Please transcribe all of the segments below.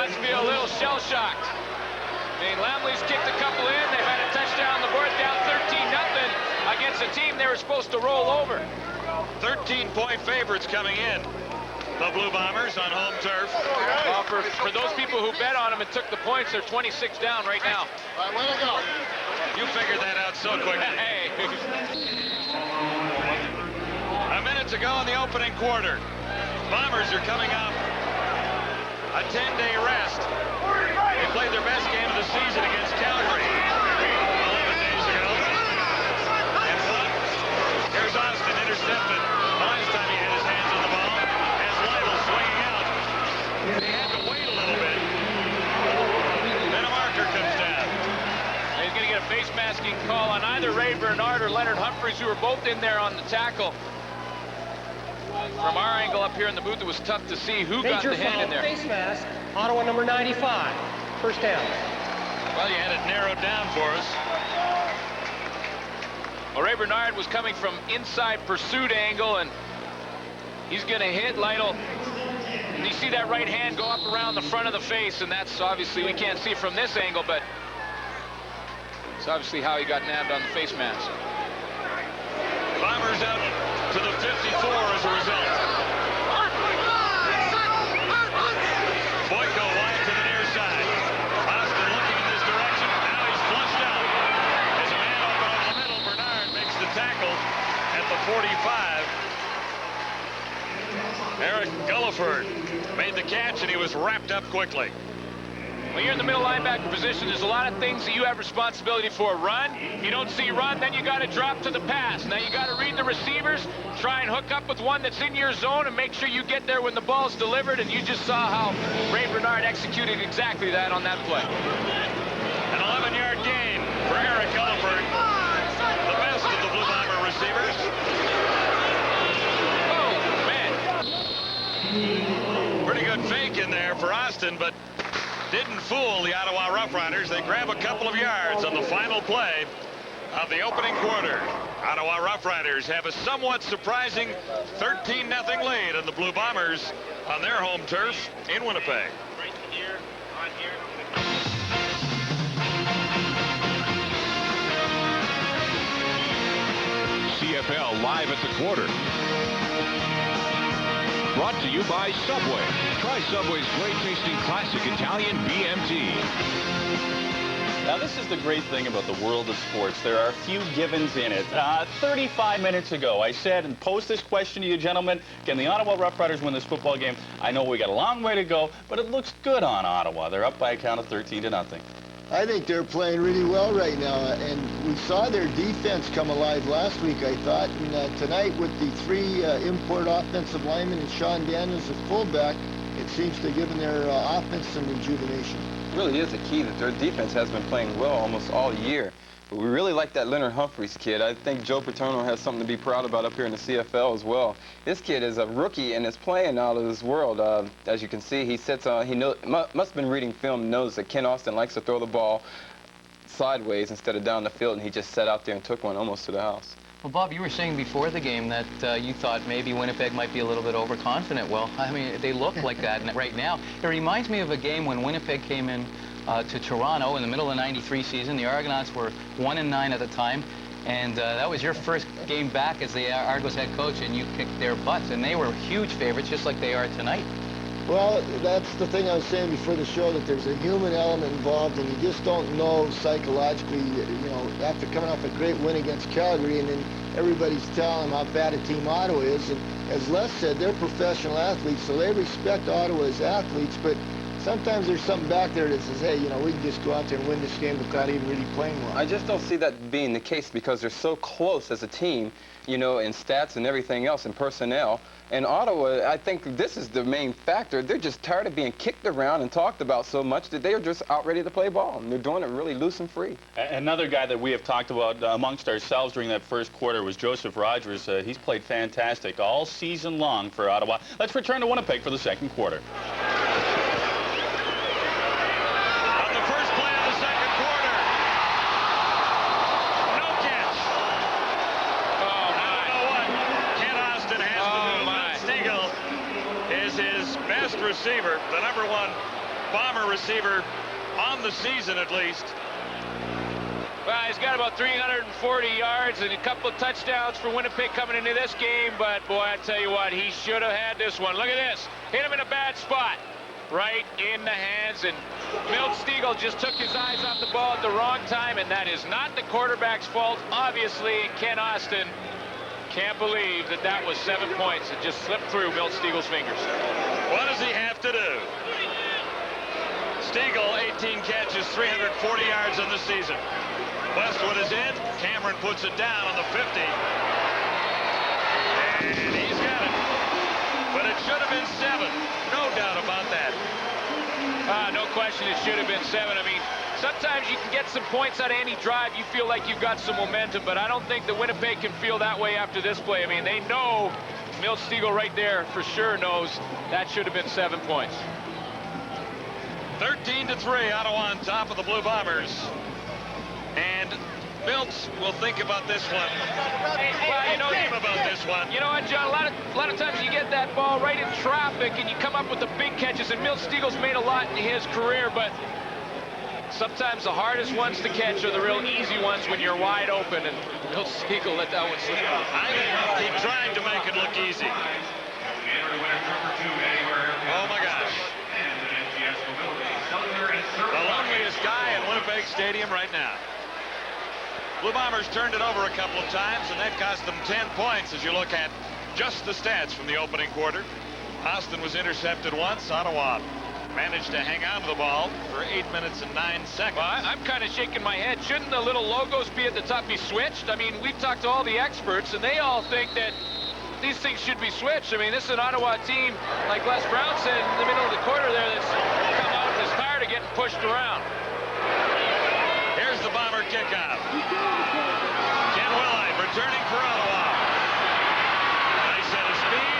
must be a little shell-shocked. I mean, Lamley's kicked a couple in. They've had a touchdown on the board, down 13-0 against a team they were supposed to roll over. 13-point favorites coming in. The Blue Bombers on home turf. Well, for those people who bet on them and took the points, they're 26 down right now. All right, way to go. You figured that out so quickly. Hey. A minute to go in the opening quarter. Bombers are coming off a 10-day rest. They played their best game of the season against Calgary 11 days ago. And won. Here's Austin intercepted. The last time he had his hands on the ball. As Lytle swinging out. He had to wait a little bit. Then a marker comes down. He's going to get a face masking call on either Ray Bernard or Leonard Humphreys, who were both in there on the tackle. From our angle up here in the booth, it was tough to see who got the hand in there. Face mask, Ottawa number 95. First down. Well, you had it narrowed down for us. Well, Ray Bernard was coming from inside pursuit angle, and he's going to hit Lytle. And you see that right hand go up around the front of the face, and that's obviously, we can't see from this angle, but it's obviously how he got nabbed on the face mask. Bombers out to the 54 as a result. Boyko wide to the near side. Austin looking in this direction. Now he's flushed out. As a man open over the middle, Bernard makes the tackle at the 45. Eric Gulliford made the catch, and he was wrapped up quickly. When you're in the middle linebacker position, there's a lot of things that you have responsibility for. Run, you don't see run, then you got to drop to the pass. Now you got to read the receivers, try and hook up with one that's in your zone and make sure you get there when the ball's delivered, and you just saw how Ray Bernard executed exactly that on that play. An 11-yard gain for Eric Gulliford, the best of the Blue Bomber receivers. Oh, man. Pretty good fake in there for Austin, but didn't fool the Ottawa Roughriders. They grab a couple of yards on the final play of the opening quarter. Ottawa Roughriders have a somewhat surprising 13-0 lead on the Blue Bombers on their home turf in Winnipeg. Right here, on here. CFL live at the quarter. Brought to you by Subway. Try Subway's great tasting classic Italian BMT. Now, this is the great thing about the world of sports. There are a few givens in it. 35 minutes ago, I said and posed this question to you, gentlemen. Can the Ottawa Roughriders win this football game? I know we got a long way to go, but it looks good on Ottawa. They're up by a count of 13-0. I think they're playing really well right now, and we saw their defense come alive last week, I thought. And tonight, with the three import offensive linemen and Sean Daniels as fullback, it seems to have given their offense some rejuvenation. It really is a key that their defense has been playing well almost all year. But we really like that Leonard Humphreys kid. I think Joe Paterno has something to be proud about up here in the CFL as well. This kid is a rookie and is playing out of this world. As you can see, he sits on, must have been reading film, knows that Ken Austin likes to throw the ball sideways instead of down the field, and he just sat out there and took one almost to the house. Well, Bob, you were saying before the game that you thought maybe Winnipeg might be a little bit overconfident. Well, I mean, they look like that right now. It reminds me of a game when Winnipeg came in to Toronto in the middle of the '93 season. The Argonauts were 1-9 at the time, and that was your first game back as the Argos head coach, and you kicked their butts, and they were huge favorites, just like they are tonight. Well, that's the thing I was saying before the show, that there's a human element involved, and you just don't know psychologically, you know, after coming off a great win against Calgary, and then everybody's telling them how bad a team Ottawa is. And as Les said, they're professional athletes, so they respect Ottawa as athletes, but sometimes there's something back there that says, hey, you know, we can just go out there and win this game without even really playing well. I just don't see that being the case because they're so close as a team, you know, in stats and everything else, and personnel. And Ottawa, I think this is the main factor. They're just tired of being kicked around and talked about so much that they're just out ready to play ball, and they're doing it really loose and free. Another guy that we have talked about amongst ourselves during that first quarter was Joseph Rogers. He's played fantastic all season long for Ottawa. Let's return to Winnipeg for the second quarter. Receiver, the #1 Bomber receiver on the season, at least. Well, he's got about 340 yards and a couple of touchdowns for Winnipeg coming into this game, but boy, I tell you what, he should have had this one. Look at this. Hit him in a bad spot. Right in the hands, and Milt Stegall just took his eyes off the ball at the wrong time, and that is not the quarterback's fault. Obviously, Ken Austin can't believe that that was 7 points. It just slipped through Milt Stegall's fingers. What does he have to do? Stegall, 18 catches, 340 yards in the season. Westwood is in. Cameron puts it down on the 50. And he's got it. But it should have been 7. No doubt about that. No question it should have been 7. I mean, sometimes you can get some points out of any drive. You feel like you've got some momentum, but I don't think that Winnipeg can feel that way after this play. I mean, they know, Milt Stegall right there for sure knows that should have been 7 points. 13-3, Ottawa on top of the Blue Bombers. And Milt will think about this one. Well, you know, about this one. You know what, John? A lot of times you get that ball right in traffic and you come up with the big catches, and Milt Stegall's made a lot in his career, but sometimes the hardest ones to catch are the real easy ones when you're wide open, and Milt Stegall let that one slip out. I think he tried to make it look easy. Oh my gosh. The loneliest guy in Winnipeg Stadium right now. Blue Bombers turned it over a couple of times, and that cost them 10 points as you look at just the stats from the opening quarter. Austin was intercepted once. Ottawa managed to hang on to the ball for 8 minutes and 9 seconds. Well, I'm kind of shaking my head. Shouldn't the little logos be at the top be switched? I mean, we've talked to all the experts, and they all think that these things should be switched. I mean, this is an Ottawa team, like Les Brown said, in the middle of the quarter there, that's come out and is tired of getting pushed around. Here's the Bomber kickoff. Ken Willite returning for Ottawa. Nice head of speed.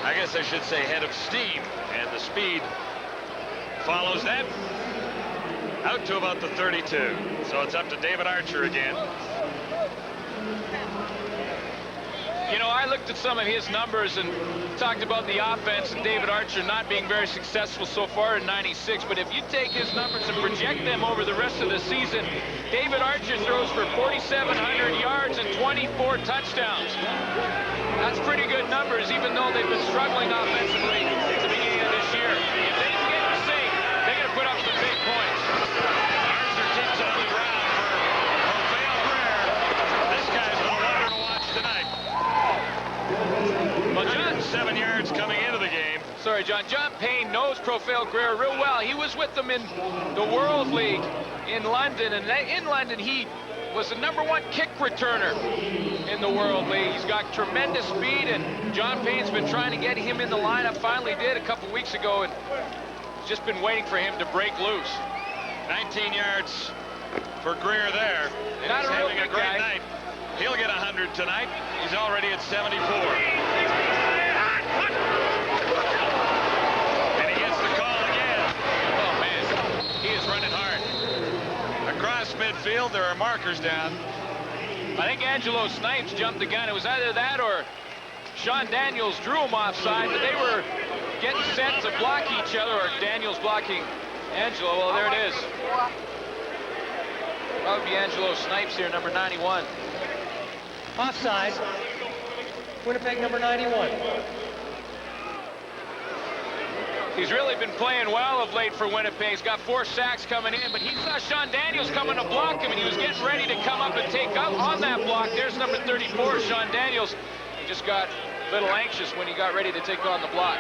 I guess I should say head of steam. And the speed follows that out to about the 32. So it's up to David Archer again. You know, I looked at some of his numbers and talked about the offense and David Archer not being very successful so far in 96, but if you take his numbers and project them over the rest of the season, David Archer throws for 4,700 yards and 24 touchdowns. That's pretty good numbers, even though they've been struggling offensively at the beginning of this year. If they can get in sync, they're going to put up some big points. Archer keeps it on the ground for Rafael Greer. This guy's a wonder to watch tonight. Well, John, 7 yards coming into the game. Sorry, John. John Payne knows Profile Greer real well. He was with them in the World League in London, and in London he was the #1 kick returner in the World League. He's got tremendous speed, and John Payne's been trying to get him in the lineup. Finally did a couple weeks ago, and just been waiting for him to break loose. 19 yards for Greer there. And Not he's a real having a big great guy. night. He'll get 100 tonight. He's already at 74. And he gets the call again. Oh, man. He is running hard. Across midfield, there are markers down. I think Angelo Snipes jumped the gun. It was either that or Sean Daniels drew him offside, but they were getting set to block each other, or Daniels blocking Angelo. Well, there it is. That would be Angelo Snipes here, number 91. Offside. Winnipeg number 91. He's really been playing well of late for Winnipeg. He's got 4 sacks coming in, but he saw Sean Daniels coming to block him, and he was getting ready to come up and take up on that block. There's number 34, Sean Daniels. He just got a little anxious when he got ready to take on the block.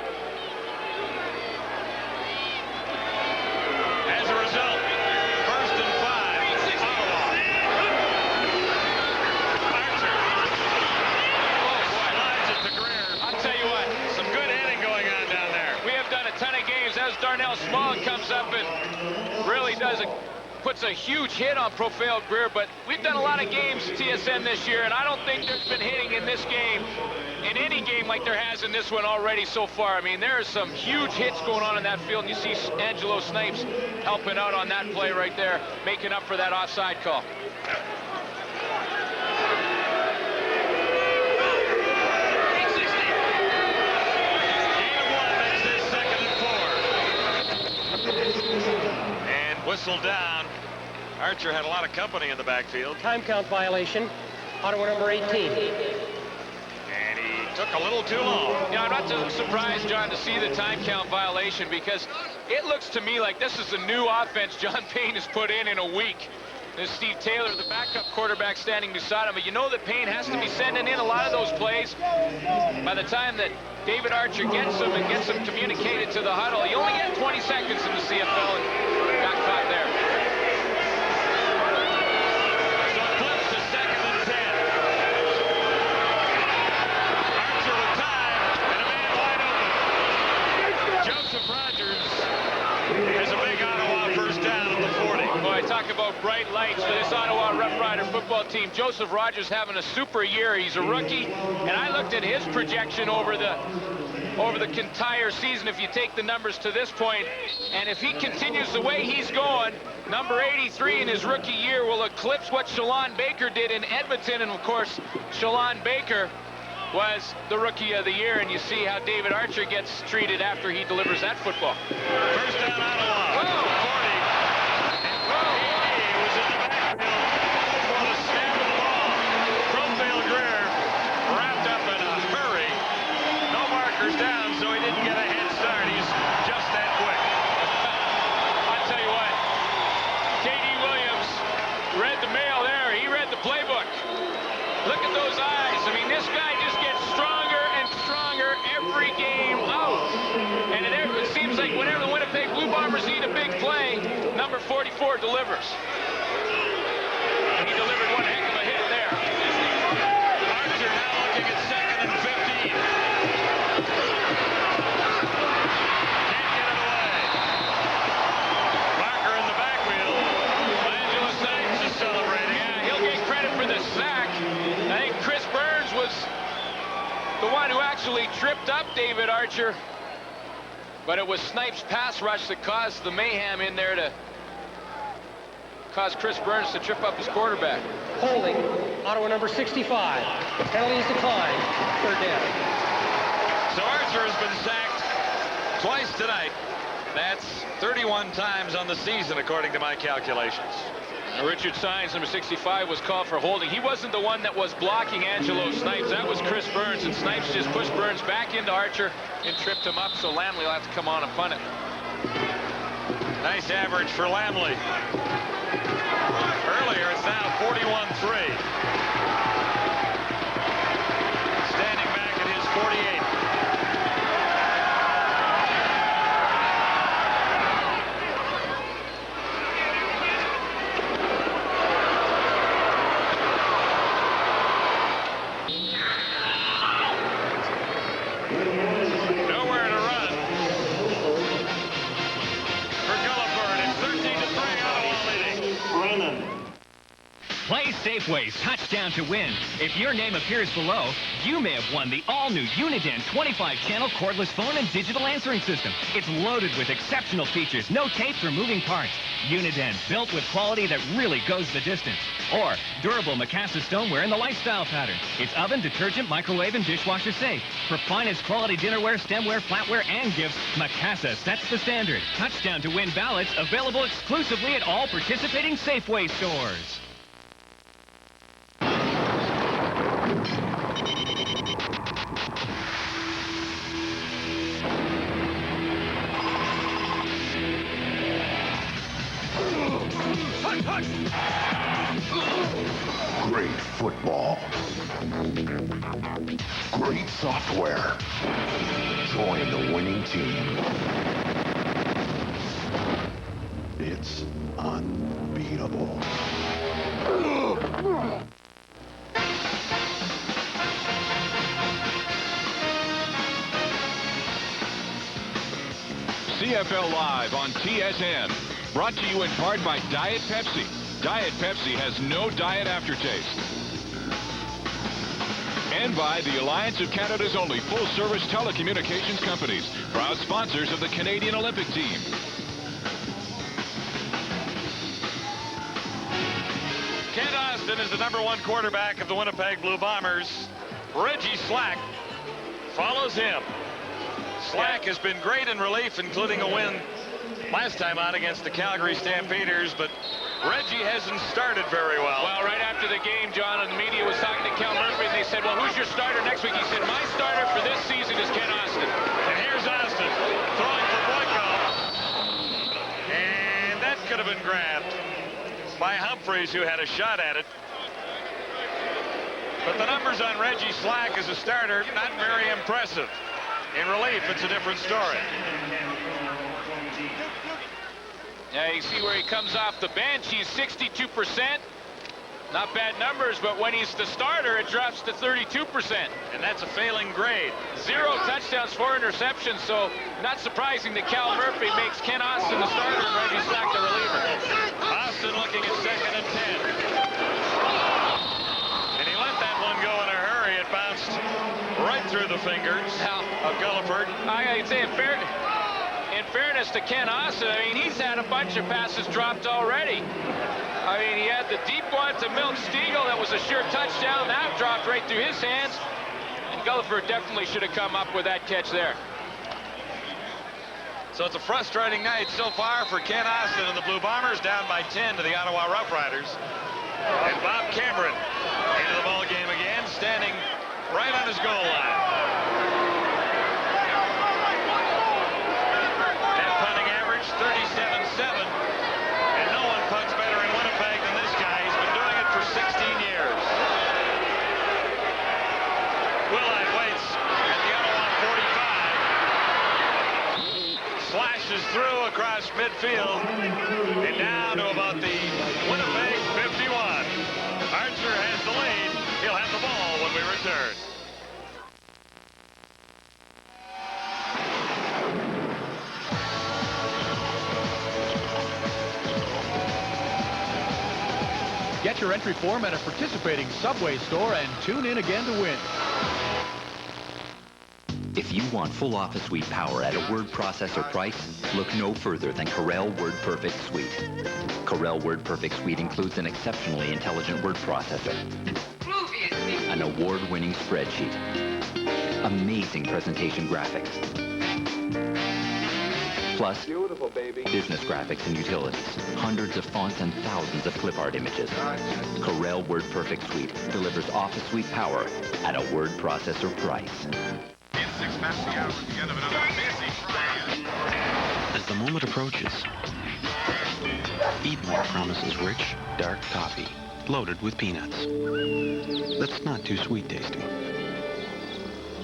As a result, 1st and 5. Ottawa. Archer. Oh, boy. Slides it to Greer. I'll tell you what. Some good hitting going on down there. We have done a ton of games. As Darnell Small comes up and really puts a huge hit on Profile Greer, but we've done a lot of games at TSN this year, and I don't think there's been hitting in this game, in any game like there has in this one already so far. I mean, there are some huge hits going on in that field, and you see Angelo Snipes helping out on that play right there, making up for that offside call. Gain of 1 makes this 2nd and 4. Whistle down. Archer had a lot of company in the backfield. Time count violation. Ottawa number 18. And he took a little too long. You know, I'm not too surprised, John, to see the time count violation, because it looks to me like this is a new offense John Payne has put in a week. There's Steve Taylor, the backup quarterback, standing beside him. But you know that Payne has to be sending in a lot of those plays. By the time that David Archer gets them and gets them communicated to the huddle, he only had 20 seconds in the CFL and got caught there. So it flips to 2nd and 10. Archer with time and a man wide open. Joseph Rogers has a big Ottawa first down at the 40. Boy, talk about bright lights for this Ottawa Rough Rider football team. Joseph Rogers having a super year. He's a rookie, and I looked at his projection over the entire season, if you take the numbers to this point, and if he continues the way he's going, number 83 in his rookie year will eclipse what Shalon Baker did in Edmonton. And of course, Shalon Baker was the rookie of the year, and you see how David Archer gets treated after he delivers that football. First down, Ottawa. Whoa. 40. He was in the backfield for the snap of the ball. Crowfield Greer wrapped up in a hurry. No markers down, so he didn't get a head start. He's just that quick. I'll tell you what, K.D. Williams read the mail there. He read the playbook. Look at those eyes. I mean, this guy just gets stronger and stronger every game out. And it seems like whenever the Winnipeg Blue Bombers need a big play, number 44 delivers. And he delivered one heck of a hit there. Archer now looking at 2nd and 15. Can't get it away. Barker in the backfield. Angela Snipes is celebrating. Yeah, he'll get credit for the sack. I think Chris Burns was the one who actually tripped up David Archer. But it was Snipes' pass rush that caused the mayhem in there to cause Chris Burns to trip up his quarterback. Holding. Ottawa number 65. Penalty is declined. 3rd down. So Archer has been sacked twice tonight. That's 31 times on the season, according to my calculations. Richard Sines, number 65, was called for holding. He wasn't the one that was blocking Angelo Snipes. That was Chris Burns, and Snipes just pushed Burns back into Archer and tripped him up, so Lamley will have to come on and punt it. Nice average for Lamley. Earlier, it's now 41-3. Standing back at his 48. Nowhere to run for Gulliford. It's 13-3, Ottawa leading. Play Safeway's Touchdown to Win. If your name appears below, you may have won the all-new Uniden 25-channel cordless phone and digital answering system. It's loaded with exceptional features, no tapes or moving parts. Uniden, built with quality that really goes the distance. Or durable Mikasa stoneware in the lifestyle pattern. It's oven, detergent, microwave, and dishwasher safe. For finest quality dinnerware, stemware, flatware, and gifts, Mikasa sets the standard. Touchdown to Win ballots available exclusively at all participating Safeway stores. Great football. Great software. Join the winning team. It's unbeatable. CFL Live on TSN. Brought to you in part by Diet Pepsi. Diet Pepsi has no diet aftertaste. And by the Alliance of Canada's only full-service telecommunications companies, proud sponsors of the Canadian Olympic team. Kent Austin is the #1 quarterback of the Winnipeg Blue Bombers. Reggie Slack follows him. Slack has been great in relief, including a win last time out against the Calgary Stampeders, but Reggie hasn't started very well. Well, right after the game, John, and the media was talking to Cal Murphy, and they said, well, who's your starter next week? He said, my starter for this season is Ken Austin. And here's Austin throwing for Boyko. And that could have been grabbed by Humphreys, who had a shot at it. But the numbers on Reggie Slack as a starter, not very impressive. In relief, it's a different story. Yeah, you see where he comes off the bench. He's 62%. Not bad numbers, but when he's the starter, it drops to 32%. And that's a failing grade. 0 touchdowns, 4 interceptions, so not surprising that Cal Murphy makes Ken Austin the starter and Reggie Slack the reliever. Austin looking at 2nd and 10. And he let that one go in a hurry. It bounced right through the fingers of Gulliford. I'd say in fairness to Ken Austin, I mean, he's had a bunch of passes dropped already. I mean, he had the deep one to Milt Stiegel that was a sure touchdown. That dropped right through his hands. And Gulliford definitely should have come up with that catch there. So it's a frustrating night so far for Ken Austin and the Blue Bombers, down by 10 to the Ottawa Rough Riders. And Bob Cameron into the ball game again, standing right on his goal line. Net punting average 37-7. And no one punts better in Winnipeg than this guy. He's been doing it for 16 years. Willard waits at the Ottawa 45. Slashes through across midfield. And down to about the Winnipeg 51. Archer has the lead. He'll have the ball when we return. Get your entry form at a participating Subway store and tune in again to win. If you want full Office Suite power at a word processor price, look no further than Corel Word Perfect Suite. Corel Word Perfect Suite includes an exceptionally intelligent word processor, an award-winning spreadsheet, amazing presentation graphics, plus Beautiful, baby. business graphics and utilities, hundreds of fonts and thousands of clip art images. Corel Word Perfect Suite delivers Office Suite power at a word processor price. It's 6 past the hour at the end of another busy Friday. As the moment approaches, Eatmore promises rich, dark coffee, loaded with peanuts. That's not too sweet tasting.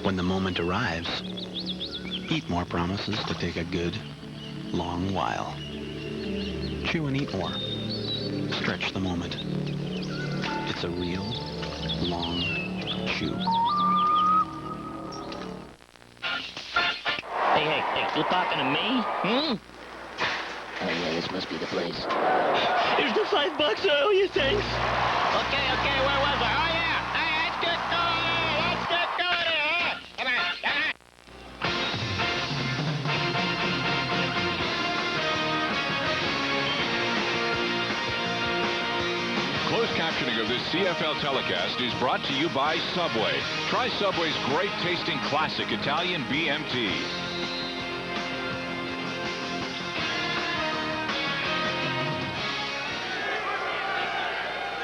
When the moment arrives, Eatmore promises to take a good, long while. Chew and eat more. Stretch the moment. It's a real, long chew. Hey, you talking to me? Oh, yeah, this must be the place. Here's the $5 I owe you, thanks. Okay, where was I? Oh, yeah. Hey, let's get going. Let's get going. Come on. Closed captioning of this CFL telecast is brought to you by Subway. Try Subway's great tasting classic Italian BMT.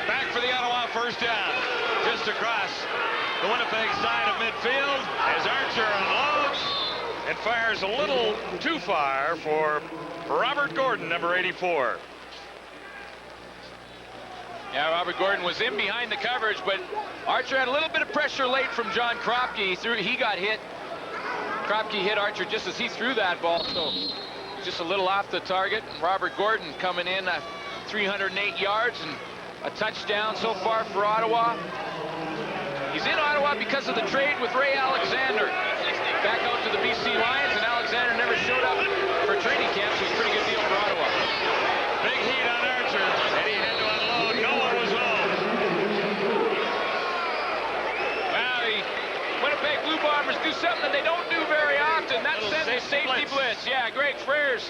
Back for the Ottawa first down. Just across the Winnipeg side of midfield as Archer unloads and fires a little too far for Robert Gordon, number 84. Yeah, Robert Gordon was in behind the coverage, but Archer had a little bit of pressure late from John Kropke. He got hit. Kropke hit Archer just as he threw that ball, so just a little off the target. Robert Gordon coming in 308 yards and a touchdown so far for Ottawa. He's in Ottawa because of the trade with Ray Alexander. Back out to the BC Lions, and Alexander never showed up for training camp, so it's a pretty good deal for Ottawa. Big heat on Archer, and he had to unload. No one was home. Well, the Winnipeg Blue Bombers do something that they don't do very often. That's send the safety blitz. Yeah, Greg Freres.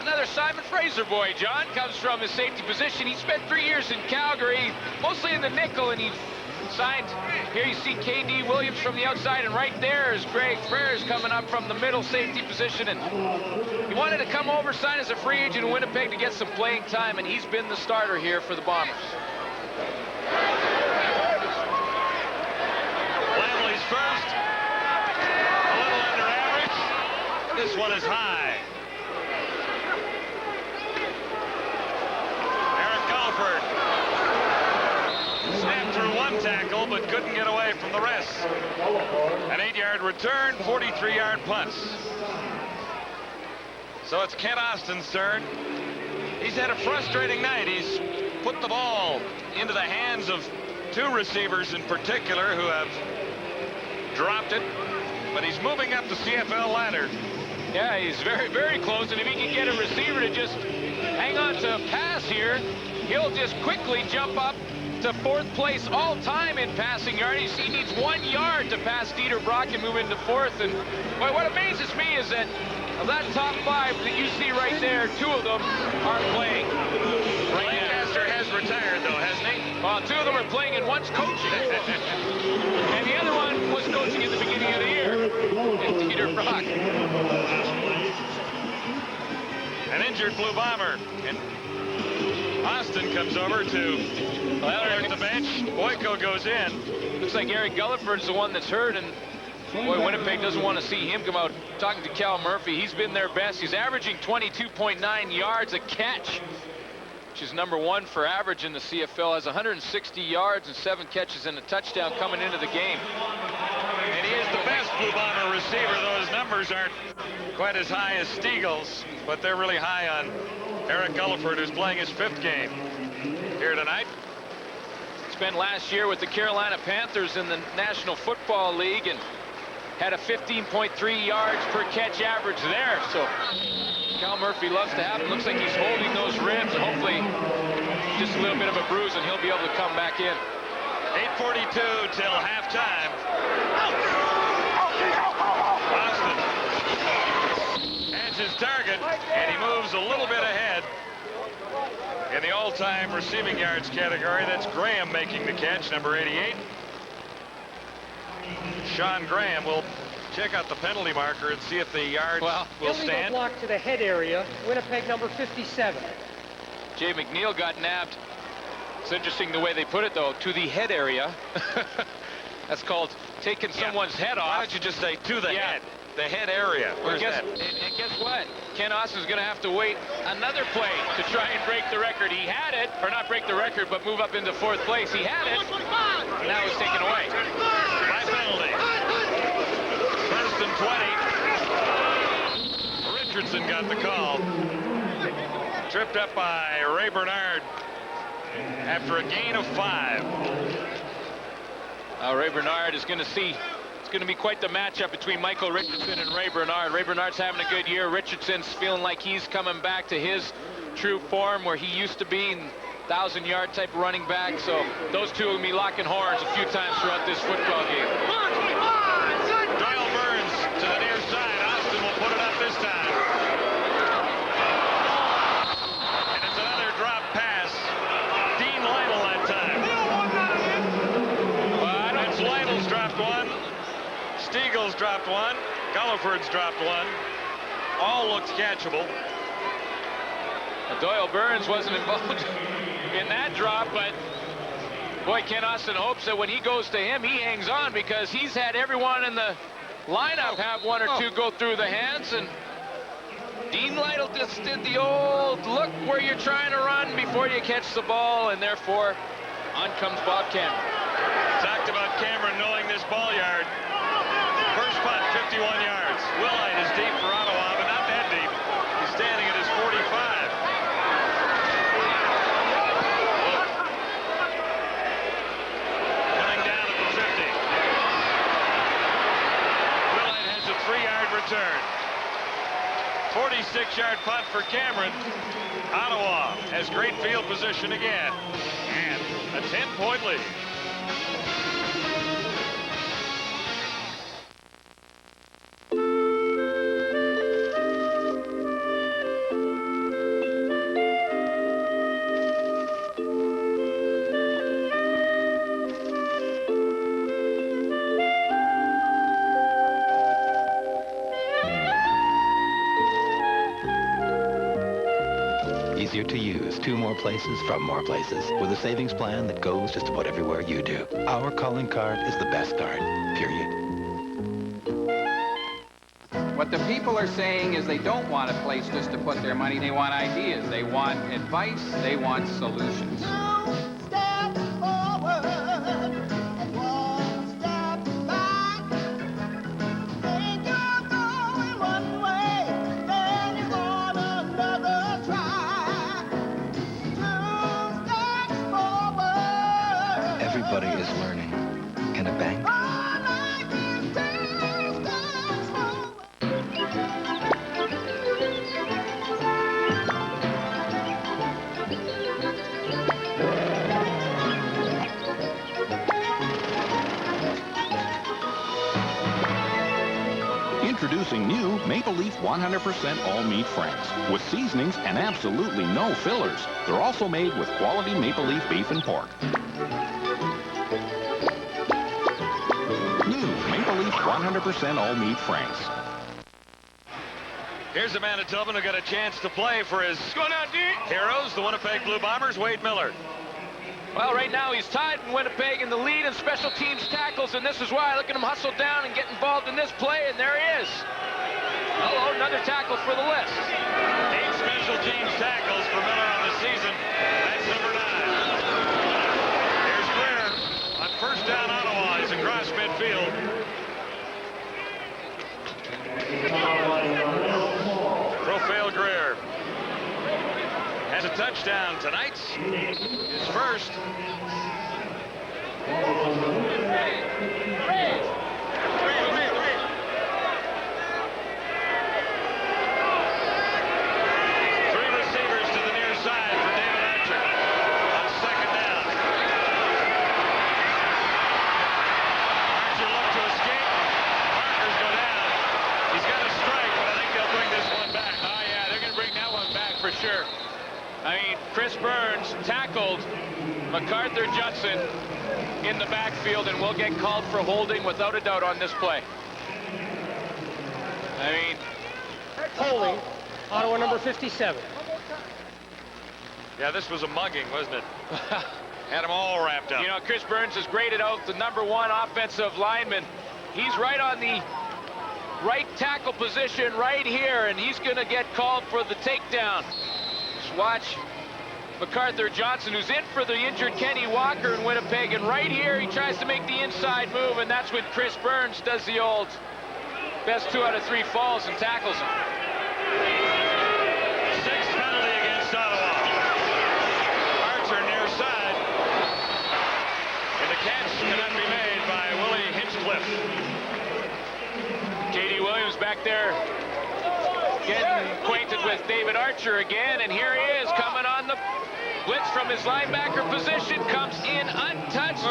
Another Simon Fraser boy, John, comes from his safety position. He spent 3 years in Calgary, mostly in the nickel, and he Signed. Here you see K.D. Williams from the outside, and right there is Greg Frères coming up from the middle safety position. And he wanted to come over, sign as a free agent in Winnipeg to get some playing time, and he's been the starter here for the Bombers. Lamley's first. A little under average. This one is high. Eric Gulliford snapped through one tackle, but couldn't get away from the rest. An 8-yard return, 43-yard punts. So it's Kent Austin's turn. He's had a frustrating night. He's put the ball into the hands of 2 receivers in particular who have dropped it, but he's moving up the CFL ladder. Yeah, he's very, very close, and if he can get a receiver to just hang on to a pass here, he'll just quickly jump up to 4th place all time in passing yardage. He needs 1 yard to pass Dieter Brock and move into 4th. And boy, what amazes me is that of that top 5 that you see right there, 2 of them are playing. Lancaster has retired, though, hasn't he? Well, 2 of them are playing and one's coaching. And the other one was coaching at the beginning of the year. It's Dieter Brock. An injured Blue Bomber. And Austin comes over to there's the bench. Boyko goes in. Looks like Eric Gulliford's the one that's hurt, and boy, Winnipeg doesn't want to see him come out. Talking to Cal Murphy, he's been their best. He's averaging 22.9 yards a catch, which is #1 for average in the CFL. Has 160 yards and 7 catches and a touchdown coming into the game. And he is the best Blue Bomber receiver. Those numbers aren't quite as high as Stiegel's, but they're really high on Eric Gulliford, who's playing his 5th game here tonight. Spent last year with the Carolina Panthers in the National Football League and had a 15.3 yards per catch average there. So Cal Murphy loves to have him. Looks like he's holding those ribs, and hopefully just a little bit of a bruise, and he'll be able to come back in. 8:42 till halftime. Austin has his target, and he moves a little bit ahead. In the all-time receiving yards category, that's Graham making the catch, number 88. Sean Graham will check out the penalty marker and see if the yards will stand. Illegal block to the head area, Winnipeg number 57. Jay McNeil got nabbed. It's interesting the way they put it, though, to the head area. That's called taking someone's head off. Why don't you just say to the head? The head area. Where's that? And guess what? Ken Austin's going to have to wait another play to try and break the record. He had it, or not break the record, but move up into 4th place. He had it. Now it's taken away. By penalty. 1st and 20. Richardson got the call. Tripped up by Ray Bernard after a gain of 5. Ray Bernard is going to see. It's going to be quite the matchup between Michael Richardson and Ray Bernard. Ray Bernard's having a good year. Richardson's feeling like he's coming back to his true form where he used to be, 1,000-yard type running back. So those two will be locking horns a few times throughout this football game. Doyle Burns to the near side. Austin will put it up this time. And it's another drop pass. Dean Lytle that time. That's Lytle's dropped one. Stiegel's dropped one. Gulliford's dropped one. All looked catchable. Doyle Burns wasn't involved in that drop, but boy, Ken Austin hopes that when he goes to him, he hangs on, because he's had everyone in the lineup have 1 or 2 go through the hands, and Dean Lytle just did the old look where you're trying to run before you catch the ball, and therefore on comes Bob Cameron. Talked about Cameron knowing this ball yard. First punt, 51 yards. Willite is deep for Ottawa, but not that deep. He's standing at his 45. Coming down at the 50. Willite has a 3-yard return. 46-yard punt for Cameron. Ottawa has great field position again. And a 10-point lead. easier to use. 2 more places from more places with a savings plan that goes just about everywhere you do. Our calling card is the best card, period. What the people are saying is they don't want a place just to put their money. They want ideas. They want advice. They want solutions. Everybody is learning. Can a bank? Introducing new Maple Leaf 100% all-meat franks with seasonings and absolutely no fillers. They're also made with quality Maple Leaf beef and pork. New Maple Leaf 100% all-meat franks. Here's a Manitoban who got a chance to play for his heroes, the Winnipeg Blue Bombers, Wade Miller. Well, right now he's tied in Winnipeg in the lead in special teams tackles, and this is why. Look at him hustle down and get involved in this play, and there he is. Oh, another tackle for the list. 8 special teams tackles for Miller on the season. That's number 9. Here's Greer on first down Ottawa. He's across midfield. Profile Greer has a touchdown tonight. His first. Sure. I mean, Chris Burns tackled MacArthur Judson in the backfield and will get called for holding without a doubt on this play. I mean, holding Ottawa number 57. Yeah, this was a mugging, wasn't it? Had them all wrapped up. You know, Chris Burns has graded out the #1 offensive lineman. He's right on the right tackle position right here, and he's going to get called for the takedown. Just watch MacArthur Johnson, who's in for the injured Kenny Walker in Winnipeg, and right here he tries to make the inside move, and that's when Chris Burns does the old best 2 out of 3 falls and tackles him. 6th penalty against Ottawa. Archer near side. And the catch cannot be made by Willie Hinchcliffe. J.D. Williams back there getting acquainted with David Archer again, and here he is coming on the blitz from his linebacker position, comes in untouched.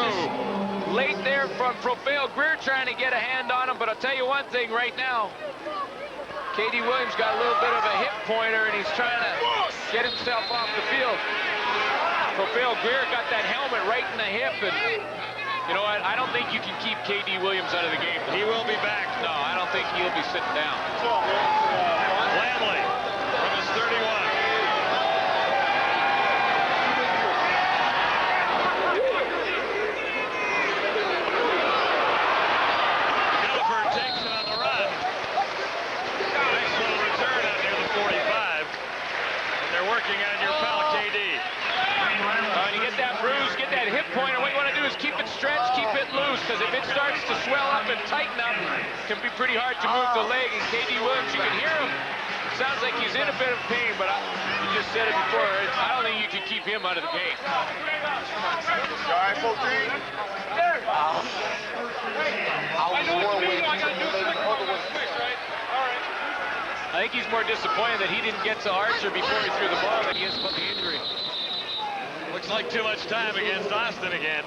Late there from Profile Greer trying to get a hand on him, but I'll tell you one thing right now, K.D. Williams got a little bit of a hip pointer, and he's trying to get himself off the field. Profile Greer got that helmet right in the hip, and you know what? I don't think you can keep K.D. Williams out of the game. He will be back. No, I don't think he'll be sitting down. Lamley from his 31. Galliford takes it on the run. Nice little return out near the 45. And they're working on your pal, K.D. And you get that bruise, get that hip pointer. What you want to do is keep it stretched, keep it loose, because if it starts to swell up and tighten up, it can be pretty hard to move the leg. And K.D. Williams, you can hear him. It sounds like he's in a bit of pain, but you just said it before. I don't think you can keep him out of the game. I think he's more disappointed that he didn't get to Archer before he threw the ball than he is about the injury. Looks like too much time against Austin again.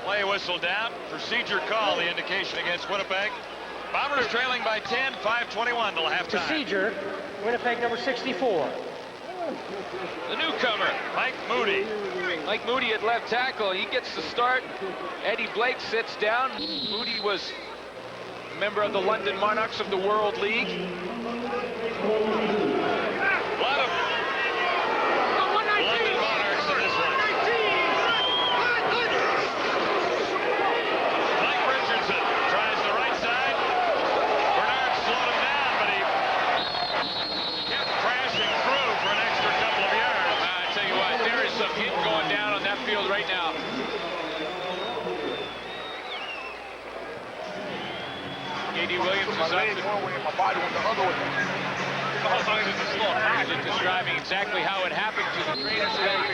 Play whistle down. Procedure call, the indication against Winnipeg. Bombers trailing by 10, 5:21 till halftime. Procedure, Winnipeg number 64. The newcomer, Mike Moody. Mike Moody at left tackle. He gets the start. Eddie Blake sits down. Moody was a member of the London Monarchs of the World League. Blake KD Williams is up. Just describing exactly how it happened to the Raiders leg.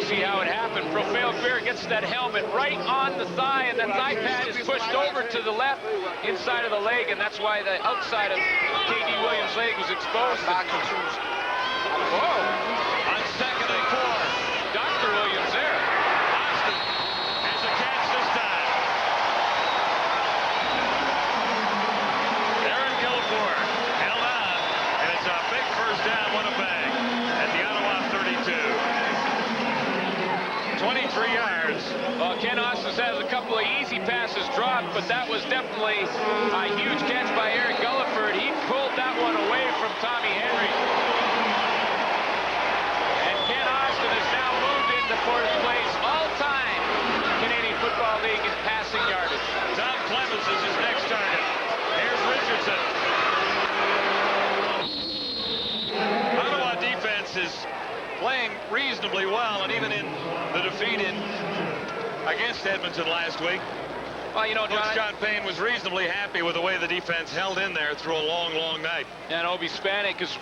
See how it happened. Profail Greer gets that helmet right on the thigh, and that thigh pad is pushed over to the left inside of the leg, and that's why the outside of KD Williams' leg was exposed. Whoa! On 2nd and 4. Dr. Williams there. Austin has a catch this time. Aaron Gillipour held on, and it's a big first down, Winnipeg, at the Ottawa 32. 23 yards. Well, Ken Austin has a couple of easy passes dropped, but that was definitely a huge catch by Eric Gulliford. He pulled that one away from Tommy Henry. And Ken Austin has now moved into fourth place all-time Canadian Football League in passing yardage. Tom Clemens is his next target. Here's Richardson. Ottawa defense is playing reasonably well, and even in the defeat against Edmonton last week, well, you know, John Payne was reasonably happy with the way the defense held in there through a long, long night. And Obi Spanik has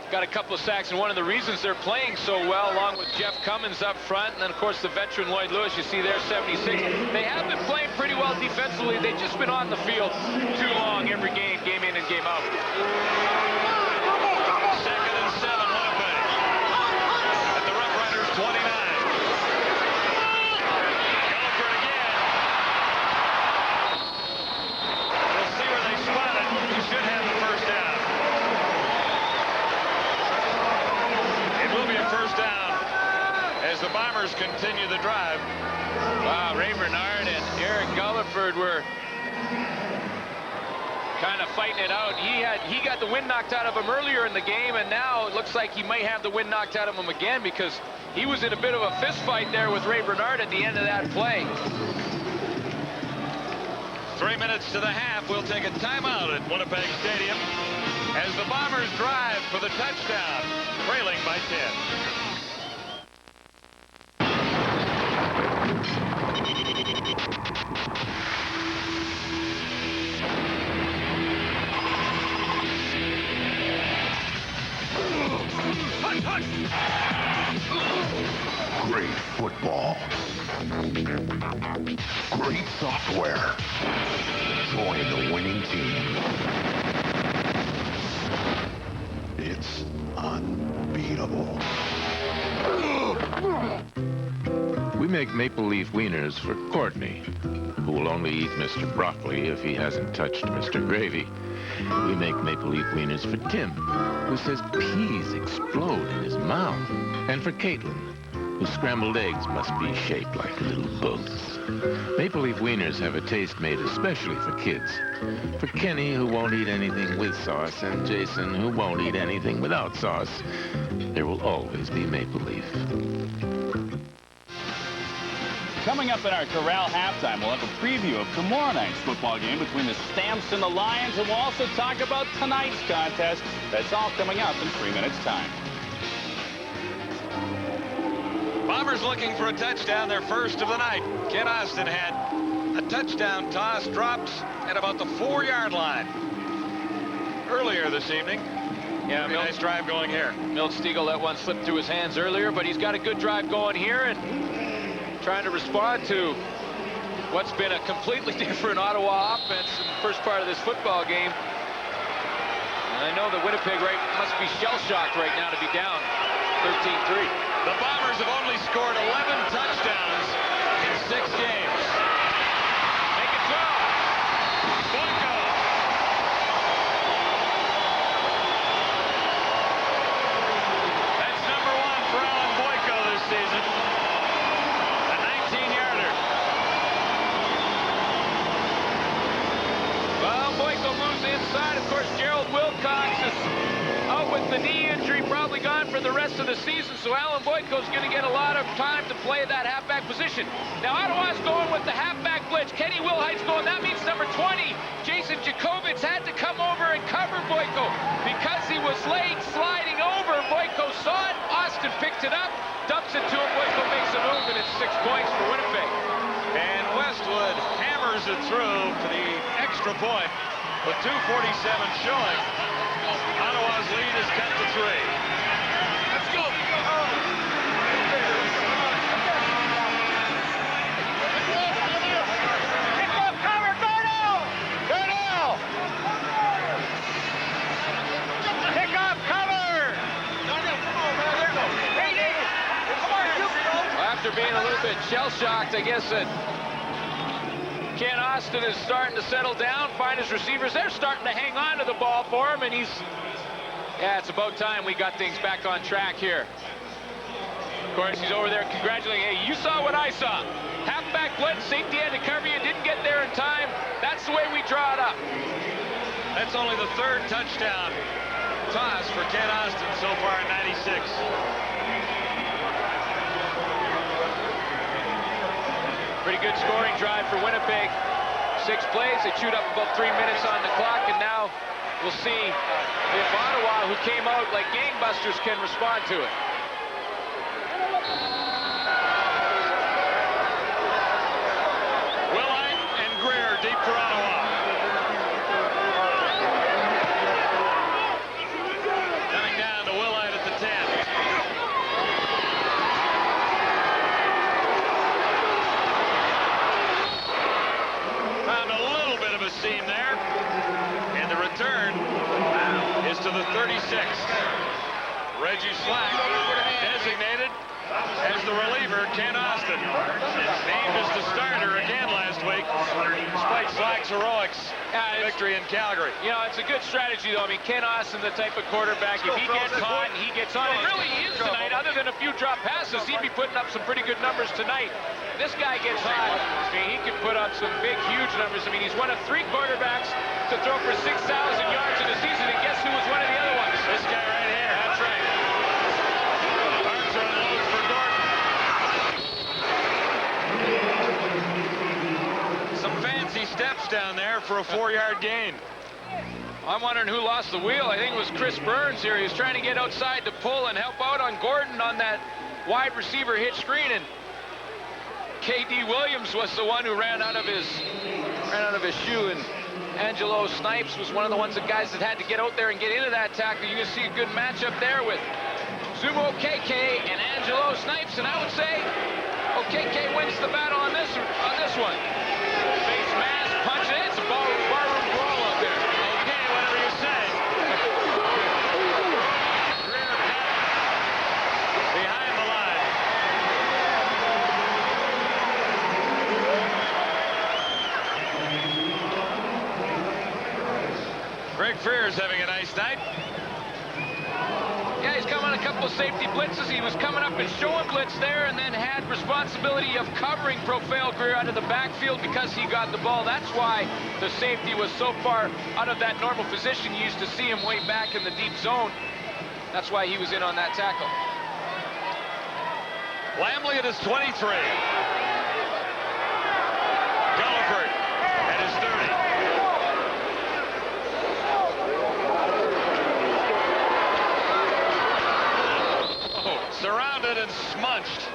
got a couple of sacks, and one of the reasons they're playing so well, along with Jeff Cummins up front, and then, of course, the veteran Lloyd Lewis, you see there, 76. They have been playing pretty well defensively. They've just been on the field too long every game, game in and game out. 2nd and 7, Winnipeg. At the Rough Riders 29. Gallagher again. We'll see where they spot it. He should have the first down. It will be a first down as the Bombers continue the drive. Wow, Ray Bernard and Eric Gulliford were kind of fighting it out. He got the wind knocked out of him earlier in the game, and now it looks like he might have the wind knocked out of him again, because he was in a bit of a fist fight there with Ray Bernard at the end of that play. 3 minutes to the half. We'll take a timeout at Winnipeg Stadium as the Bombers drive for the touchdown, trailing by 10. Great football. Great software. Join the winning team. It's unbeatable. We make maple leaf wieners for Courtney, who will only eat Mr. Broccoli if he hasn't touched Mr. Gravy. We make maple leaf wieners for Tim, who says peas explode in his mouth. And for Caitlin, whose scrambled eggs must be shaped like little boats. Maple leaf wieners have a taste made especially for kids. For Kenny, who won't eat anything with sauce, and Jason, who won't eat anything without sauce, there will always be maple leaf. Coming up in our Corral halftime, we'll have a preview of tomorrow night's football game between the Stamps and the Lions, and we'll also talk about tonight's contest. That's all coming up in 3 minutes' time. Bombers looking for a touchdown, their first of the night. Ken Austin had a touchdown toss dropped at about the 4-yard line earlier this evening. Yeah, nice drive going here. Milt Stiegel let one slip through his hands earlier, but he's got a good drive going here and trying to respond to what's been a completely different Ottawa offense in the first part of this football game. And I know that Winnipeg must be shell-shocked right now to be down 13-3. The Bombers have only scored 11 touchdowns in 6 games. Make it 12. Boyko. That's number 1 for Alan Boyko this season. A 19-yarder. Well, Boyko moves inside. Of course, Gerald Wilcox is out with the knee injury, probably gone for the rest of the season, so Alan Boyko's going to get a lot of time to play that halfback position. Now, Ottawa's going with the halfback blitz. Kenny Wilhite's going. That means number 20, Jason Jacobitz, had to come over and cover Boyko. Because he was late sliding over, Boyko saw it. Austin picked it up, dumps it to him. Boyko makes a move, and it's 6 points for Winnipeg. And Westwood hammers powers it through for the extra point with 2:47 showing. Ottawa's lead is cut to 3. Let's go. After being a little bit shell-shocked, I guess that Ken Austin is starting to settle down, find his receivers. They're starting to hang on to the ball for him, and yeah, it's about time we got things back on track here. Of course, he's over there congratulating, hey, you saw what I saw. Halfback blitz, safety had to cover you, didn't get there in time. That's the way we draw it up. That's only the 3rd touchdown toss for Ken Austin so far in 96. Pretty good scoring drive for Winnipeg. 6 plays, they chewed up about 3 minutes on the clock, and now we'll see if Ottawa, who came out like gangbusters, can respond to it. Willite and Greer deep for Ottawa. Coming down to Willite at the 10. Found a little bit of a seam there. And the return is to the 36th. Reggie Slack designated as the reliever, Ken Austin. Named as the starter again last week, despite Slack's heroics victory in Calgary. You know, it's a good strategy, though. I mean, Ken Austin, the type of quarterback, if he gets hot, he gets on. It really is tonight. Other than a few drop passes, he'd be putting up some pretty good numbers tonight. This guy gets hot. I mean, he can put up some big, huge numbers. I mean, he's one of 3 quarterbacks to throw for 6,000 yards in a season, and guess who was one of the other ones? This guy right here. That's right. Arms are unloaded for Gordon. Some fancy steps down there for a 4-yard gain. I'm wondering who lost the wheel. I think it was Chris Burns here. He was trying to get outside to pull and help out on Gordon on that wide receiver hitch screen, and K.D. Williams was the one who ran out of his shoe, and Angelo Snipes was one of the guys that had to get out there and get into that tackle. You can see a good matchup there with Sumo KK and Angelo Snipes, and I would say, oh, KK wins the battle on this one. Face mask, punch it. It's a barroom brawl out there. Okay, whatever you say. Rear cut behind the line. Greg Freer's having a nice night. Yeah, he's come on a couple of safety blitzes. He was coming up and showing blitz there, and then had responsibility of covering Profile Greer out of the backfield because he got the ball. That's why the safety was so far out of that normal position. You used to see him way back in the deep zone. That's why he was in on that tackle. Lamley at his 23. Gulliford at his 30. Surrounded and smunched.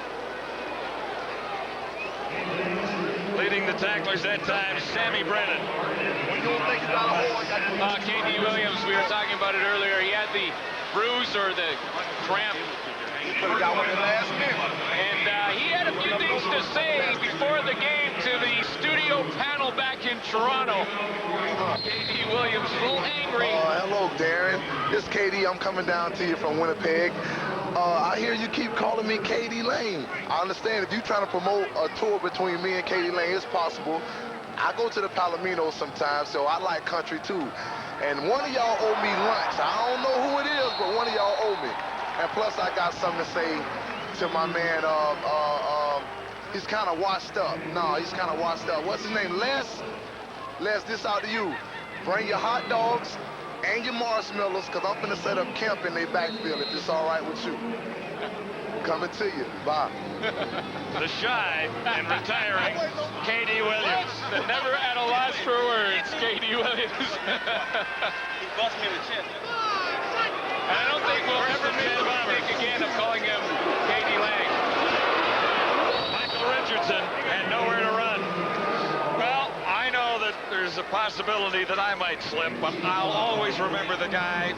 Leading the tacklers that time, Sammy Brennan. K.D. Williams, we were talking about it earlier. He had the bruise or the cramp. And he had a few things to say before the game to the studio panel back in Toronto. K.D. Williams, a little angry. Hello, Darren. This is K.D. I'm coming down to you from Winnipeg. I hear you keep calling me K.D. Lane. I understand if you're trying to promote a tour between me and K.D. Lane, it's possible. I go to the Palominos sometimes, so I like country too. And one of y'all owe me lunch. I don't know who it is, but one of y'all owe me. And plus, I got something to say to my man. He's kind of washed up. No, he's kind of washed up. What's his name? Les? Les, this out to you. Bring your hot dogs and your marshmallows, because I'm going to set up camp in their backfield if it's all right with you. Coming to you. Bye. The shy and retiring K.D. Williams. Never at a loss for words, K.D. Williams. He bust me in the chin. And I don't think we'll ever make a mistake again of calling him K.D. Lang. Michael Richardson had nowhere to run. Well, I there's a possibility that I might slip, but I'll always remember the guy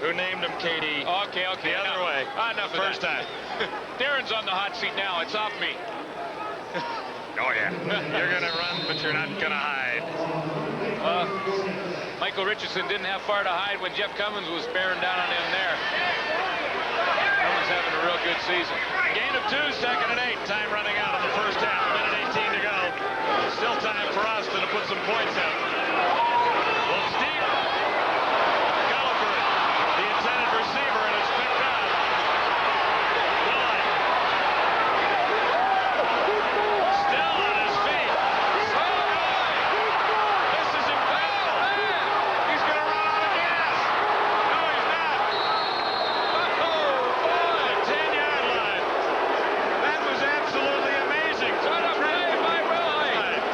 who named him KD. Okay. The other way. Enough of First that. time. Darren's on the hot seat now. It's off me. Oh, yeah. You're going to run, but you're not going to hide. Michael Richardson didn't have far to hide when Jeff Cummins was bearing down on him there. Cummins having a real good season. Gain of 2, 2nd and 8. Time running out of the first half. Minute 18 to go. Still time for Austin to put some points up. Well, Steve Gulliver, the intended receiver, and it's picked up. Willett. Still on his feet. This is impossible. He's going to run out of gas. No, he's not. Oh, boy. 10-yard line. That was absolutely amazing. What a play by Willett.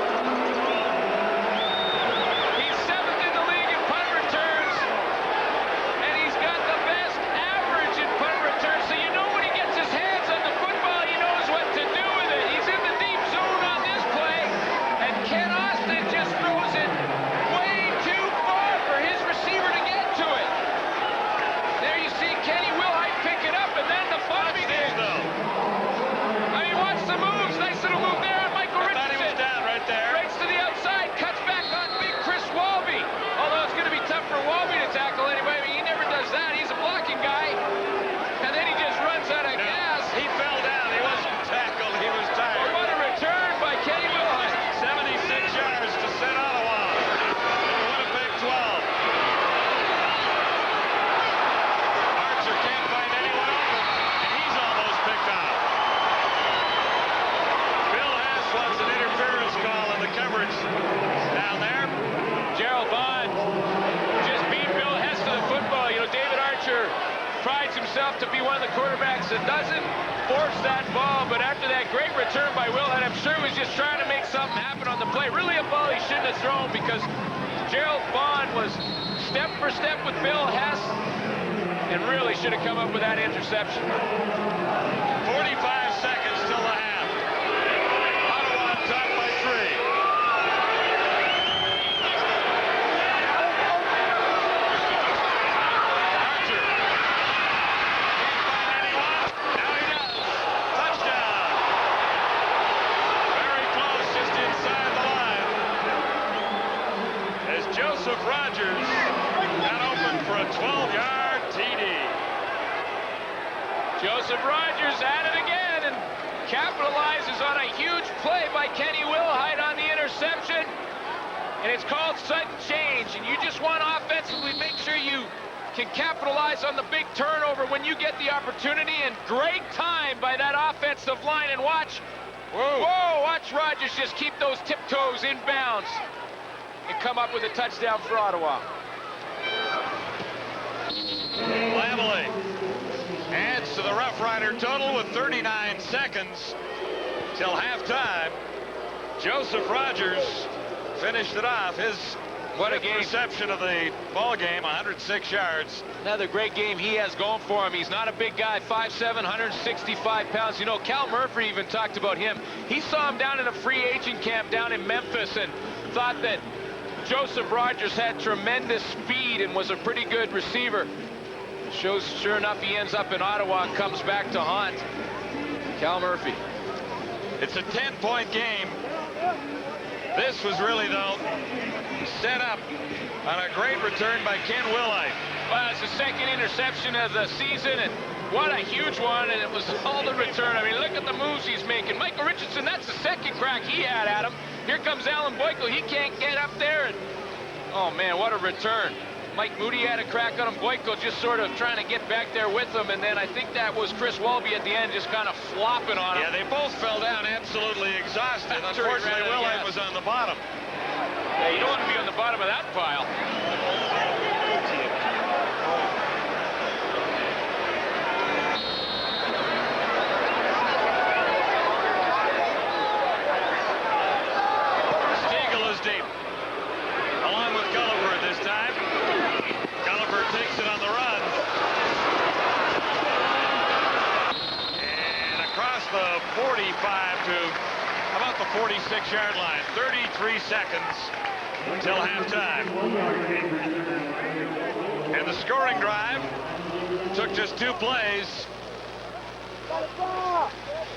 He's 7th in the league in punt returns, and he's got the best average in punt returns. So you know when he gets his hands on the football, he knows what to do with it. He's in the deep zone on this play, and Ken Austin just throws it way too far for his receiver to get to it. There you see Kenny Wilhite pick it up, and then the fun begins. I mean, watch the moves. Nice little move there on Michael I thought he was Richardson. down right there. Breaks to the outside, cuts back on big Chris Walby. Although it's going to be tough for Walby to tackle anyway. I mean, he never does that. He's a blocking guy. And then he just runs out of gas. He fell down. He wasn't tackled. He was tired. What a return by Kenny Wilhite. 76 yards to set Ottawa. Winnipeg 12. Archer can't find anyone open, and he's almost picked off. Bill Hess wants an interference call in the coverage down there. Gerald Bond just beat Bill Hess to the football. You know, David Archer prides himself to be one of the quarterbacks that doesn't force that ball, but after that great return by Wilhite, I'm sure he was just trying to make something happen on the play. Really a ball he shouldn't have thrown, because Gerald Bond was step for step with Bill Hess and really should have come up with that interception. 45 seconds till the half. Ottawa on top by 3. Archer. Can't find anyone. Now he does. Touchdown. Very close, just inside the line. As Joseph Rogers got open for a 12-yard TD. Joseph Rogers at it again and capitalizes on a huge play by Kenny Wilhite on the interception. And it's called sudden change. And you just want offensively make sure you can capitalize on the big turnover when you get the opportunity. And great time by that offensive line. And watch, watch Rogers just keep those tiptoes in bounds and come up with a touchdown for Ottawa. Lamely adds to the Rough Rider total with 39 seconds till halftime. Joseph Rogers finished it off. His What a game. reception of the ball game, 106 yards. Another great game he has going for him. He's not a big guy, 5'7", 165 pounds. You know, Cal Murphy even talked about him. He saw him down in a free agent camp down in Memphis and thought that Joseph Rogers had tremendous speed and was a pretty good receiver. Shows, sure enough, he ends up in Ottawa and comes back to haunt Cal Murphy. It's a 10-point game. This was really, though, set up on a great return by Ken Wilhite. Well, it's the second interception of the season, and what a huge one, and it was all the return. I mean, look at the moves he's making. Michael Richardson, that's the second crack he had at him. Here comes Alan Boyko. He can't get up there, and oh, man, what a return. Mike Moody had a crack on him. Boyko just sort of trying to get back there with him, and then I think that was Chris Walby at the end just kind of flopping on him. Yeah, they both fell down absolutely exhausted. Unfortunately, Wilhite was on the bottom. Yeah, you don't want to be on the bottom of that pile. Stiegel is deep, along with Gulliver at this time. Gulliver takes it on the run. And across the 45 to about the 46-yard line. 33 seconds until halftime. And the scoring drive took just 2 plays.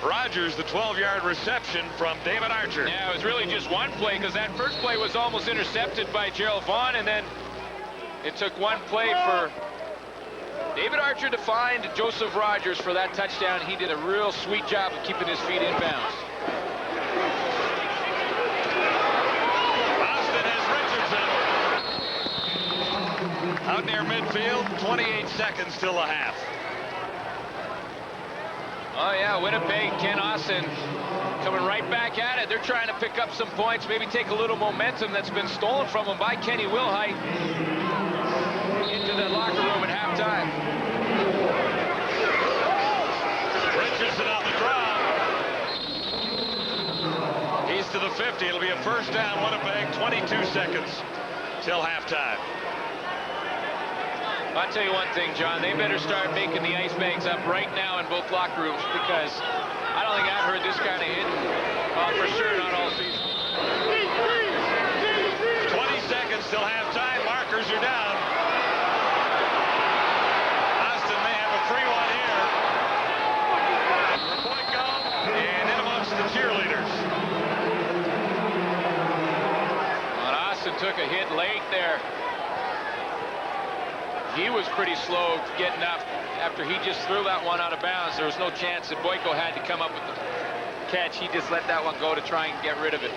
Rogers, the 12-yard reception from David Archer. Yeah, it was really just one play, because that first play was almost intercepted by Gerald Vaughn, and then it took one play for David Archer to find Joseph Rogers for that touchdown. He did a real sweet job of keeping his feet in bounds. Austin has Richardson out near midfield. 28 seconds till the half. Oh, yeah, Winnipeg, Ken Austin coming right back at it. They're trying to pick up some points, maybe take a little momentum that's been stolen from them by Kenny Wilhite into the locker room at halftime. Richardson on the draw. He's to the 50. It'll be a first down, Winnipeg. 22 seconds till halftime. I'll tell you one thing, John. They better start making the ice bags up right now in both locker rooms, because I don't think I've heard this kind of hit, for sure, not all season. 20 seconds till halftime. Markers are down. Austin may have a free one here. Point go, and in amongst the cheerleaders. Well, Austin took a hit late there. He was pretty slow getting up after he just threw that one out of bounds. There was no chance that Boyko had to come up with the catch. He just let that one go to try and get rid of it.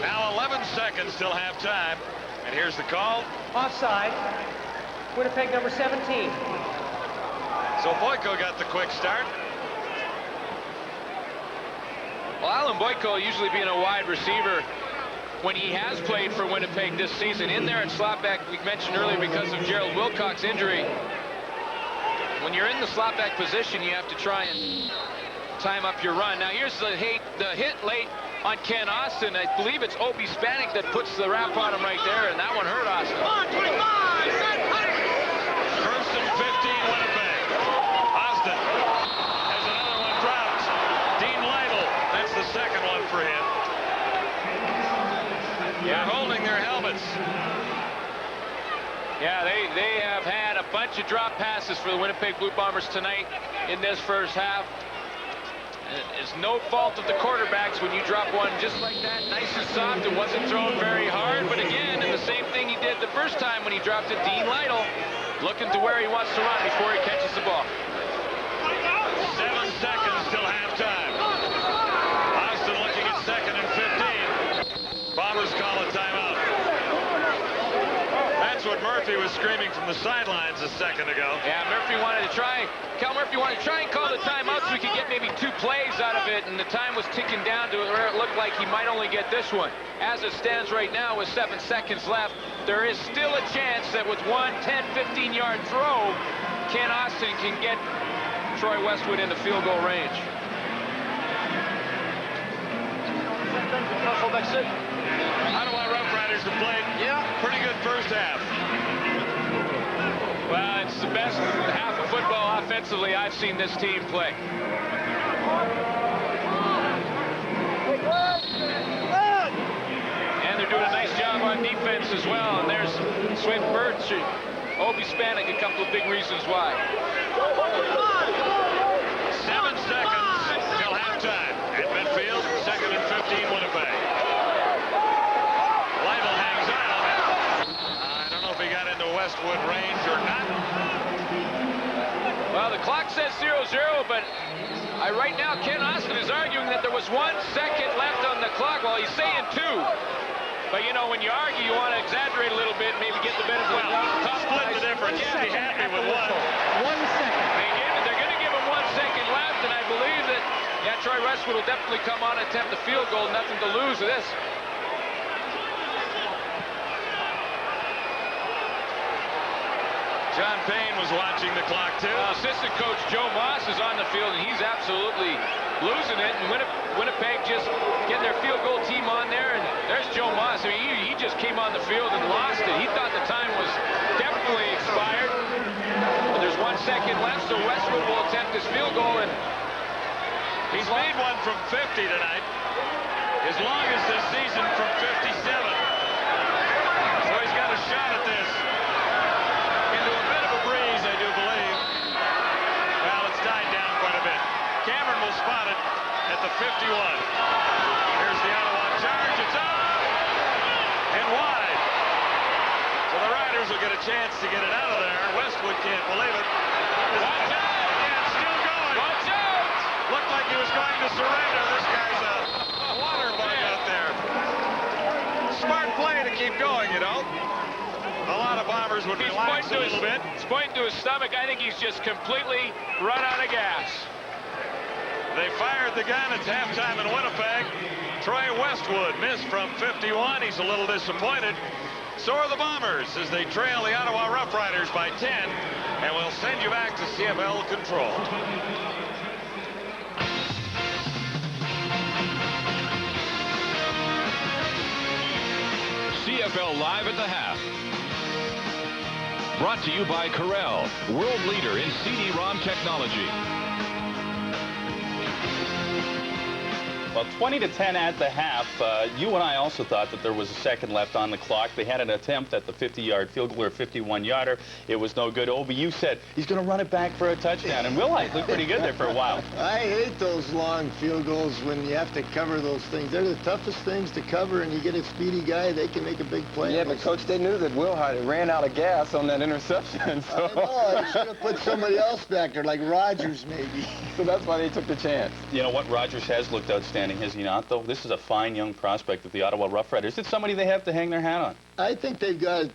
Now 11 seconds till halftime. And here's the call. Offside. Winnipeg number 17. So Boyko got the quick start. Well, Alan Boyko, usually being a wide receiver, when he has played for Winnipeg this season, in there at slotback, we mentioned earlier, because of Gerald Wilcox's injury, when you're in the slotback position, you have to try and time up your run. Now here's the hit late on Ken Austin. I believe it's Obi Spanik that puts the wrap on him right there, and that one hurt Austin. First and 15, Winnipeg. Austin has another one dropped. Dean Lytle, that's the second one for him. They're holding their helmets. Yeah, they have had a bunch of drop passes for the Winnipeg Blue Bombers tonight in this first half. It's no fault of the quarterbacks when you drop one just like that, nice and soft. It wasn't thrown very hard, but again, and the same thing he did the first time when he dropped it. Dean Lytle looking to where he wants to run before he catches the ball. 7 seconds till halftime. Austin looking at second and 15. Bombers call a timeout. That's what Murphy was screaming from the sidelines a second ago. Yeah, Cal Murphy wanted to try and call the timeout so we could get maybe 2 plays out of it, and the time was ticking down to where it looked like he might only get this one. As it stands right now with 7 seconds left, there is still a chance that with one 10, 15-yard throw, Ken Austin can get Troy Westwood in the field goal range. Ottawa Rough Riders have played pretty good first half. Well, it's the best half of football offensively I've seen this team play. And they're doing a nice job on defense as well. And there's Swin Birch, Obi Spanik, a couple of big reasons why. 7 seconds till halftime. At midfield, second and 15, Winnipeg. Lytle hangs on. I don't know if he got into Westwood range or not. Well, the clock says 0-0, but right now Ken Austin is arguing that there was 1 second left on the clock. Well, he's saying 2. But, you know, when you argue, you want to exaggerate a little bit and maybe get the benefit of the doubt. Split the difference. Be happy with 1. 1 second. They're going to give him 1 second left, and I believe that, Troy Westwood will definitely come on and attempt the field goal. Nothing to lose with this. John Payne was watching the clock, too. Assistant coach Joe Moss is on the field, and he's absolutely losing it. And Winnipeg just getting their field goal team on there, and there's Joe Moss. I mean, he just came on the field and lost it. He thought the time was definitely expired. But there's 1 second left, so Westwood will attempt this field goal, and He's made one from 50 tonight. His longest this season from 57. So he's got a shot at this. Into a bit of a breeze, I do believe. Well, it's died down quite a bit. Cameron will spot it at the 51. Here's the Ottawa charge. It's up and wide. So the Riders will get a chance to get it out of there. Westwood can't believe it. Watch out! Yeah, it's still going. Watch out! Looked like he was going to surrender. This guy's a water bug out there. Smart play to keep going, you know. A lot of Bombers would relax a little bit. He's pointing to his stomach. I think he's just completely run out of gas. They fired the gun. It's halftime in Winnipeg. Troy Westwood missed from 51. He's a little disappointed. So are the Bombers as they trail the Ottawa Rough Riders by 10. And we'll send you back to CFL control. CFL Live at the half. Brought to you by Corel, world leader in CD-ROM technology. Well, 20-10 at the half. You and I also thought that there was a second left on the clock. They had an attempt at the 50-yard field goal or 51-yarder. It was no good. Obi, you said he's going to run it back for a touchdown. And Wilhite looked pretty good there for a while. I hate those long field goals when you have to cover those things. They're the toughest things to cover, and you get a speedy guy, they can make a big play. Yeah, but Coach, they knew that Wilhite ran out of gas on that interception. So. I know, I should have put somebody else back there, like Rogers maybe. So that's why they took the chance. You know what? Rogers has looked outstanding, has he not, though? This is a fine young prospect of the Ottawa Rough Riders. It's somebody they have to hang their hat on. I think they've got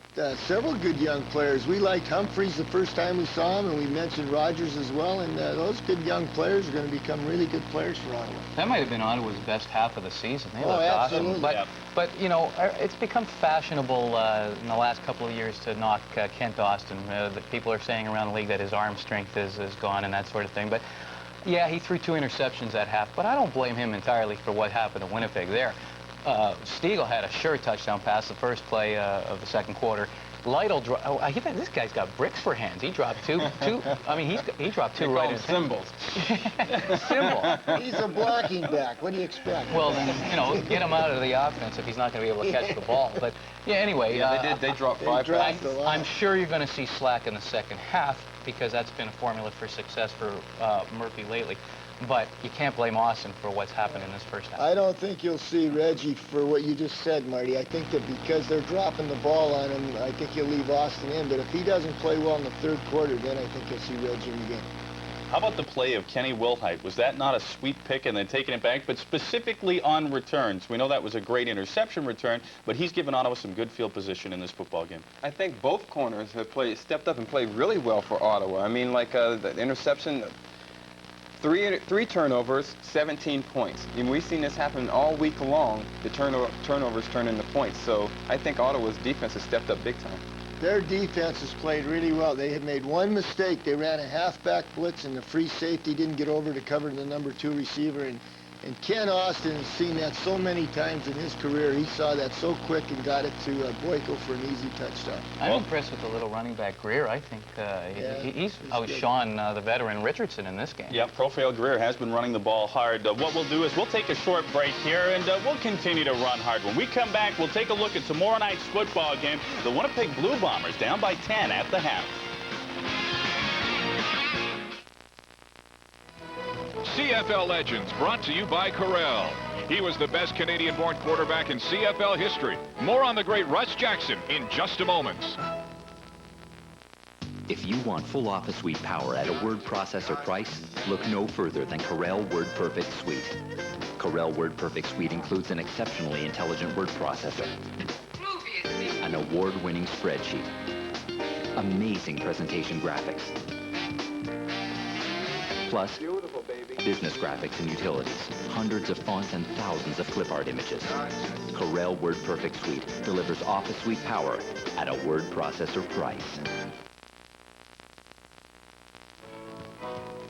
several good young players. We liked Humphreys the first time we saw him, and we mentioned Rogers as well, and those good young players are going to become really good players for Ottawa. That might have been Ottawa's best half of the season. They looked absolutely. awesome. But, you know, it's become fashionable in the last couple of years to knock Kent Austin. The people are saying around the league that his arm strength is gone and that sort of thing. But yeah, he threw 2 interceptions at half, but I don't blame him entirely for what happened to Winnipeg there. Stiegel had a sure touchdown pass the first play of the second quarter. Lytle, this guy's got bricks for hands. He dropped two. I mean, he dropped 2 right in symbols. Symbol. He's a blocking back. What do you expect? Well, then, you know, get him out of the offense if he's not going to be able to catch the ball. But yeah, anyway. Yeah, they dropped 5 passes. I'm sure you're going to see slack in the second half because that's been a formula for success for Murphy lately. But you can't blame Austin for what's happened in this first half. I don't think you'll see Reggie for what you just said, Marty. I think that because they're dropping the ball on him, I think you'll leave Austin in. But if he doesn't play well in the third quarter, then I think you'll see Reggie in the game. How about the play of Kenny Wilhite? Was that not a sweet pick and then taking it back? But specifically on returns, we know that was a great interception return, but he's given Ottawa some good field position in this football game. I think both corners have stepped up and played really well for Ottawa. I mean, like the interception, three turnovers, 17 points. And we've seen this happen all week long. The turnovers turn into points. So I think Ottawa's defense has stepped up big time. Their defense has played really well. They had made one mistake. They ran a halfback blitz, and the free safety didn't get over to cover the number 2 receiver. And Ken Austin has seen that so many times in his career. He saw that so quick and got it to Boyko for an easy touchdown. I'm impressed with the little running back Greer. I think he's outshone the veteran Richardson in this game. Yeah, Profile Greer has been running the ball hard. What we'll do is we'll take a short break here, and we'll continue to run hard. When we come back, we'll take a look at tomorrow night's football game. The Winnipeg Blue Bombers down by 10 at the half. CFL Legends, brought to you by Corel. He was the best Canadian-born quarterback in CFL history. More on the great Russ Jackson in just a moment. If you want full office suite power at a word processor price, look no further than Corel WordPerfect Suite. Corel WordPerfect Suite includes an exceptionally intelligent word processor, an award-winning spreadsheet, amazing presentation graphics, plus business graphics and utilities, hundreds of fonts and thousands of clip art images. Corel WordPerfect Suite delivers office suite power at a word processor price.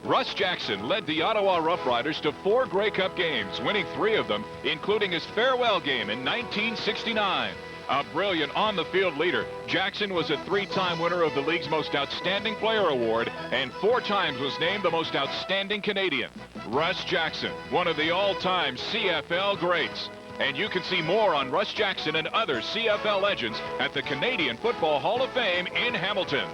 Russ Jackson led the Ottawa Rough Riders to 4 Grey Cup games, winning 3 of them, including his farewell game in 1969. A brilliant on-the-field leader, Jackson was a 3-time winner of the league's Most Outstanding Player Award and 4 times was named the Most Outstanding Canadian. Russ Jackson, one of the all-time CFL greats. And you can see more on Russ Jackson and other CFL legends at the Canadian Football Hall of Fame in Hamilton.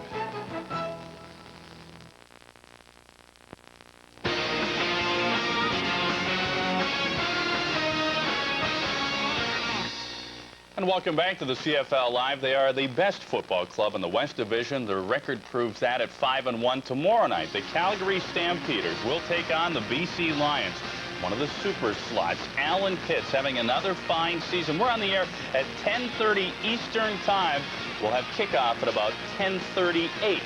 And welcome back to the CFL Live. They are the best football club in the West Division. Their record proves that at 5-1. Tomorrow night, the Calgary Stampeders will take on the BC Lions. One of the super slots, Alan Pitts, having another fine season. We're on the air at 10:30 Eastern Time. We'll have kickoff at about 10:38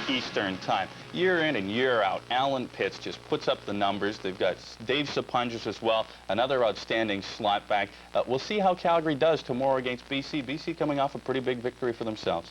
Eastern Time. Year in and year out, Alan Pitts just puts up the numbers. They've got Dave Sapunjas as well, another outstanding slot back. We'll see how Calgary does tomorrow against BC. BC coming off a pretty big victory for themselves.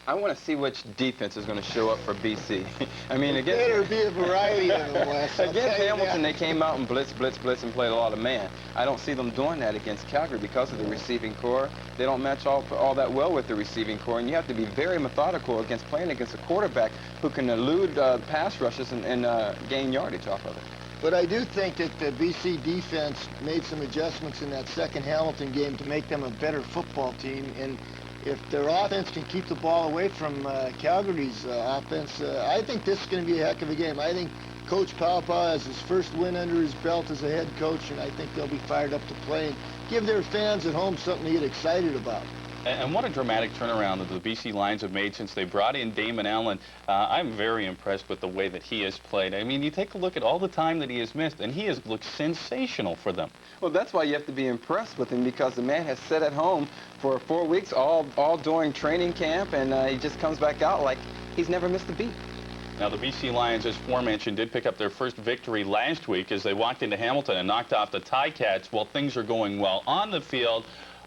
I want to see which defense is going to show up for BC. I mean, against... There'll be a variety of them, Wes. Against Hamilton, they came out and blitz, and played a lot of man. I don't see them doing that against Calgary because of the receiving core. They don't match all that well with the receiving core, and you have to be very methodical against playing against a quarterback who can elude pass rushes and gain yardage off of it. But I do think that the BC defense made some adjustments in that second Hamilton game to make them a better football team. And if their offense can keep the ball away from Calgary's offense, I think this is going to be a heck of a game. I think Coach Palpa has his first win under his belt as a head coach, and I think they'll be fired up to play and give their fans at home something to get excited about. And what a dramatic turnaround that the BC Lions have made since they brought in Damon Allen. I'm very impressed with the way that he has played. I mean, you take a look at all the time that he has missed, and he has looked sensational for them. Well, that's why you have to be impressed with him, because the man has sat at home for 4 weeks, all during training camp, and he just comes back out like he's never missed a beat. Now, the BC Lions, as aforementioned, did pick up their first victory last week as they walked into Hamilton and knocked off the Ticats. Well, things are going well on the field.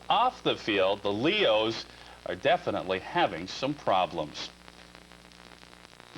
Off the field, the Leos are definitely having some problems.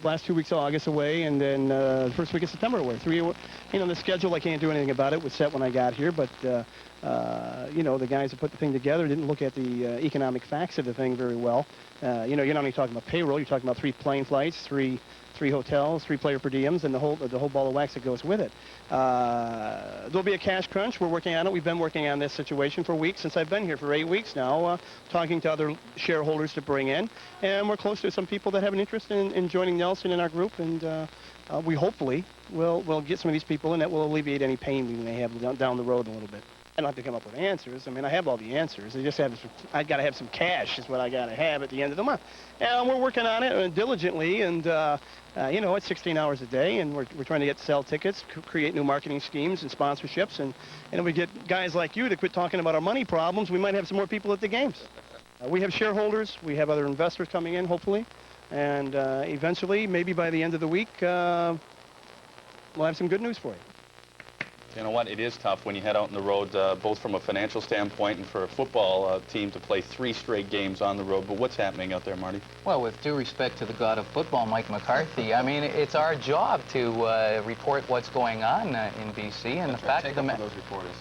Last 2 weeks of August away, and then the first week of September away. The schedule, I can't do anything about it. It was set when I got here, but, the guys who put the thing together didn't look at the economic facts of the thing very well. You're not only talking about payroll, you're talking about 3 plane flights, three hotels, 3 player per diems, and the whole ball of wax that goes with it. There'll be a cash crunch. We're working on it. We've been working on this situation for weeks, since I've been here for 8 weeks now, talking to other shareholders to bring in, and we're close to some people that have an interest in joining Nelson in our group, and we hopefully will get some of these people in that will alleviate any pain we may have down the road a little bit. I don't have to come up with answers. I mean, I have all the answers. I got to have some cash is what I got to have at the end of the month. And we're working on it diligently, and it's 16 hours a day, and we're trying to sell tickets, create new marketing schemes and sponsorships, and if we get guys like you to quit talking about our money problems, we might have some more people at the games. We have shareholders. We have other investors coming in, hopefully, and eventually, maybe by the end of the week, we'll have some good news for you. You know what? It is tough when you head out on the road, both from a financial standpoint and for a football team to play 3 straight games on the road. But what's happening out there, Marty? Well, with due respect to the god of football, Mike McCarthy, I mean, it's our job to report what's going on in BC. And That's the right. fact of the matter, those reporters.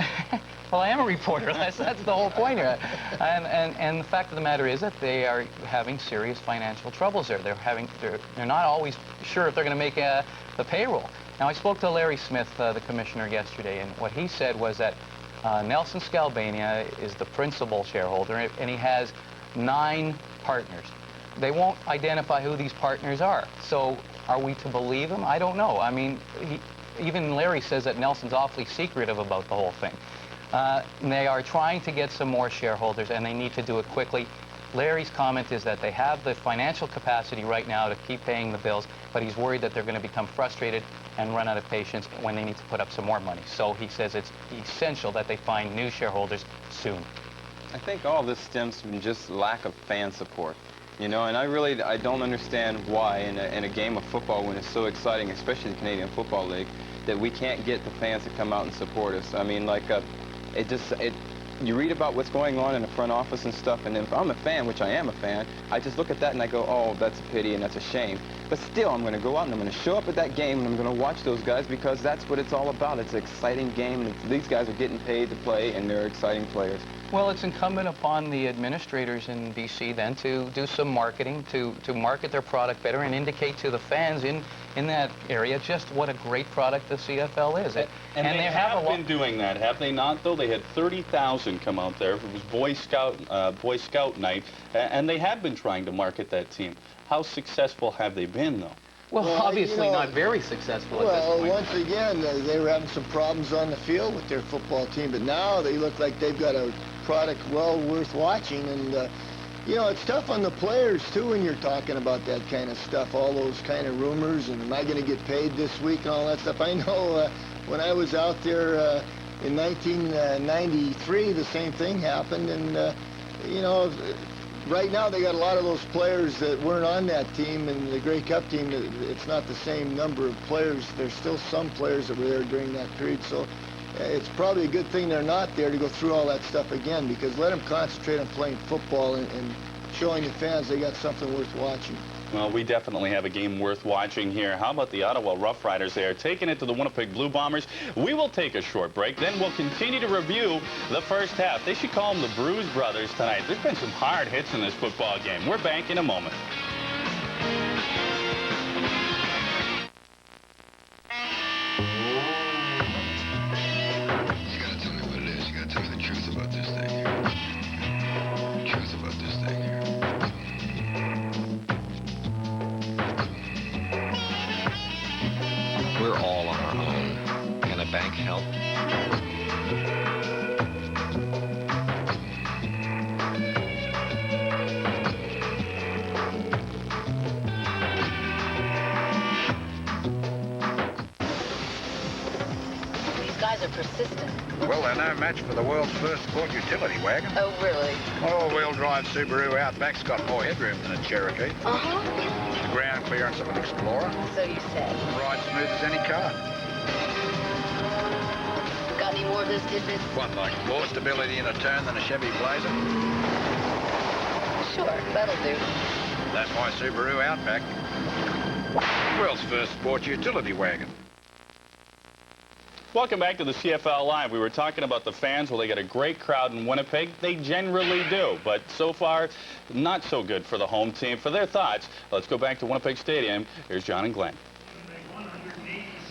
well, I am a reporter. That's the whole point here. And the fact of the matter is that they are having serious financial troubles there. They're not always sure if they're going to make the payroll. Now, I spoke to Larry Smith, the commissioner, yesterday, and what he said was that Nelson Scalbania is the principal shareholder, and he has 9 partners. They won't identify who these partners are. So are we to believe him? I don't know. I mean, even Larry says that Nelson's awfully secretive about the whole thing. They are trying to get some more shareholders, and they need to do it quickly. Larry's comment is that they have the financial capacity right now to keep paying the bills, but he's worried that they're going to become frustrated and run out of patience when they need to put up some more money. So he says it's essential that they find new shareholders soon. I think all this stems from just lack of fan support. And I don't understand why in a game of football, when it's so exciting, especially the Canadian Football League, that we can't get the fans to come out and support us. I mean, you read about what's going on in the front office and stuff, and if I'm a fan, which I am a fan, I just look at that and I go, oh, that's a pity and that's a shame. But still, I'm going to go out and I'm going to show up at that game and I'm going to watch those guys, because that's what it's all about. It's an exciting game, and these guys are getting paid to play, and they're exciting players. Well, it's incumbent upon the administrators in BC then to do some marketing, to market their product better and indicate to the fans in that area just what a great product the CFL is. And they have been doing that, have they not, though? They had 30,000 come out there. It was Boy Scout night, and they have been trying to market that team. How successful have they been, though? Well, obviously not very successful at this point. Well, once again, they were having some problems on the field with their football team, but now they look like they've got a product well worth watching. And, you know, it's tough on the players, too, when you're talking about that kind of stuff, all those kind of rumors, and am I going to get paid this week and all that stuff. I know when I was out there in 1993, the same thing happened, and, you know, right now they got a lot of those players that weren't on that team, and the Grey Cup team, it's not the same number of players. There's still some players that were there during that period, so it's probably a good thing they're not there to go through all that stuff again, because let them concentrate on playing football and showing the fans they got something worth watching. Well, we definitely have a game worth watching here. How about the Ottawa Rough Riders? They are taking it to the Winnipeg Blue Bombers. We will take a short break, then we'll continue to review the first half. They should call them the Bruise Brothers tonight. There's been some hard hits in this football game. We're back in a moment. You gotta tell me what it is. You gotta tell me the truth about this thing here. Truth about this thing here. We're all on our own. Can a bank help? These guys are persistent. Well, they're no match for the world's first sport utility wagon. Oh, really? All-wheel drive Subaru Outback's got more headroom than a Cherokee. Uh-huh. The ground clearance of an Explorer. So you said. Ride smooth as any car. Got any more of this tidbit? What, like more stability in a turn than a Chevy Blazer? Sure, that'll do. That's why Subaru Outback. The world's first sport utility wagon. Welcome back to the CFL Live. We were talking about the fans. Well, they got a great crowd in Winnipeg. They generally do, but so far, not so good for the home team. For their thoughts, let's go back to Winnipeg Stadium. Here's John and Glenn.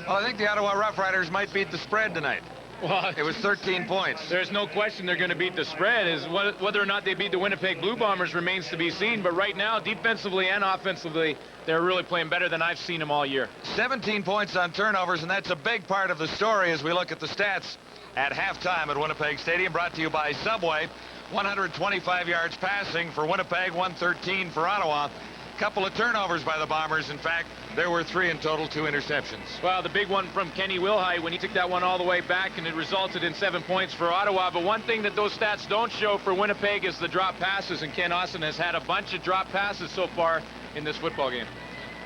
Well, I think the Ottawa Rough Riders might beat the spread tonight. Well, it was 13 points. There's no question they're going to beat the spread. Whether or not they beat the Winnipeg Blue Bombers remains to be seen. But right now, defensively and offensively, they're really playing better than I've seen them all year. 17 points on turnovers, and that's a big part of the story as we look at the stats at halftime at Winnipeg Stadium. Brought to you by Subway. 125 yards passing for Winnipeg, 113 for Ottawa. Couple of turnovers by the Bombers. In fact, there were 3 in total, 2 interceptions. Well, the big one from Kenny Wilhite when he took that one all the way back, and it resulted in 7 points for Ottawa. But one thing that those stats don't show for Winnipeg is the drop passes, and Ken Austin has had a bunch of drop passes so far in this football game.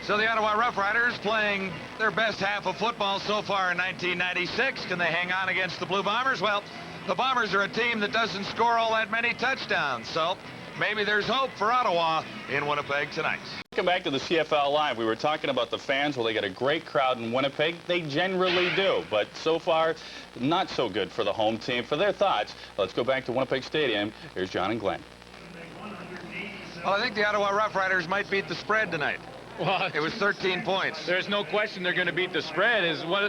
So the Ottawa Rough Riders playing their best half of football so far in 1996. Can they hang on against the Blue Bombers? Well, the Bombers are a team that doesn't score all that many touchdowns, so maybe there's hope for Ottawa in Winnipeg tonight. Welcome back to the CFL Live. We were talking about the fans. Well, they got a great crowd in Winnipeg. They generally do, but so far, not so good for the home team. For their thoughts, let's go back to Winnipeg Stadium. Here's John and Glenn. Well, I think the Ottawa Rough Riders might beat the spread tonight. Well, it was 13 points. There's no question they're going to beat the spread.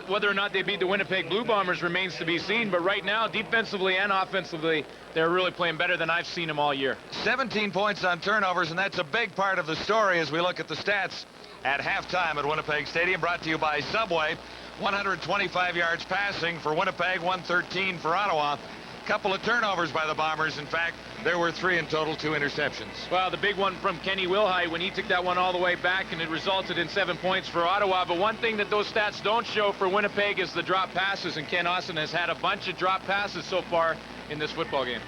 Whether or not they beat the Winnipeg Blue Bombers remains to be seen. But right now, defensively and offensively, they're really playing better than I've seen them all year. 17 points on turnovers, and that's a big part of the story as we look at the stats at halftime at Winnipeg Stadium. Brought to you by Subway. 125 yards passing for Winnipeg, 113 for Ottawa. Couple of turnovers by the Bombers. In fact, there were 3 in total, 2 interceptions. Well, the big one from Kenny Wilhite when he took that one all the way back, and it resulted in 7 points for Ottawa. But one thing that those stats don't show for Winnipeg is the drop passes, and Ken Austin has had a bunch of drop passes so far in this football game.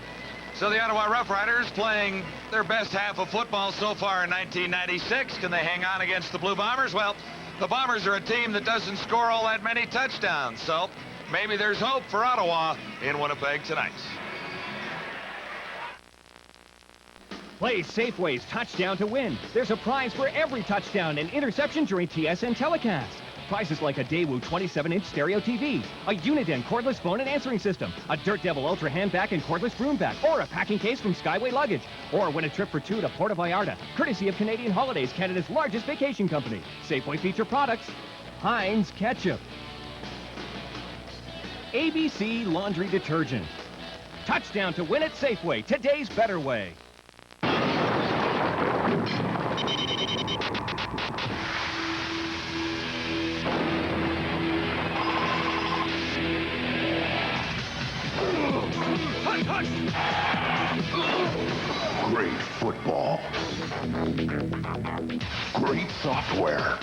So the Ottawa Rough Riders playing their best half of football so far in 1996. Can they hang on against the Blue Bombers? Well, the Bombers are a team that doesn't score all that many touchdowns, so maybe there's hope for Ottawa in Winnipeg tonight. Play Safeway's Touchdown to Win. There's a prize for every touchdown and interception during TSN telecast. Prizes like a Daewoo 27-inch stereo TV, a Uniden cordless phone and answering system, a Dirt Devil Ultra handbag and cordless broom bag, or a packing case from Skyway Luggage. Or win a trip for 2 to Puerto Vallarta, courtesy of Canadian Holidays, Canada's largest vacation company. Safeway feature products, Heinz Ketchup. ABC Laundry Detergent. Touchdown to win at Safeway, today's better way. Great football. Great software.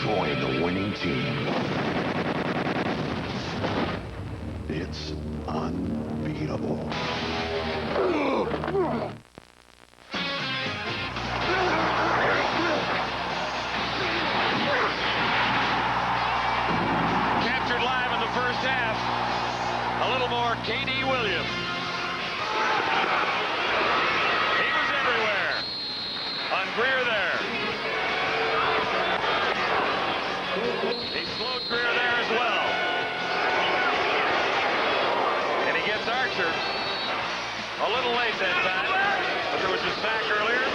Join the winning team. It's unbeatable. Captured live in the first half. A little more K.D. Williams. He was everywhere. On Greer there. He slowed Greer there as well. And he gets Archer a little late that time. But there was a sack earlier.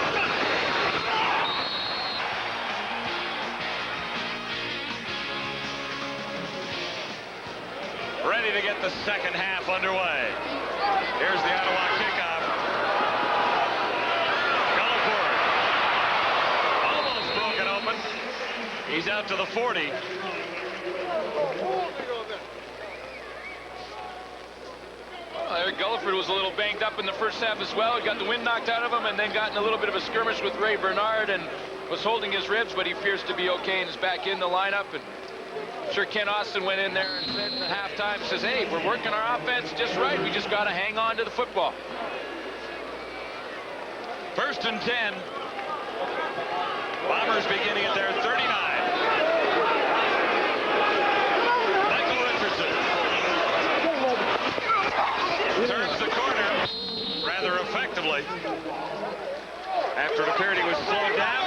Ready to get the second half underway. Here's the Ottawa kickoff. Gulliford. Almost broken open. He's out to the 40. Well, Eric Gulliford was a little banged up in the first half as well. He got the wind knocked out of him and then got in a little bit of a skirmish with Ray Bernard and was holding his ribs, but he appears to be okay and is back in the lineup. And I'm sure Ken Austin went in there and said at halftime, says, hey, we're working our offense just right. We just got to hang on to the football. 1st and 10. Bombers beginning at their 39. Michael Richardson turns the corner rather effectively after it appeared he was slowed down.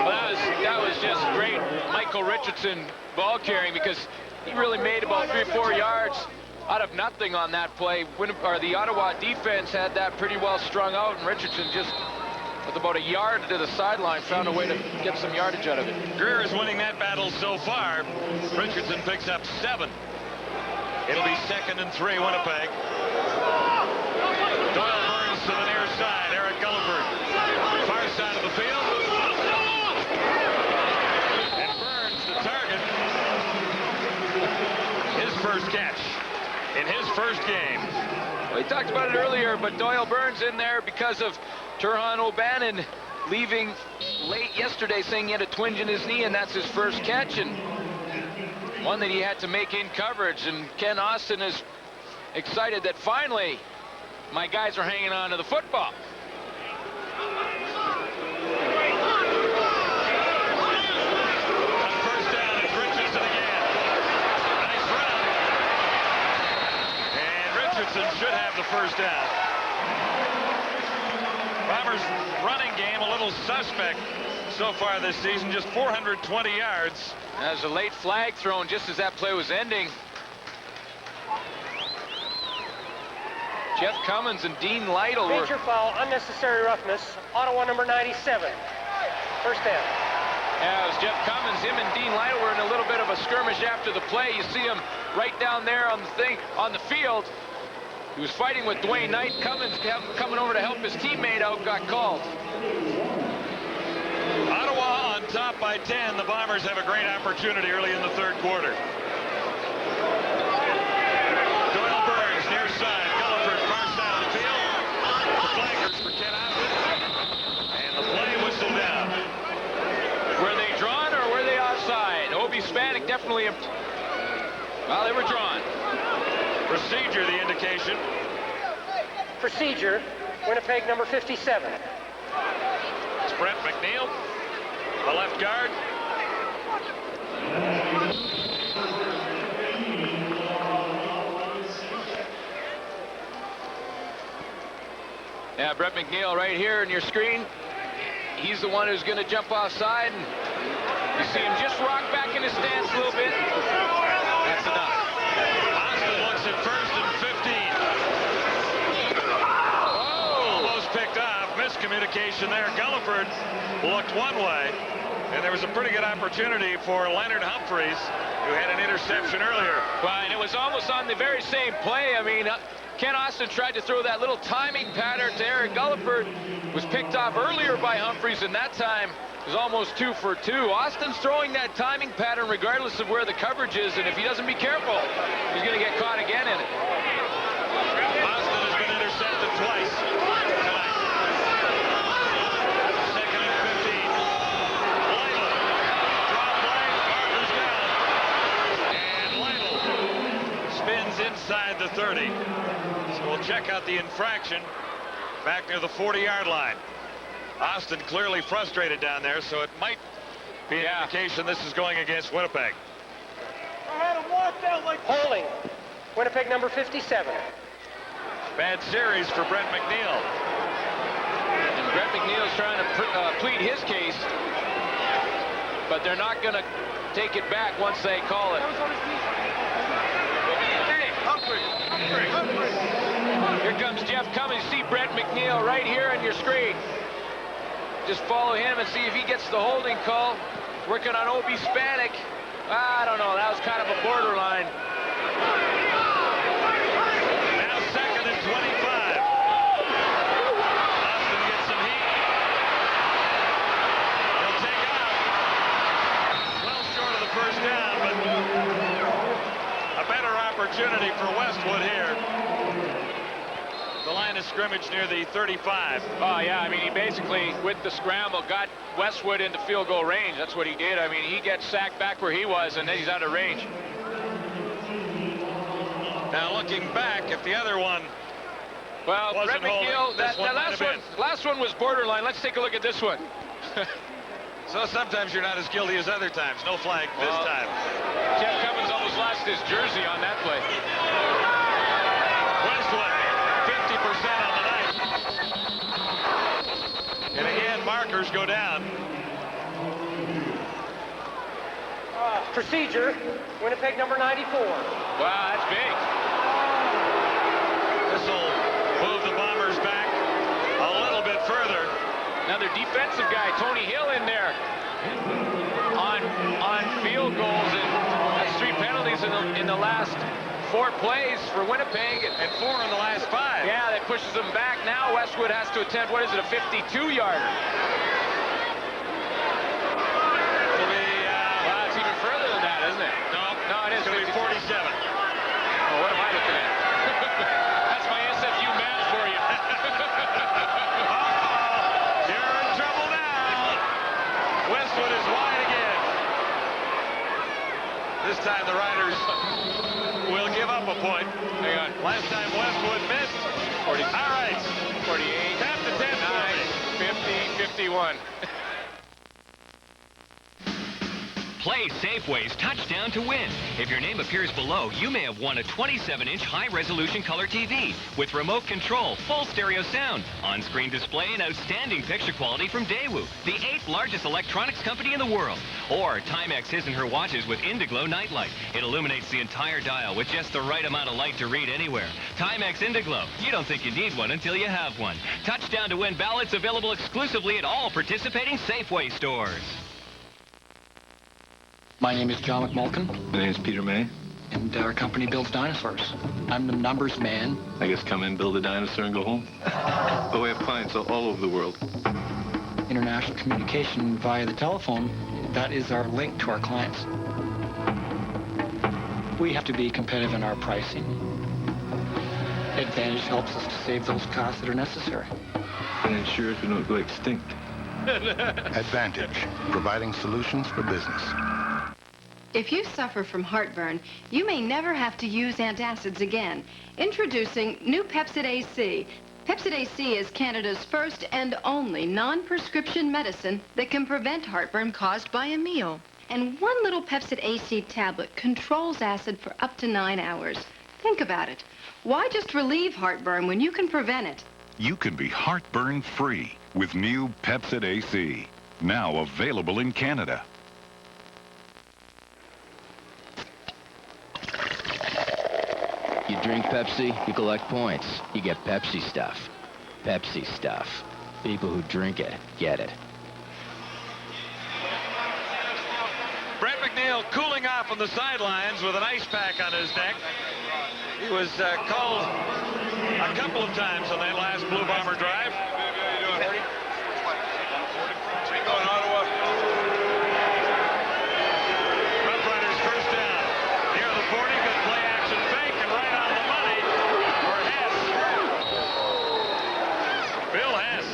Well, that was just great Michael Richardson ball carrying, because he really made about 3 or 4 yards out of nothing on that play. The Ottawa defense had that pretty well strung out, and Richardson just with about a yard to the sideline found a way to get some yardage out of it. Greer is winning that battle so far. Richardson picks up 7. It'll be 2nd and 3, Winnipeg. Doyle Burns to the near side. Eric Gulliford, far side of the field. And Burns, the target. His first catch in his first game. Well, we talked about it earlier, but Doyle Burns in there because of Turhan O'Bannon leaving late yesterday saying he had a twinge in his knee, and that's his first catch, and one that he had to make in coverage. And Ken Austin is excited that finally my guys are hanging on to the football. On first down, it's Richardson again. Nice run. And Richardson should have the first down. Bombers' running game a little suspect so far this season, just 420 yards. There's a late flag thrown just as that play was ending. Jeff Cummins and Dean Lytle were... Major foul, unnecessary roughness, Ottawa number 97. First down. Yeah, it was Jeff Cummins. Him and Dean Lytle were in a little bit of a skirmish after the play. You see him right down there on the field. He was fighting with Dwayne Knight. Cummins coming over to help his teammate out, got called. Ottawa on top by 10. The Bombers have a great opportunity early in the third quarter. Doyle Burns near side. Gulliford far side of the field. The flankers for Ken Austin. And the play whistle down. Were they drawn or were they offside? Obi Spanik definitely... Well, they were drawn. Procedure, the indication. Procedure, Winnipeg number 57. It's Brett McNeil, the left guard. Yeah, Brett McNeil right here in your screen. He's the one who's going to jump offside. And You see him just rock back in his stance a little bit. That's enough. Austin looks at first and 15. Almost picked off. Miscommunication there. Gulliford looked one way, and there was a pretty good opportunity for Leonard Humphreys, who had an interception earlier. Well, and it was almost on the very same play. I mean, Ken Austin tried to throw that little timing pattern to Eric Gulliford. Was picked off earlier by Humphreys, and that time was almost 2 for 2. Austin's throwing that timing pattern regardless of where the coverage is, and if he doesn't be careful, he's going to get caught again in it. Austin has been intercepted twice tonight. Second and 15. Lytle. Drop play. Parker's down. And Lytle spins inside the 30. So we'll check out the infraction back near the 40-yard line. Austin clearly frustrated down there, so it might be an indication this is going against Winnipeg. Holding. Winnipeg number 57. Bad series for Brett McNeil. And Brett McNeil's trying to plead his case, but they're not going to take it back once they call it. Here comes Jeff Cummings. See Brett McNeil right here on your screen. Just follow him and see if he gets the holding call. Working on Obi Spanik. I don't know. That was kind of a borderline. Now second and 25. Austin gets some heat. He'll take out. Well short of the first down, but a better opportunity for Westwood here. The line of scrimmage near the 35. Oh, yeah, I mean, he basically, with the scramble, got Westwood into field goal range. That's what he did. I mean, he gets sacked back where he was, and then he's out of range. Now, looking back, if the other one Brett McNeil, that last one was borderline. Let's take a look at this one. So sometimes you're not as guilty as other times. No flag this time. Jeff Cummins almost lost his jersey on that play. Westwood. 50% on the night. And again, markers go down. Procedure. Winnipeg number 94. Wow, that's big. This will move the Bombers back a little bit further. Another defensive guy, Tony Hill, in there on field goals, and that's 3 penalties in the last 4 plays for Winnipeg, and 4 in the last 5. Yeah, that pushes them back. Now Westwood has to attempt, what is it, a 52-yarder? It'll be, wow, it's even further than that, isn't it? No, it is. It's going to be 47. Oh, what am I looking at? That's my SFU math for you. You're in trouble now. Westwood is wide again. This time the Riders will give up a point. Hang on. Last time Westwood missed. 40. All right. 48. Tap the 10 50, 51. Play Safeway's Touchdown to Win. If your name appears below, you may have won a 27-inch high-resolution color TV with remote control, full stereo sound, on-screen display, and outstanding picture quality from Daewoo, the 8th largest electronics company in the world. Or Timex his and her watches with Indiglo Nightlight. It illuminates the entire dial with just the right amount of light to read anywhere. Timex Indiglo. You don't think you need one until you have one. Touchdown to Win ballots available exclusively at all participating Safeway stores. My name is John McMulkin. My name is Peter May. And our company builds dinosaurs. I'm the numbers man. I guess come in, build a dinosaur, and go home. But we have clients all over the world. International communication via the telephone, that is our link to our clients. We have to be competitive in our pricing. Advantage helps us to save those costs that are necessary. And ensures we don't go extinct. Advantage, providing solutions for business. If you suffer from heartburn, you may never have to use antacids again. Introducing new Pepcid AC. Pepcid AC is Canada's first and only non-prescription medicine that can prevent heartburn caused by a meal. And one little Pepcid AC tablet controls acid for up to 9 hours. Think about it. Why just relieve heartburn when you can prevent it? You can be heartburn-free with new Pepcid AC, now available in Canada. You drink Pepsi, you collect points. You get Pepsi stuff. Pepsi stuff. People who drink it get it. Brett McNeil cooling off on the sidelines with an ice pack on his neck. He was called a couple of times on that last Blue Bomber drive. Rough Riders first down. Near the 40, good play action fake and right on the money for Hess. Bill Hess.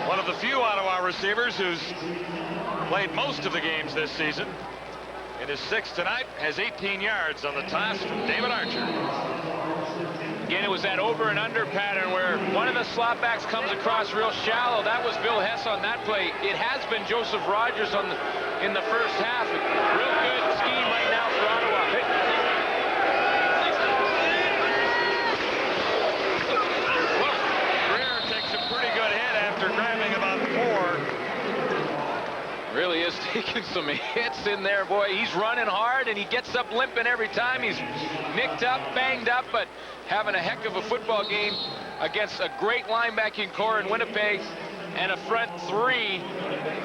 One of the few Ottawa receivers who's played most of the games this season. In his 6th tonight, has 18 yards on the toss from David Archer. Again, it was that over and under pattern where one of the slot backs comes across real shallow. That was Bill Hess on that play. It has been Joseph Rogers in the first half. Real good scheme right now for Ottawa. Greer takes a pretty good hit after grabbing about 4. Really is taking some hits in there, boy. He's running hard, and he gets up limping every time. He's nicked up, banged up, but having a heck of a football game against a great linebacking core in Winnipeg and a front three,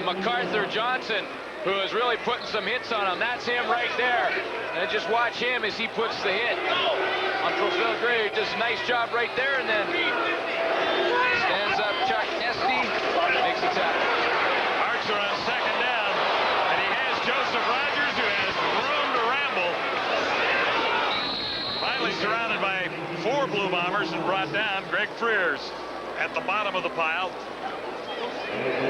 MacArthur Johnson, who is really putting some hits on him. That's him right there. And just watch him as he puts the hit on Phil Gray. Does a nice job right there, and then stands up Chuck Esty, makes the tackle. Archer on second down, and he has Joseph Rogers, who has room to ramble. Finally surrounded by 4 Blue Bombers and brought down. Greg Frears at the bottom of the pile.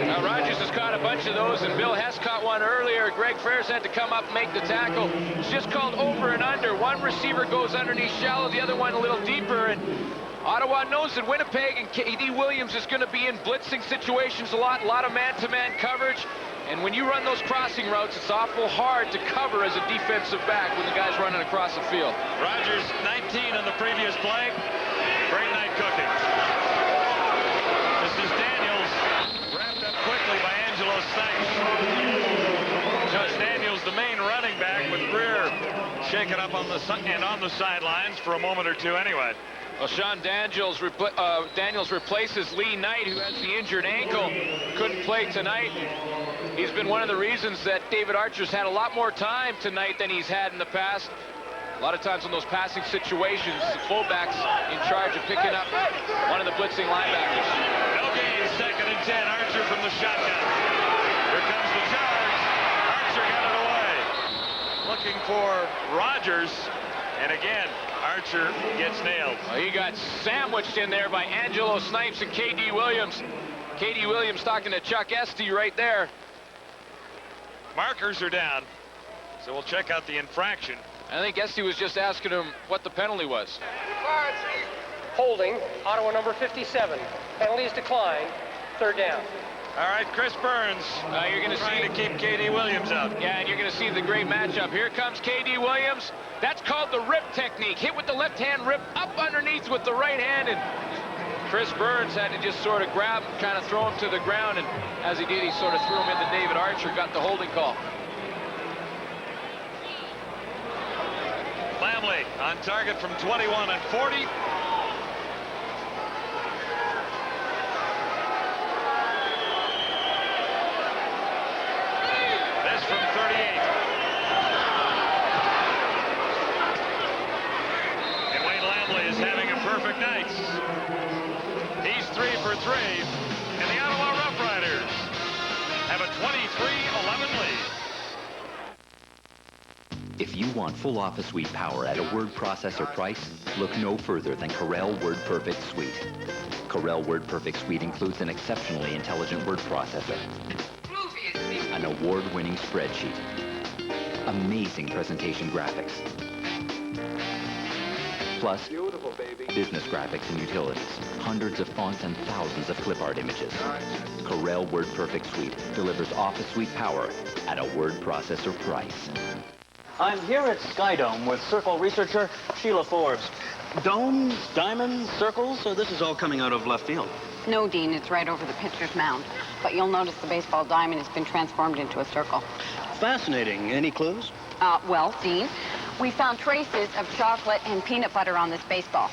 Now Rogers has caught a bunch of those, and Bill Hess caught one earlier. Greg Frears had to come up and make the tackle. It's just called over and under. One receiver goes underneath shallow, the other one a little deeper, and Ottawa knows that Winnipeg and K.D. Williams is going to be in blitzing situations a lot of man-to-man coverage. And when you run those crossing routes, it's awful hard to cover as a defensive back when the guy's running across the field. Rogers 19 on the previous play. Great night cooking. This is Daniels, wrapped up quickly by Angelo Snipes. Josh Daniels, the main running back, with Greer shaken up on the sidelines for a moment or two anyway. Well, Sean Daniels replaces Lee Knight, who has the injured ankle. Couldn't play tonight. He's been one of the reasons that David Archer's had a lot more time tonight than he's had in the past. A lot of times in those passing situations, the fullback's in charge of picking up one of the blitzing linebackers. No gain, 2nd and 10. Archer from the shotgun. Here comes the charge. Archer got it away. Looking for Rogers. And again, Archer gets nailed. Well, he got sandwiched in there by Angelo Snipes and K.D. Williams. K.D. Williams talking to Chuck Esty right there. Markers are down, so we'll check out the infraction. I think Esty was just asking him what the penalty was. Holding, Ottawa number 57. Penalty is declined. 3rd down. All right, Chris Burns you're going to trying to keep K.D. Williams out. Yeah, and you're going to see the great matchup. Here comes K.D. Williams. That's called the rip technique. Hit with the left hand, rip up underneath with the right hand, and Chris Burns had to just sort of grab him, kind of throw him to the ground, and as he did, he sort of threw him into David Archer, got the holding call. Lamley on target from 21 and 40. This from 38. And Wayne Lamley is having a perfect night. He's 3 for 3, and the Ottawa Rough Riders have a 23-11 lead. If you want full Office Suite power at a word processor price, look no further than Corel WordPerfect Suite. Corel WordPerfect Suite includes an exceptionally intelligent word processor, an award-winning spreadsheet, amazing presentation graphics, plus business graphics and utilities, hundreds of fonts and thousands of clip art images. Corel WordPerfect Suite delivers Office Suite power at a word processor price. I'm here at Skydome with Circle researcher Sheila Forbes. Domes, diamonds, circles, so this is all coming out of left field. No, Dean, it's right over the pitcher's mound. But you'll notice the baseball diamond has been transformed into a circle. Fascinating. Any clues? Well, Dean, We found traces of chocolate and peanut butter on this baseball.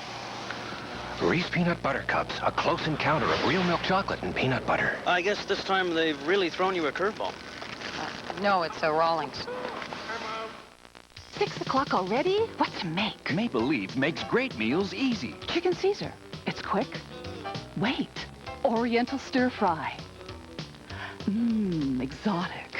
Reese Peanut Butter Cups, a close encounter of real milk chocolate and peanut butter. I guess this time they've really thrown you a curveball. No, it's a Rawlings. 6 o'clock already? What to make? Maple Leaf makes great meals easy. Chicken Caesar. It's quick. Wait. Oriental stir fry. Mmm, exotic.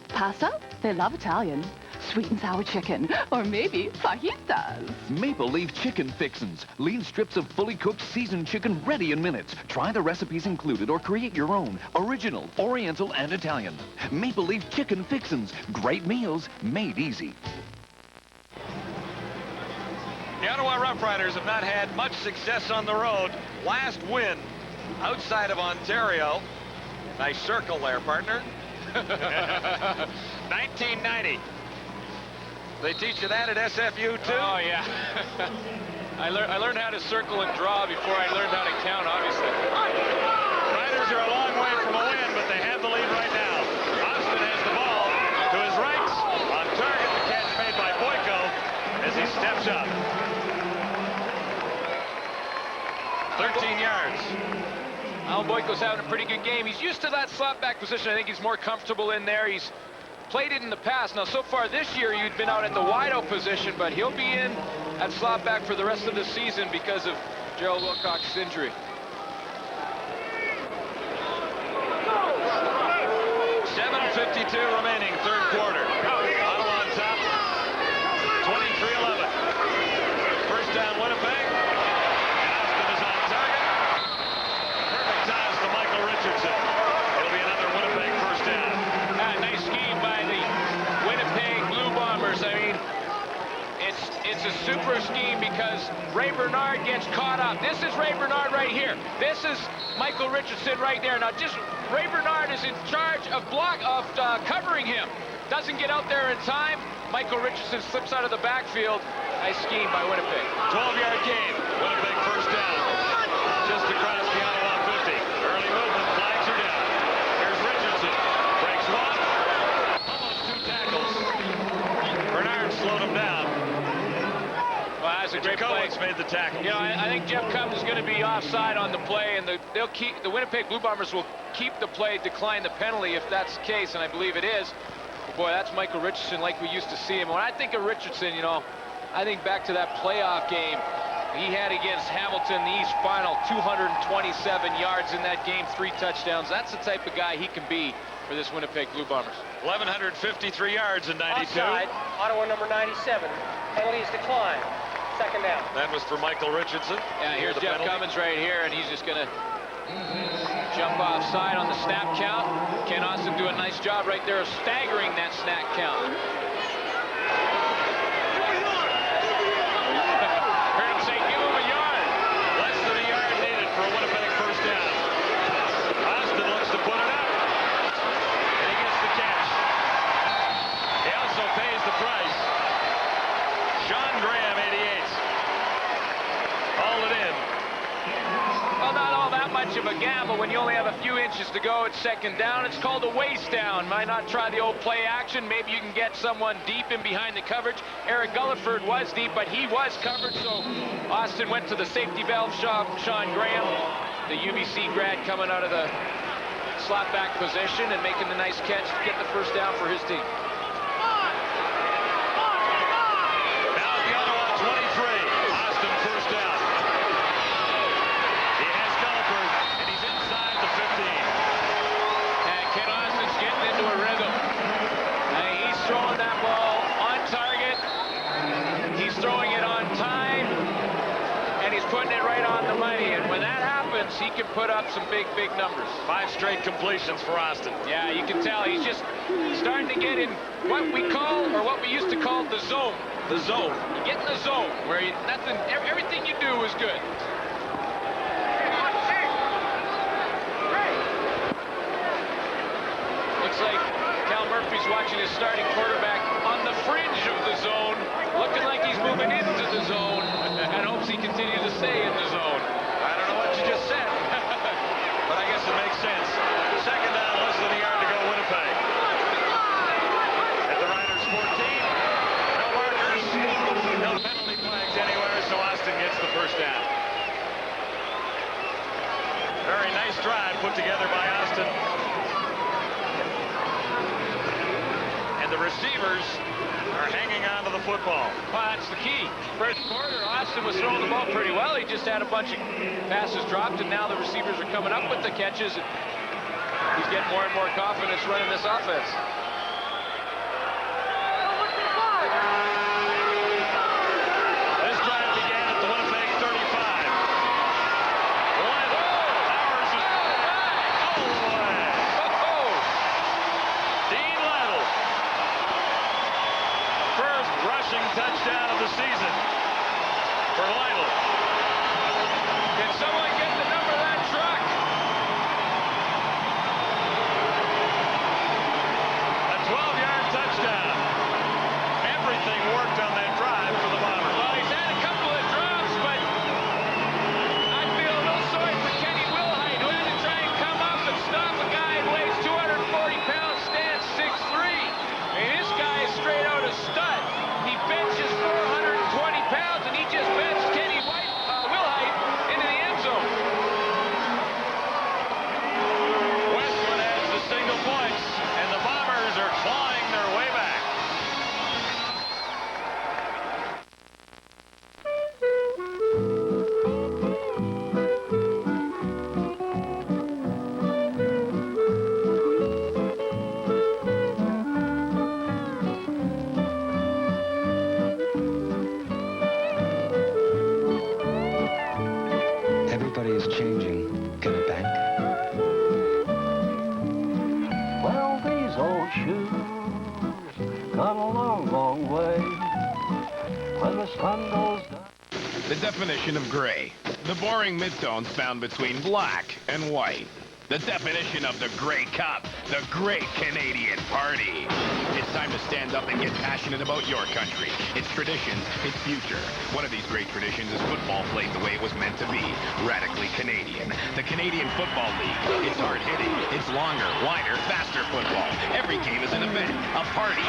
Pasta? They love Italian. Sweet and sour chicken. Or maybe fajitas. Maple Leaf Chicken Fixins. Lean strips of fully cooked seasoned chicken ready in minutes. Try the recipes included or create your own. Original, Oriental, and Italian. Maple Leaf Chicken Fixins. Great meals made easy. The Ottawa Rough Riders have not had much success on the road. Last win outside of Ontario. Nice circle there, partner. 1990. They teach you that at SFU too? Oh, yeah. I learned how to circle and draw before I learned how to count, obviously. Riders are a long way from a win, but they have the lead right now. Austin has the ball to his right. On target, the catch made by Boyko as he steps up. 13 yards. Alan Boyko's having a pretty good game. He's used to that slot back position. I think he's more comfortable in there. He's played it in the past. Now, so far this year, you'd been out at the wideout position, but he'll be in at slot back for the rest of the season because of Gerald Wilcox's injury. $7:52 remaining, third quarter. Ottawa on top, 23-11. First down, Winnipeg. And Austin is on target. Perfect toss to Michael Richardson. It'll be another Winnipeg first down. Nice scheme by the Winnipeg Blue Bombers. I mean, it's a super scheme because Ray Bernard gets caught up. This is Ray Bernard right here. This is Michael Richardson right there. Now, just Ray Bernard is in charge of covering him. Doesn't get out there in time. Michael Richardson slips out of the backfield. Nice scheme by Winnipeg. 12-yard gain. Winnipeg first down. Just across the Ottawa 50. Early movement. Flags are down. Here's Richardson. Breaks one. Almost two tackles. Bernard slowed him down. Well, that's a great play. Made the tackle. You know, I think Jeff Cummins is going to be offside on the play, and the Winnipeg Blue Bombers will keep the play, decline the penalty if that's the case, and I believe it is. But boy, that's Michael Richardson like we used to see him. When I think of Richardson, you know, I think back to that playoff game he had against Hamilton, the East Final, 227 yards in that game, 3 touchdowns. That's the type of guy he can be for this Winnipeg Blue Bombers. 1,153 yards in 92. Offside, Ottawa number 97. Penalties decline. Second down. That was for Michael Richardson. Yeah, here's Jeff Cummins right here, and he's just going to jump offside on the snap count. Ken Austin do a nice job right there of staggering that snap count. Heard him say, give him a yard. Less than a yard needed for a Winnipeg first down. Austin looks to put it up. And he gets the catch. He also pays the price. Sean Graham, 88. Hauled it in. Well, not all that much of a gamble when you only have a few inches to go at second down. It's called a waste down. Might not try the old play action. Maybe you can get someone deep in behind the coverage. Eric Gulliford was deep, but he was covered, so Austin went to the safety valve. Sean Graham, the UBC grad, coming out of the slot back position and making the nice catch to get the first down for his team. Now at the Ottawa 23. Austin first down. He has Gulliford, and he's inside the 15. And Ken Austin's getting into a rhythm. He's throwing that ball on target. He's throwing it on time. And he's putting it right on the money. And when that happens, he can put up some big, big numbers. 5 straight completions for Austin. Yeah, you can tell he's just starting to get in what we call, or what we used to call, the zone. The zone. You get in the zone where everything you do is good. Looks like Cal Murphy's watching his starting quarterback on the fringe of the zone, looking like he's moving into the zone, and hopes he continues to stay in the zone. I don't know what you just said, but I guess it makes sense. Second down, less than a yard to go, Winnipeg. At the Riders 14, no markers. receivers are hanging on to the football. Well, that's the key. First quarter, Austin was throwing the ball pretty well. He just had a bunch of passes dropped, and now the receivers are coming up with the catches. He's getting more and more confidence running this offense. This drive began at the Winnipeg 35. Powers is all the way. Dean Lytle. First rushing touchdown of the season for Lytle. Can someone get the number of that truck? A 12-yard touchdown. Everything worked on that drive for the Bombers. Well, he's had a couple of drops, but I feel a little sorry for Kenny Wilhite, who had to try and come up and stop a guy who weighs 240 pounds, stands 6'3". I mean, this guy is straight out a stud. He benches 420 pounds, and he just benched Kenny Wilhite into the end zone. Westwood adds the single points, and the Bombers are clawing their way back. Everybody is changing. Gonna bank? Well, these old shoes gone a long, long way. When the sun goes down. The definition of gray. The boring midtones found between black and white. The definition of the Grey Cup. The Great Canadian Party. It's time to stand up and get passionate about your country, its traditions, its future. One of these great traditions is football played the way it was meant to be. Radically Canadian. The Canadian Football League. It's hard-hitting. It's longer, wider, faster football. Every game is an event, a party.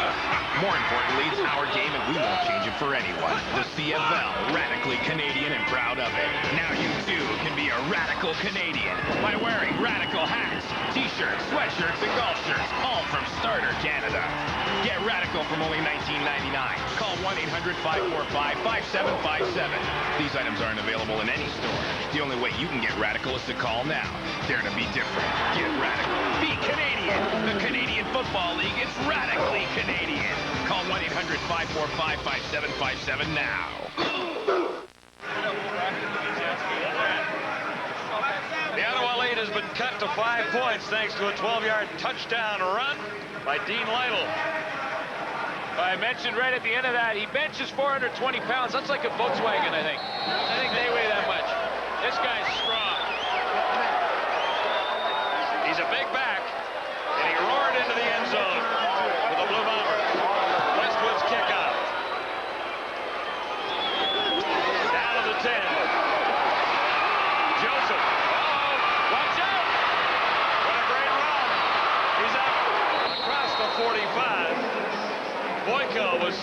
More importantly, it's our game and we won't change it for anyone. The CFL. Radically Canadian and proud of it. Now you too can be a radical Canadian by wearing radical hats, t-shirts, sweatshirts, and golf shirts, all from Starter Canada. Get radical from only $19.99. Call 1-800-545-5757. These items aren't available in any store. The only way you can get radical is to call now. Dare to be different. Get radical. Be Canadian. The Canadian Football League. It's radically Canadian. Call 1-800-545-5757 now. The Ottawa lead has been cut to 5 points thanks to a 12-yard touchdown run by Dean Lytle. I mentioned right at the end of that, he benches 420 pounds. That's like a Volkswagen, I think. I think they weigh that much. This guy's strong. He's a big back, and he roared into the end zone for the Blue Bombers. Westwood's kickoff. Down to the 10. Joseph. Watch out! What a great run. He's up across the 45. Boyko was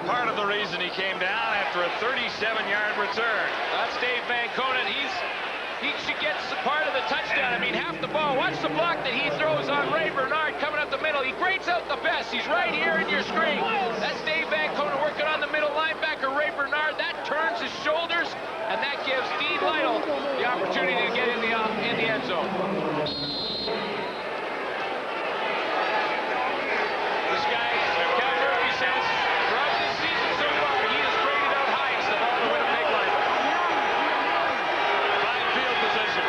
part of the reason he came down after a 37-yard return. That's Dave Van Conen. He should get part of the touchdown. I mean, half the ball. Watch the block that he throws on Ray Bernard coming up the middle. He grades out the best. He's right here in your screen. That's Dave Van Conen working on the middle linebacker, Ray Bernard. That turns his shoulders, and that gives Dean Lytle the opportunity to get in the end zone. This guy, Kevin Murphy says, throughout this season so far, he has graded out highest of all the Winnipeg linebackers. Fine field position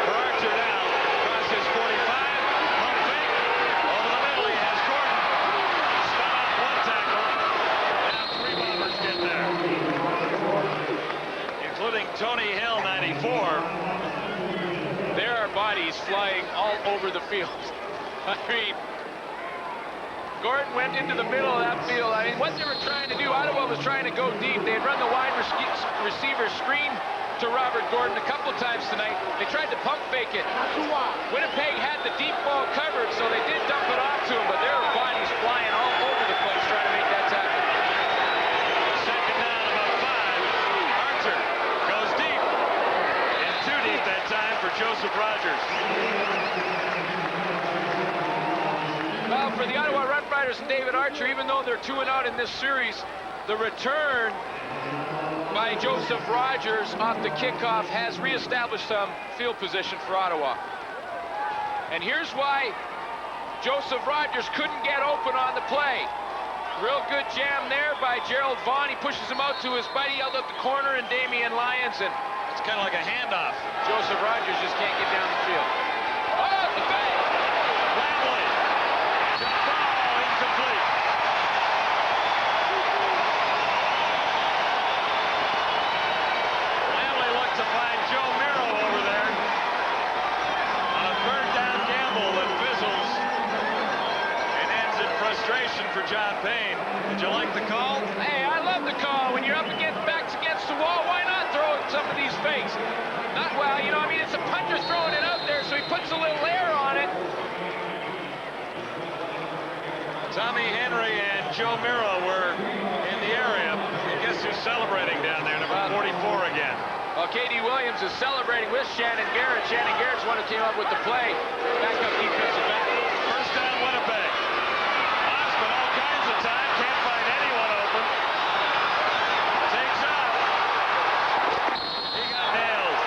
for Archer now. Across his 45. Pump fake. Over the middle, he has Gordon. Spun out one tackle. Now 3 Bombers get there. Including Tony Hill, 94. There are bodies flying all over the field. I mean, Gordon went into the middle of that field. I mean, what they were trying to do, Ottawa was trying to go deep. They had run the wide receiver screen to Robert Gordon a couple times tonight. They tried to pump fake it. Winnipeg had the deep ball covered, so they did dump it off to him, but there were bodies flying all over the place trying to make that tackle. Second down, about 5. Archer goes deep. And too deep that time for Joseph Rogers. Well, for the Archer, even though they're 2-0 in this series, the return by Joseph Rogers off the kickoff has reestablished some field position for Ottawa. And here's why Joseph Rogers couldn't get open on the play. Real good jam there by Gerald Vaughn. He pushes him out to his buddy out at the corner, and Damian Lyons, and it's kind of like a handoff. Joseph Rogers just can't get down the field. Oh, the bang! Lamley. The ball incomplete. Lamley looked to find Joe Miro over there. On a third down gamble that fizzles and ends in frustration for John Payne. Did you like the call? Hey, I love the call. When you're up against, backs against the wall, why not throw some of these fakes? Not well, you know, I mean, it's a punter throwing it out there, so he puts a little air on it. Tommy Henry and Joe Miro were in the area. And guess who's celebrating down there? Number 44 again. Well, K.D. Williams is celebrating with Shannon Garrett. Shannon Garrett's one who came up with the play. Backup defensive back. First down, Winnipeg. Osman all kinds of time. Can't find anyone open. Takes off. He got nailed.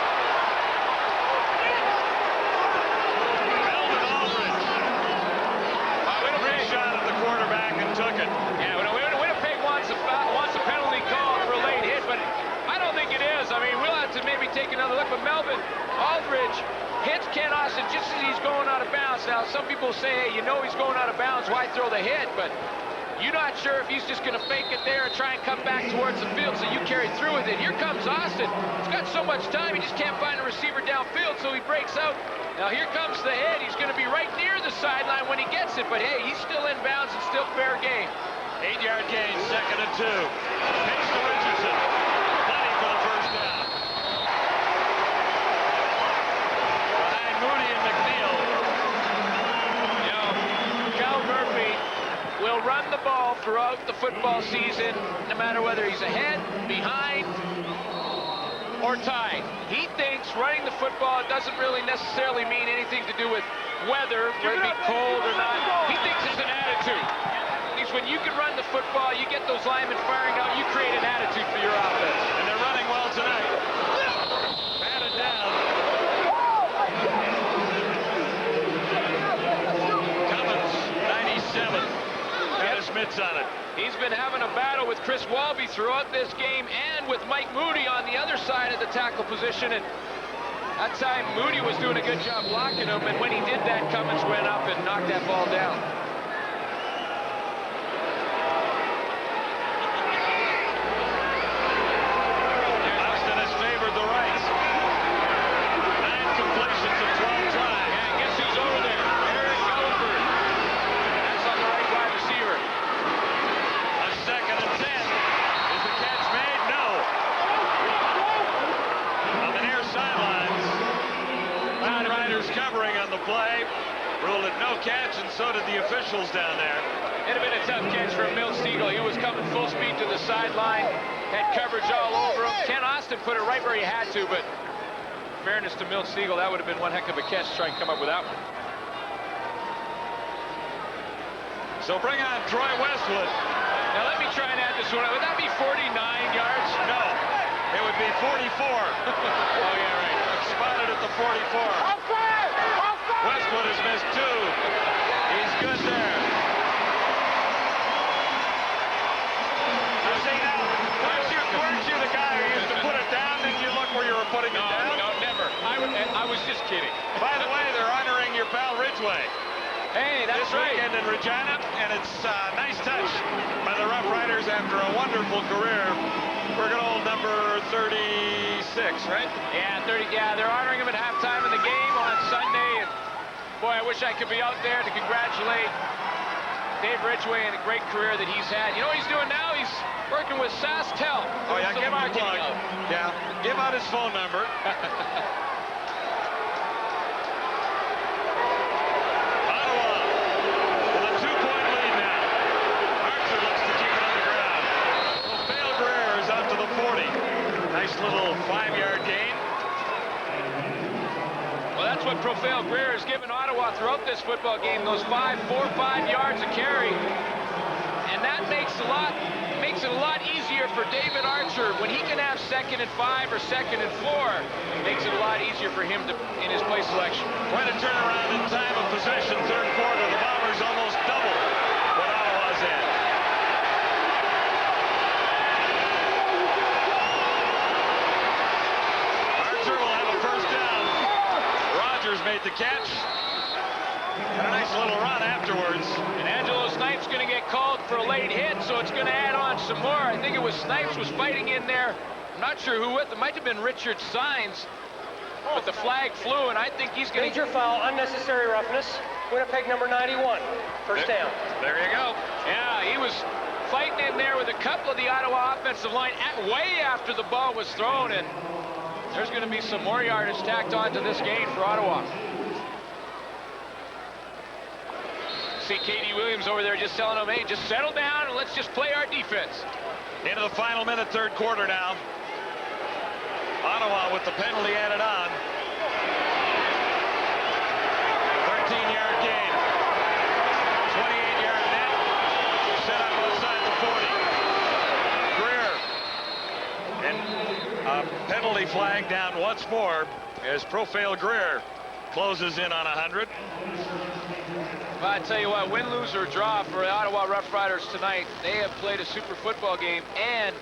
Melvin Aldridge. Great shot at the quarterback and took it. Yeah, Winnipeg wants a penalty call for a late hit, but I don't think it is. I mean, we'll have to maybe take another look. But Melvin Aldridge hits Ken Austin just as he's going out of bounds. Now, some people say, hey, you know he's going out of bounds. Why throw the hit? But you're not sure if he's just going to fake it there and try and come back towards the field, so you carry through with it. Here comes Austin. He's got so much time, he just can't find a receiver downfield, so he breaks out. Now, here comes the hit. He's going to be right near the sideline when he gets it, but hey, he's still in bounds and still fair game. 8-yard gain, 2nd and 2. Pitch to Richardson. Plenty for the first down. Behind Moody and McNeil. You know, Cal Murphy will run the ball throughout the football season, no matter whether he's ahead, behind, or tied. He thinks running the football doesn't really necessarily mean anything to do with weather, whether it be cold or not. He thinks it's an attitude. When you can run the football, you get those linemen firing out, you create an attitude for your offense. And they're running well tonight. Batted down. Cummins, 97. Got his mitts on it. He's been having a battle with Chris Walby throughout this game and with Mike Moody on the other side of the tackle position. And that time, Moody was doing a good job blocking him, and when he did that, Cummins went up and knocked that ball down. The right. 9 completions of 12 tries. And guess who's over there? Eric Gulliver. That's on the right wide receiver. A 2nd and 10. Is the catch made? No. On the near sidelines. Riders covering on the play. Ruled it no catch, and so did the officials down there. It'd have been a tough catch for Milt Siegel. He was coming full speed to the sideline. Had coverage all over him. Ken Austin put it right where he had to, but in fairness to Milt Siegel, that would have been one heck of a catch to try and come up with that one. So bring on Troy Westwood. Now let me try and add this one. Would that be 49 yards? No. It would be 44. Oh, yeah, right. Spotted at the 44. Westwood has missed 2. He's good there. Weren't you the guy who used to put it down, and you look where you were putting it down? No, never. I was just kidding. By the way, they're honoring your pal Ridgway. Hey, that's this right. Weekend in Regina, and it's a nice touch by the Rough Riders after a wonderful career. We're good old number 36, right? Yeah, 30. Yeah, they're honoring him at halftime of the game on Sunday. And boy, I wish I could be out there to congratulate Dave Ridgway and a great career that he's had. You know what he's doing now? He's working with SaskTel. Oh, yeah, give him a plug. Yeah, give out his phone number. Ottawa with a 2-point lead now. Archer looks to keep it on the ground. Phil Greer is out to the 40. Nice little 5-yard gain. Well, that's what Profale Greer has given Ottawa throughout this football game. Those 4 or 5 yards of carry. makes it a lot easier for David Archer when he can have 2nd and 5 or 2nd and 4. It makes it a lot easier for him in his play selection. Quite a turnaround in time of possession, third quarter. The Bombers almost double what Ottawa's at. Archer will have a first down. Rogers made the catch. And a nice little run afterwards. And Angelo Snipes going to get called for a late hit, so it's going to add on some more. I think it was Snipes was fighting in there. I'm not sure who with. It might have been Richard Sines. But the flag flew, and I think he's going to... Major foul, unnecessary roughness. Winnipeg number 91. First down. There you go. Yeah, he was fighting in there with a couple of the Ottawa offensive line way after the ball was thrown, and there's going to be some more yardage tacked onto this game for Ottawa. See Katie Williams over there just telling him, hey, just settle down and let's just play our defense. Into the final minute, third quarter now. Ottawa with the penalty added on. 13-yard gain. 28-yard net. Set up outside the 40. Greer. And a penalty flag down once more as Profile Greer closes in on 100. Well, I tell you what, win, lose, or draw for the Ottawa Rough Riders tonight, they have played a super football game, and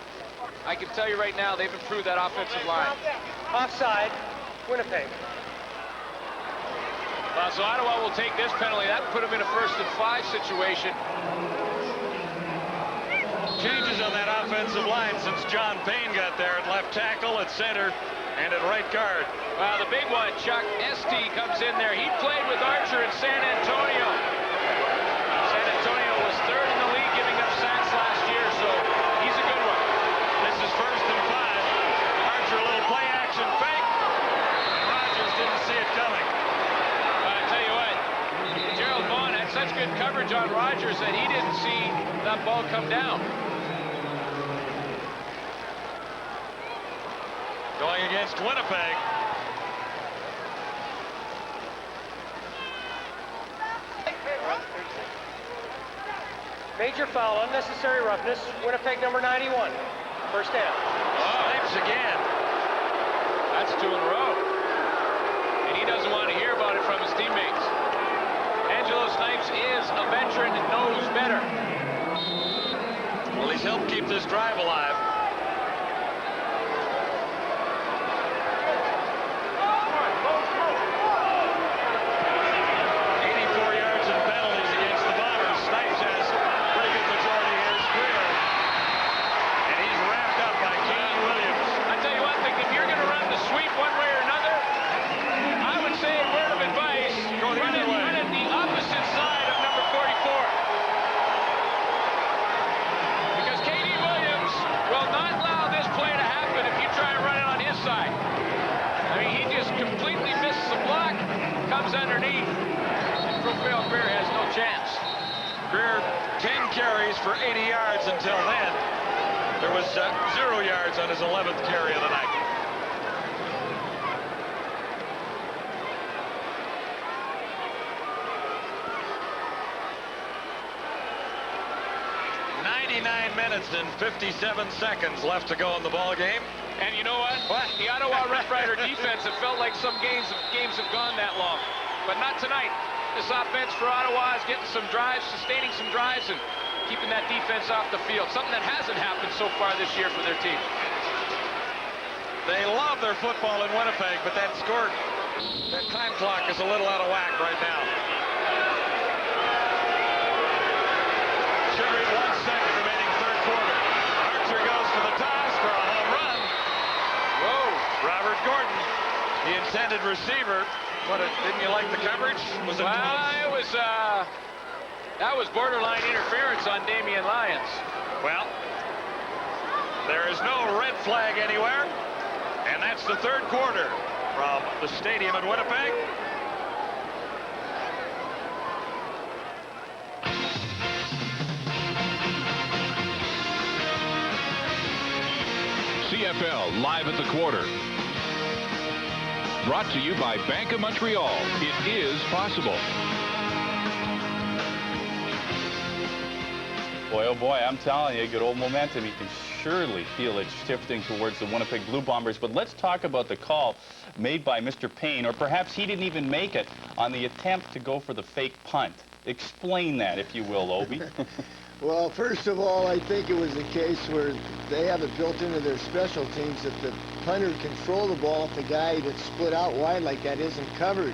I can tell you right now, they've improved that offensive line. Offside, Winnipeg. So Ottawa will take this penalty. That put them in a 1st and 5 situation. Changes on that offensive line since John Payne got there at left tackle, at center, and at right guard. Well, the big one, Chuck Esty, comes in there. He played with Archer in San Antonio. San Antonio was 3rd in the league giving up sacks last year, so he's a good one. This is 1st and 5. Archer, a little play action fake. And Rogers didn't see it coming. I tell you what, Gerald Vaughn had such good coverage on Rogers that he didn't see that ball come down. Going against Winnipeg. Major foul, unnecessary roughness. Winnipeg number 91. First down. Snipes again. That's 2 in a row. And he doesn't want to hear about it from his teammates. Angelo Snipes is a veteran and knows better. Well, he's helped keep this drive alive. Underneath, and Profile Greer has no chance. Greer 10 carries for 80 yards until then. There was 0 yards on his 11th carry of the night. Minutes and 57 seconds left to go in the ball game. And you know what? The Ottawa Rough Rider defense, it felt like some games have gone that long. But not tonight. This offense for Ottawa is getting some drives, sustaining some drives, and keeping that defense off the field. Something that hasn't happened so far this year for their team. They love their football in Winnipeg, but that time clock is a little out of whack right now. Sugar 1 second remaining third quarter. Archer goes to the toss for a home run. Whoa, Robert Gordon, the intended receiver. Didn't you like the coverage? Was it close? That was borderline interference on Damian Lyons. Well, there is no red flag anywhere, and that's the third quarter from the stadium in Winnipeg. CFL live at the quarter. Brought to you by Bank of Montreal. It is possible. Boy, oh boy, I'm telling you, good old momentum. You can surely feel it shifting towards the Winnipeg Blue Bombers. But let's talk about the call made by Mr. Payne, or perhaps he didn't even make it, on the attempt to go for the fake punt. Explain that, if you will, Obi. Well, first of all, I think it was a case where they have it built into their special teams that the punter can throw the ball if the guy that's split out wide like that isn't covered.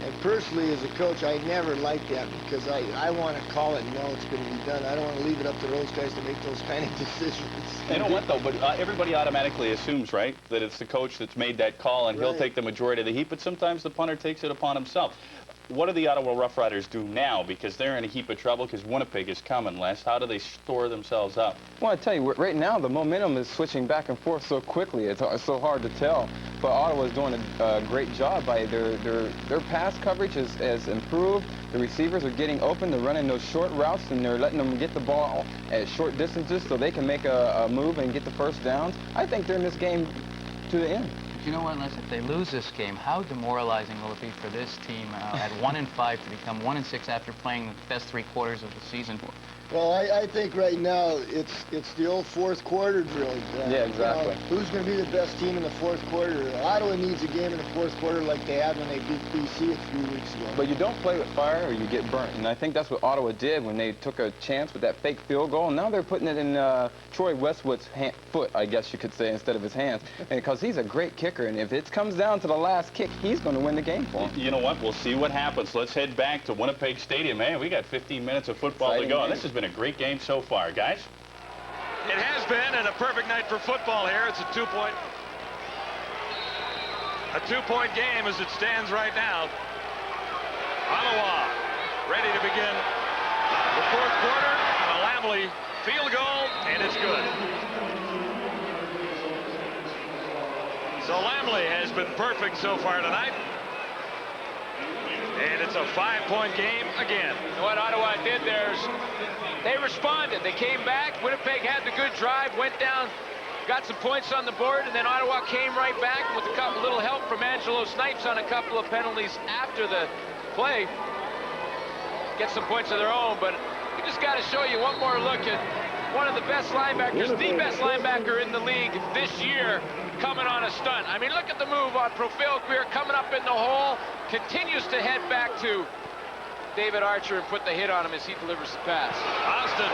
And personally, as a coach, I never like that because I want to call it and know it's going to be done. I don't want to leave it up to those guys to make those kind of decisions. You know what, though? But everybody automatically assumes, right, that it's the coach that's made that call and he'll take the majority of the heat, but sometimes the punter takes it upon himself. What do the Ottawa Rough Riders do now? Because they're in a heap of trouble because Winnipeg is coming, Les. How do they store themselves up? Well, I tell you, right now the momentum is switching back and forth so quickly. It's so hard to tell. But Ottawa's doing a great job by their pass coverage has improved. The receivers are getting open. They're running those short routes, and they're letting them get the ball at short distances so they can make a move and get the first downs. I think they're in this game to the end. You know what, Les? If they lose this game, how demoralizing will it be for this team at 1-5 to become 1-6 after playing the best 3 quarters of the season? Well, I think right now it's the old fourth quarter drill. Yeah, exactly. Who's going to be the best team in the fourth quarter? Ottawa needs a game in the fourth quarter like they had when they beat BC a few weeks ago. But you don't play with fire or you get burnt. And I think that's what Ottawa did when they took a chance with that fake field goal. And now they're putting it in Troy Westwood's foot, I guess you could say, instead of his hands. And because he's a great kicker. And if it comes down to the last kick, he's going to win the game for him. You know what? We'll see what happens. Let's head back to Winnipeg Stadium. Man, we got 15 minutes of football to go. And this has been a great game so far, guys. It has been, and a perfect night for football here. It's a two-point game as it stands right now. Ottawa ready to begin the fourth quarter. A Lamley field goal, and it's good. So Lamley has been perfect so far tonight. And it's a 5-point game again. What Ottawa did there is they responded. They came back. Winnipeg had the good drive, went down, got some points on the board, and then Ottawa came right back with a little help from Angelo Snipes on a couple of penalties after the play. Get some points of their own, but we just got to show you one more look at one of the best linebackers, the best linebacker in the league this year, coming on a stunt. I mean, look at the move on Profil Queer coming up in the hole, continues to head back to David Archer and put the hit on him as he delivers the pass. Austin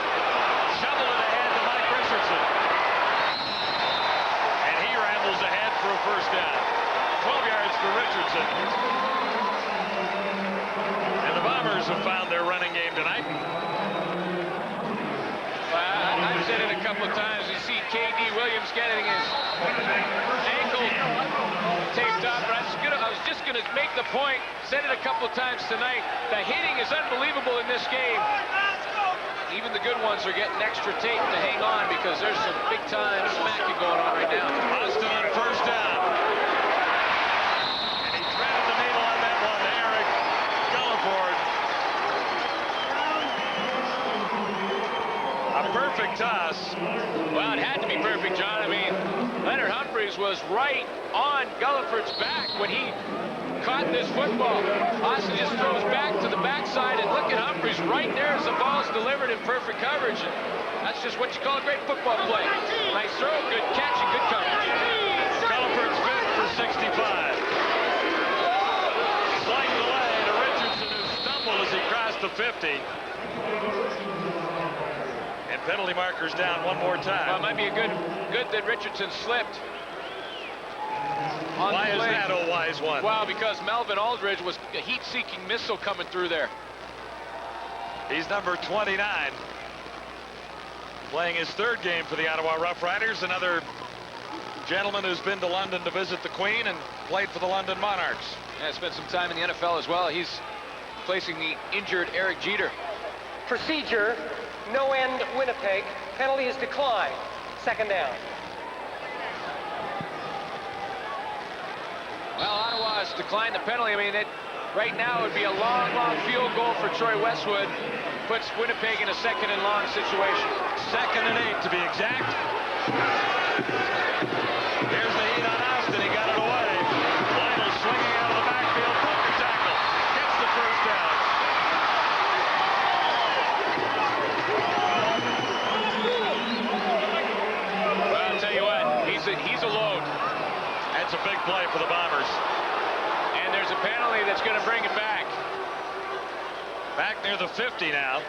shoveled it ahead to Mike Richardson. And he rambles ahead for a first down. 12 yards for Richardson. And the Bombers have found their running game tonight. I've said it a couple of times. You see K.D. Williams getting his ankle taped up, but I was just going to make the point, said it a couple of times tonight, the hitting is unbelievable in this game. Even the good ones are getting extra tape to hang on because there's some big-time smacking going on right now. Austin on first down. And he threaded the needle on that one, Eric Gulliford. A perfect toss. Well, it had to be perfect, John. I mean, Leonard Humphreys was right on Gulliford's back when he caught this football. Austin just throws back to the backside, and look at Humphreys right there as the ball's delivered in perfect coverage. And that's just what you call a great football play. Nice throw, good catch, and good coverage. Gulliford's fit for 65. Slight delay to Richardson, who stumbled as he crossed the 50. And penalty markers down one more time. Well, it might be a good that Richardson slipped. Why is that, oh wise one? Well, because Melvin Aldridge was a heat-seeking missile coming through there. He's number 29. Playing his third game for the Ottawa Rough Riders. Another gentleman who's been to London to visit the Queen and played for the London Monarchs. Yeah, spent some time in the NFL as well. He's replacing the injured Eric Jeter. Procedure, no end Winnipeg. Penalty is declined. Second down. Well, Ottawa has declined the penalty. I mean, right now it would be a long, long field goal for Troy Westwood. Puts Winnipeg in a second and long situation. 2nd and 8 to be exact. Here's the heat on Austin. He got it away. Lytle swinging out of the backfield. Broke the tackle. Gets the first down. play for the Bombers. And there's a penalty that's going to bring it back. Back near the 50 now.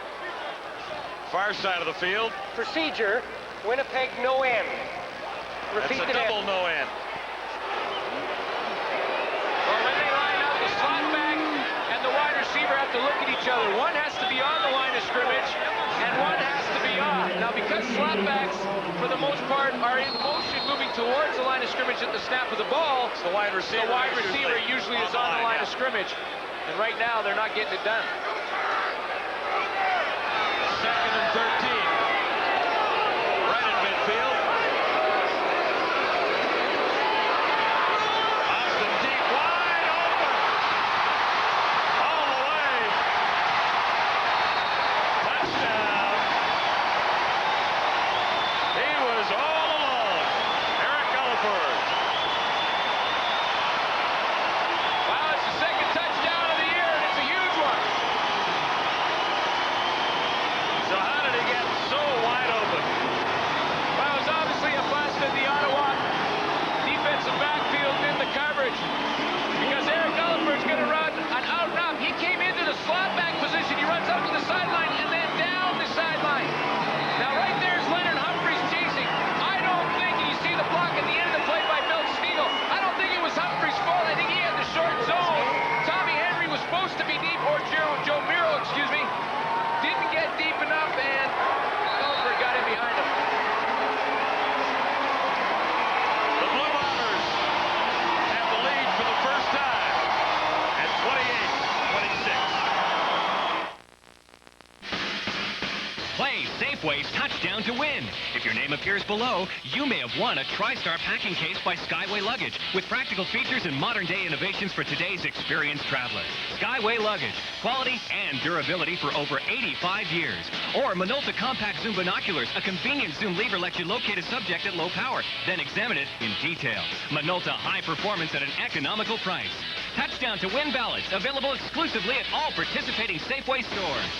Far side of the field. Procedure, Winnipeg no end. Repeat That's a double no end. Well, when they line up, the slot back and the wide receiver have to look at each other. One has to be on the line of scrimmage, and one has to be off. Now, because slot backs, for the most part, are in motion moving towards the line of scrimmage at the snap of the ball, the wide receiver usually is on the line of scrimmage. And right now, they're not getting it done. 2nd and 13. Right in midfield. Austin deep, wide open. All the way. Touchdown. He was all alone. Eric Gulliford. Wow, it's the second touchdown of the year, and it's a huge one. So how did he get so wide open? Well, it was obviously a bust in the Ottawa defensive backfield in the coverage, because Eric Gulliford's going to run an out and up. He came into the slot back position. He runs up to the sideline and then down the sideline. Now, right there's Leonard Humphreys chasing. I don't think, and you see the block at the end of the play by Bill Stiegel, I don't think it was Humphreys' fault. I think he had the short zone. Tommy Henry was supposed to be deep, or Joe Miro, excuse me. Didn't get deep enough, and Gulliford got in behind him. The Blue Bombers have the lead for the first time at 28-26. Play Safeway's Touchdown to Win. If your name appears below, you may have won a TriStar packing case by Skyway Luggage with practical features and modern-day innovations for today's experienced travelers. Skyway Luggage, quality and durability for over 85 years. Or Minolta Compact Zoom Binoculars, a convenient zoom lever lets you locate a subject at low power, then examine it in detail. Minolta high performance at an economical price. Touchdown to Win ballots, available exclusively at all participating Safeway stores.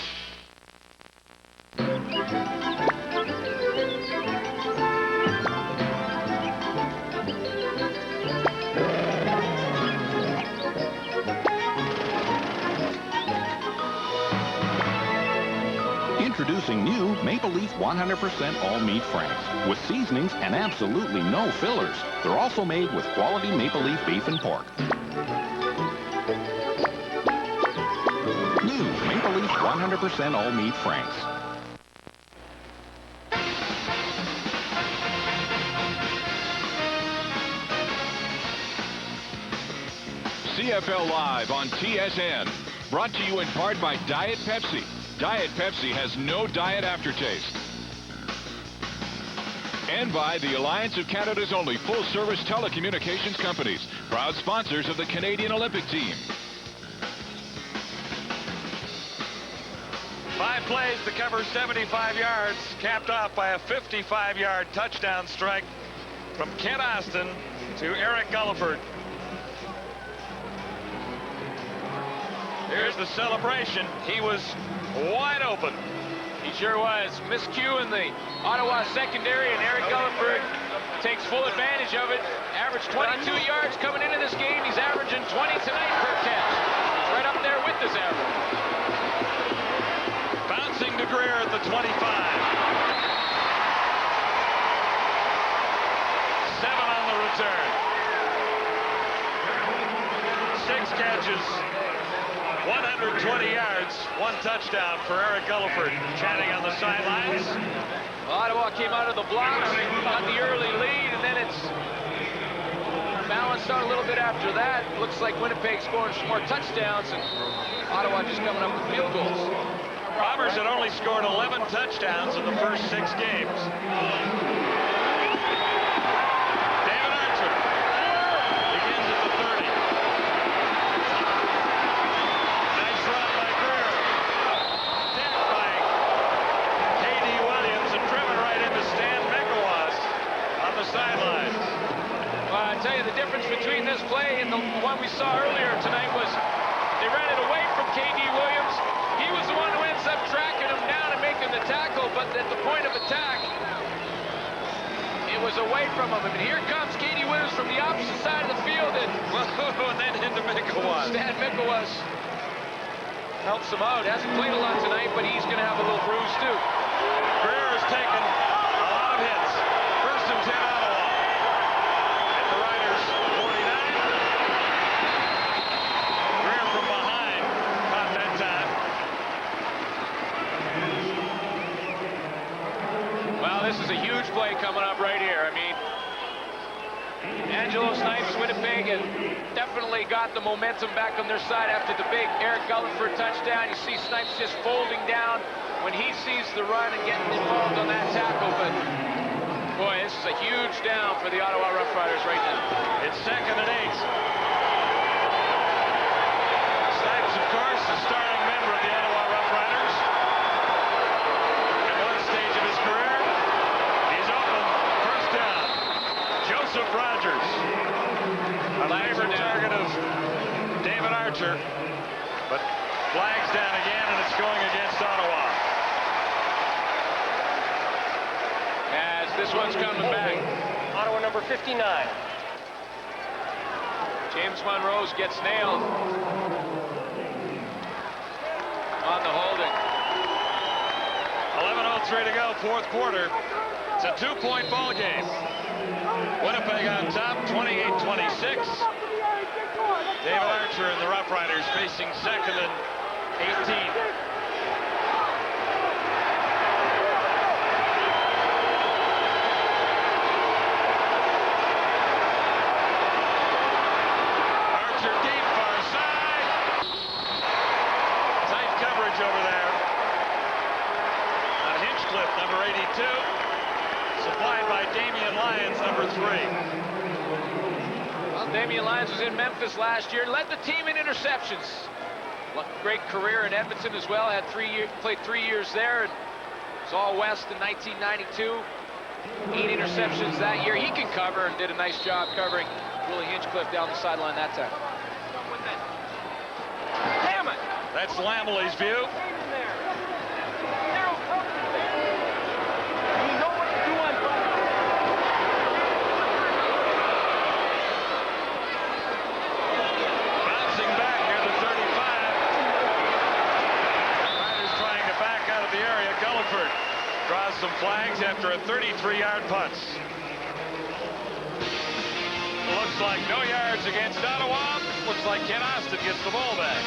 Introducing new Maple Leaf 100% all-meat franks with seasonings and absolutely no fillers. They're also made with quality Maple Leaf beef and pork. New Maple Leaf 100% all-meat franks. CFL Live on TSN. Brought to you in part by Diet Pepsi. Diet Pepsi has no diet aftertaste. And by the Alliance of Canada's only full-service telecommunications companies, proud sponsors of the Canadian Olympic team. 5 plays to cover 75 yards, capped off by a 55-yard touchdown strike from Kent Austin to Eric Gulliford. Here's the celebration. He was wide open. He sure was. Miscue in the Ottawa secondary, and Eric Gulliford takes full advantage of it. Averaged 22 yards coming into this game. He's averaging 20 tonight per catch. He's right up there with this average. Bouncing to Greer at the 25. 7 on the return. 6 catches. 120 yards, 1 touchdown for Eric Gulliford. Chatting on the sidelines. Ottawa came out of the blocks, got the early lead, and then it's balanced out a little bit after that. Looks like Winnipeg scoring some more touchdowns, and Ottawa just coming up with field goals. Bombers had only scored 11 touchdowns in the first 6 games. David Archer begins at the 30. Nice run by Greer. Decked by K.D. Williams and driven right into Stan Megawas on the sidelines. Well, I tell you, the difference between this play and the one we saw earlier tonight was they ran it away from K.D. Williams. He was the one who ends up tracking him down and making the tackle, but at the point of attack, it was away from him. And here comes Katie Winters from the opposite side of the field. And then into Mikowas. Stan Mikowas helps him out. Hasn't played a lot tonight, but he's going to have a little bruise, too. Greer has taken a lot of hits. First and 10 Ottawa. At the Riders, 49. Greer from behind caught that time. Well, this is a huge play coming up right here. I mean, Angelo Snipes, Winnipeg, and definitely got the momentum back on their side after the big Eric Gulliford touchdown. You see Snipes just folding down when he sees the run and getting involved on that tackle. But, boy, this is a huge down for the Ottawa Rough Riders right now. It's second and 8. Snipes, of course, the starting member of the Ottawa Rough Riders. At one stage of his career, he's open. First down. Joseph Rogers, a favorite target of David Archer, but flags down again, and it's going against Ottawa. As this one's coming back. Ottawa number 59. James Monrose gets nailed on the holding. 11:03 to go, fourth quarter. It's a 2-point ball game. Winnipeg on top, 28-26. David Archer and the Rough Riders facing second and 18. Archer deep, far side. Tight coverage over there. On Hinchcliffe, number 82. Supplied by Damian Lyons, number 3. Well, Damian Lyons was in Memphis last year, led the team in interceptions. Great career in Edmonton as well. Played 3 years there. And was all West in 1992. 8 interceptions that year. He can cover and did a nice job covering Willie Hinchcliffe down the sideline that time. Damn it! That's Lamley's view. Gulliford draws some flags after a 33-yard punt. Looks like no yards against Ottawa. Looks like Ken Austin gets the ball back.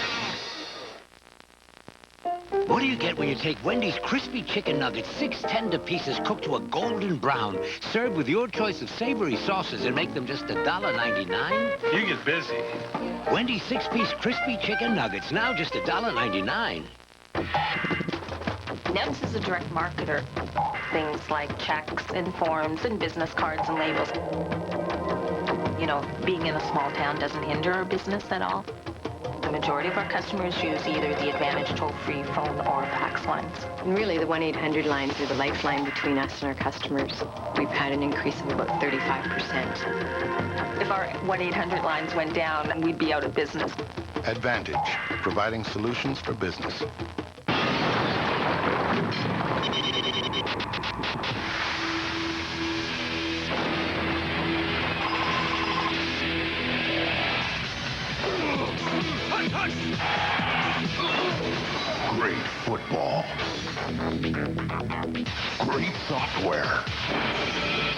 What do you get when you take Wendy's crispy chicken nuggets, 6 tender pieces cooked to a golden brown, served with your choice of savory sauces and make them just $1.99? You get busy. Wendy's 6-piece crispy chicken nuggets, now just $1.99. NEMS is a direct marketer. Things like checks and forms and business cards and labels. You know, being in a small town doesn't hinder our business at all. The majority of our customers use either the Advantage toll-free phone or fax lines. And really, the 1-800 lines are the lifeline between us and our customers. We've had an increase of about 35%. If our 1-800 lines went down, we'd be out of business. Advantage, providing solutions for business. Great football. Great software.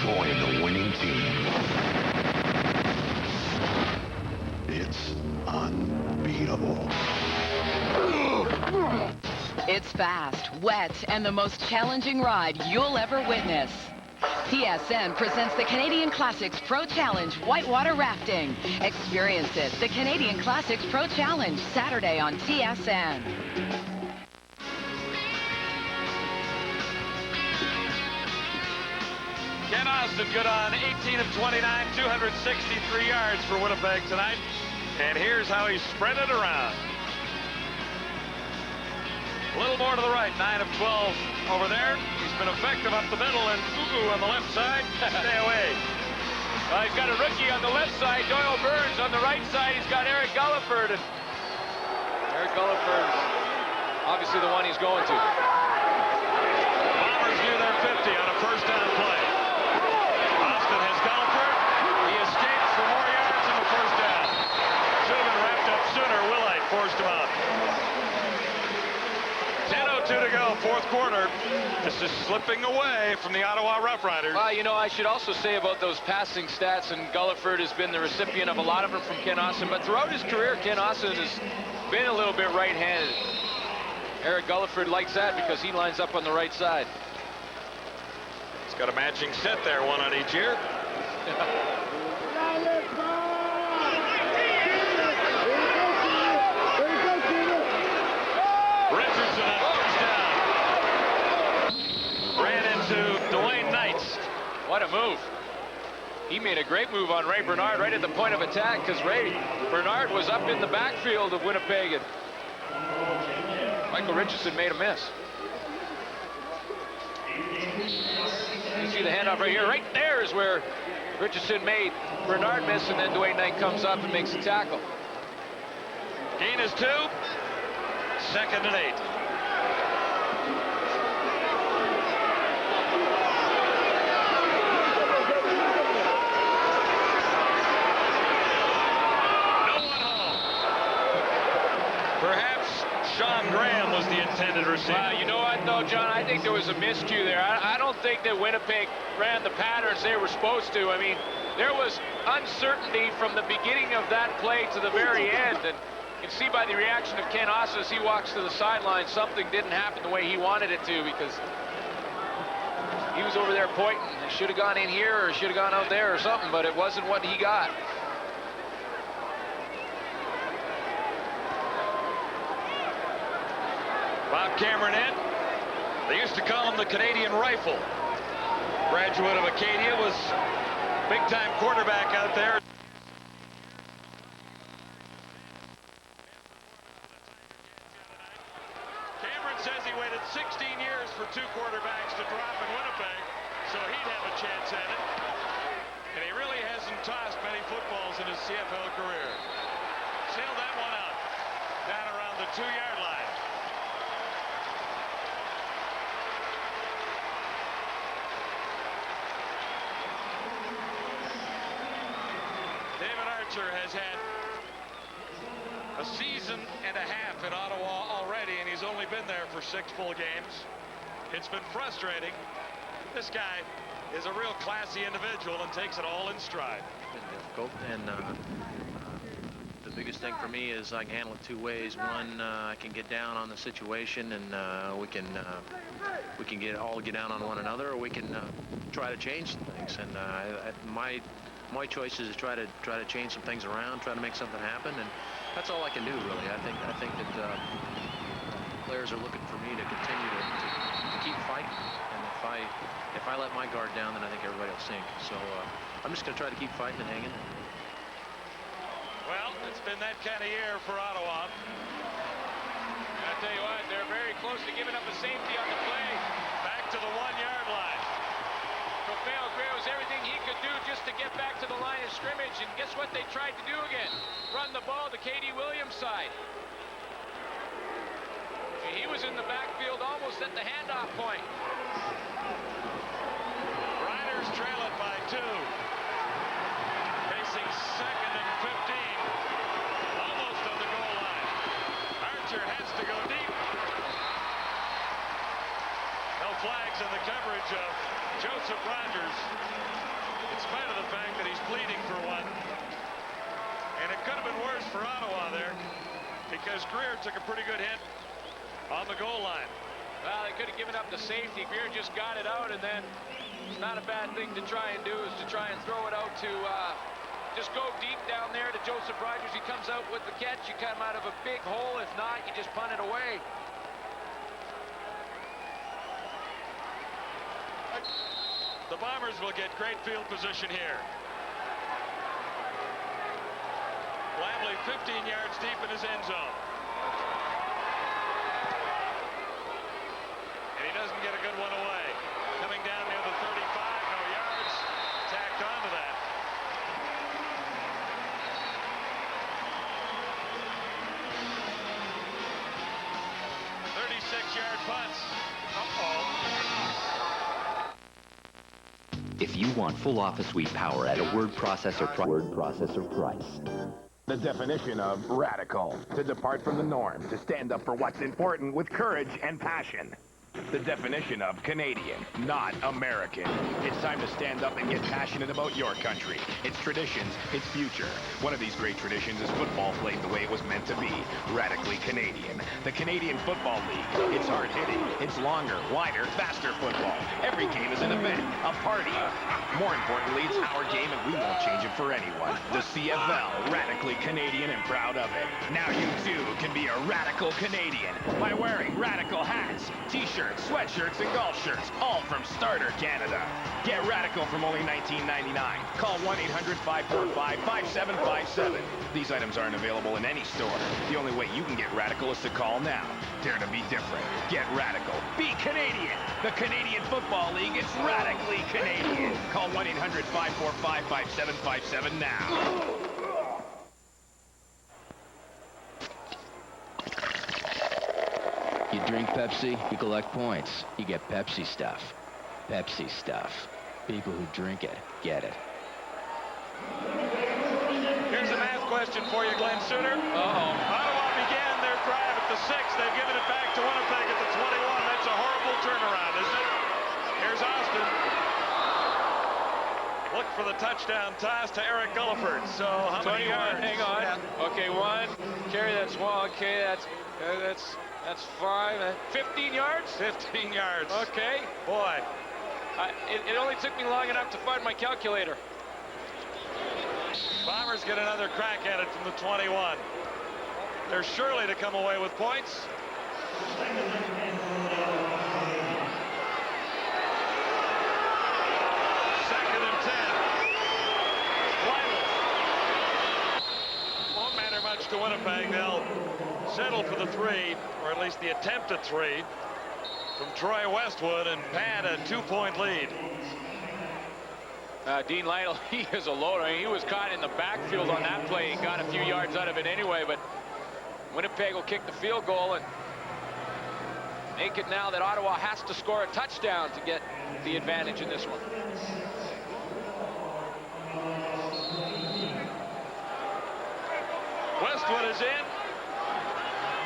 Join the winning team. It's unbeatable. It's fast, wet, and the most challenging ride you'll ever witness. TSN presents the Canadian Classics Pro Challenge Whitewater Rafting. Experience it, the Canadian Classics Pro Challenge, Saturday on TSN. Ken Austin good on 18 of 29, 263 yards for Winnipeg tonight. And here's how he spread it around. A little more to the right, 9 of 12 over there. He's been effective up the middle, and on the left side, stay away. Well, he's got a rookie on the left side, Doyle Burns. On the right side, he's got Eric Gulliford. And Eric Gulliford, obviously the one he's going to. Bombers near their 50 on a first down play. This is slipping away from the Ottawa Rough Riders. Well, you know, I should also say about those passing stats, and Gulliford has been the recipient of a lot of them from Ken Austin, but throughout his career, Ken Austin has been a little bit right-handed. Eric Gulliford likes that because he lines up on the right side. He's got a matching set there, one on each ear. Richardson on first down. Ran into Dwayne Knights. What a move. He made a great move on Ray Bernard right at the point of attack because Ray Bernard was up in the backfield of Winnipeg and Michael Richardson made a miss. You see the handoff right here. Right there is where Richardson made Bernard miss, and then Dwayne Knight comes up and makes the tackle. Gain is 2. 2nd and 8. Sean Graham was the intended receiver. You know what, though, John? I think there was a miscue there. I don't think that Winnipeg ran the patterns they were supposed to. I mean, there was uncertainty from the beginning of that play to the very end. And you can see by the reaction of Ken Austin as he walks to the sideline, something didn't happen the way he wanted it to because he was over there pointing. He should have gone in here or should have gone out there or something, but it wasn't what he got. Bob Cameron in. They used to call him the Canadian Rifle. Graduate of Acadia, was big-time quarterback out there. Cameron says he waited 16 years for 2 quarterbacks to drop in Winnipeg, so he'd have a chance at it. And he really hasn't tossed many footballs in his CFL career. Sailed that one out, down around the 2-yard line. Has had a season and a half in Ottawa already, and he's only been there for 6 full games. It's been frustrating. This guy is a real classy individual and takes it all in stride. It's been difficult, and the biggest thing for me is I can handle it 2 ways. One, I can get down on the situation, and we can get down on one another, or we can try to change some things. And my choice is to try to change some things around, try to make something happen, and that's all I can do, really. I think that players are looking for me to continue to keep fighting, and if I let my guard down, then I think everybody will sink. So I'm just going to try to keep fighting and hanging. Well, it's been that kind of year for Ottawa. I'll tell you what, they're very close to giving up a safety on the play. Back to the 1-yard line. Trofeo Gray was everything he could do just to get back to the line of scrimmage, and guess what they tried to do again? Run the ball to K.D. Williams' side. And he was in the backfield almost at the handoff point. Riders trail it by 2. Facing 2nd and 15. Almost on the goal line. Archer has to go deep. No flags in the coverage of Joseph Rogers, in spite of the fact that he's pleading for one. And it could have been worse for Ottawa there, because Greer took a pretty good hit on the goal line. Well, they could have given up the safety. Greer just got it out, and then it's not a bad thing to try and do is to try and throw it out to just go deep down there to Joseph Rogers. He comes out with the catch. You come out of a big hole. If not, you just punt it away. The Bombers will get great field position here. Lamley 15 yards deep in his end zone. And he doesn't get a good one away. Coming down near the 35, no yards. Tacked onto that. .36-yard punts. If you want full office suite power at a word processor price. The definition of radical. To depart from the norm. To stand up for what's important with courage and passion. the definition of Canadian, not American. It's time to stand up and get passionate about your country, its traditions, its future. One of these great traditions is football played the way it was meant to be, radically Canadian. The Canadian Football League. It's hard-hitting, it's longer, wider, faster football. Every game is an event, a party. More importantly, it's our game and we won't change it for anyone. The CFL, radically Canadian and proud of it. Now you too can be a radical Canadian by wearing radical hats, t-shirts, sweatshirts, and golf shirts, all from Starter Canada. Get radical from only $19.99. Call 1-800-545-5757. These items aren't available in any store. The only way you can get radical is to call now. Dare to be different. Get radical. Be Canadian. The Canadian Football League, it's radically Canadian. Call 1-800-545-5757 now. You drink Pepsi, you collect points. You get Pepsi stuff. Pepsi stuff. People who drink it, get it. Here's a math question for you, Glenn Suter. Ottawa began their drive at the 6. They've given it back to Winnipeg at the 21. That's a horrible turnaround, isn't it? Here's Austin. Look for the touchdown toss to Eric Gulliford. So how many yards? Hang on. Yeah. Okay, 1. Carry that small. Okay, that's 5. 15 yards? 15 yards. Okay. Boy. It only took me long enough to find my calculator. Bombers get another crack at it from the 21. They're surely to come away with points. Second and 10. Won't matter much to Winnipeg. They'll settle for the 3, or at least the attempt at 3 from Troy Westwood and pad a 2-point lead. Dean Lytle, he is a loader. I mean, he was caught in the backfield on that play and got a few yards out of it anyway, but Winnipeg will kick the field goal and make it now that Ottawa has to score a touchdown to get the advantage in this one. Westwood is in.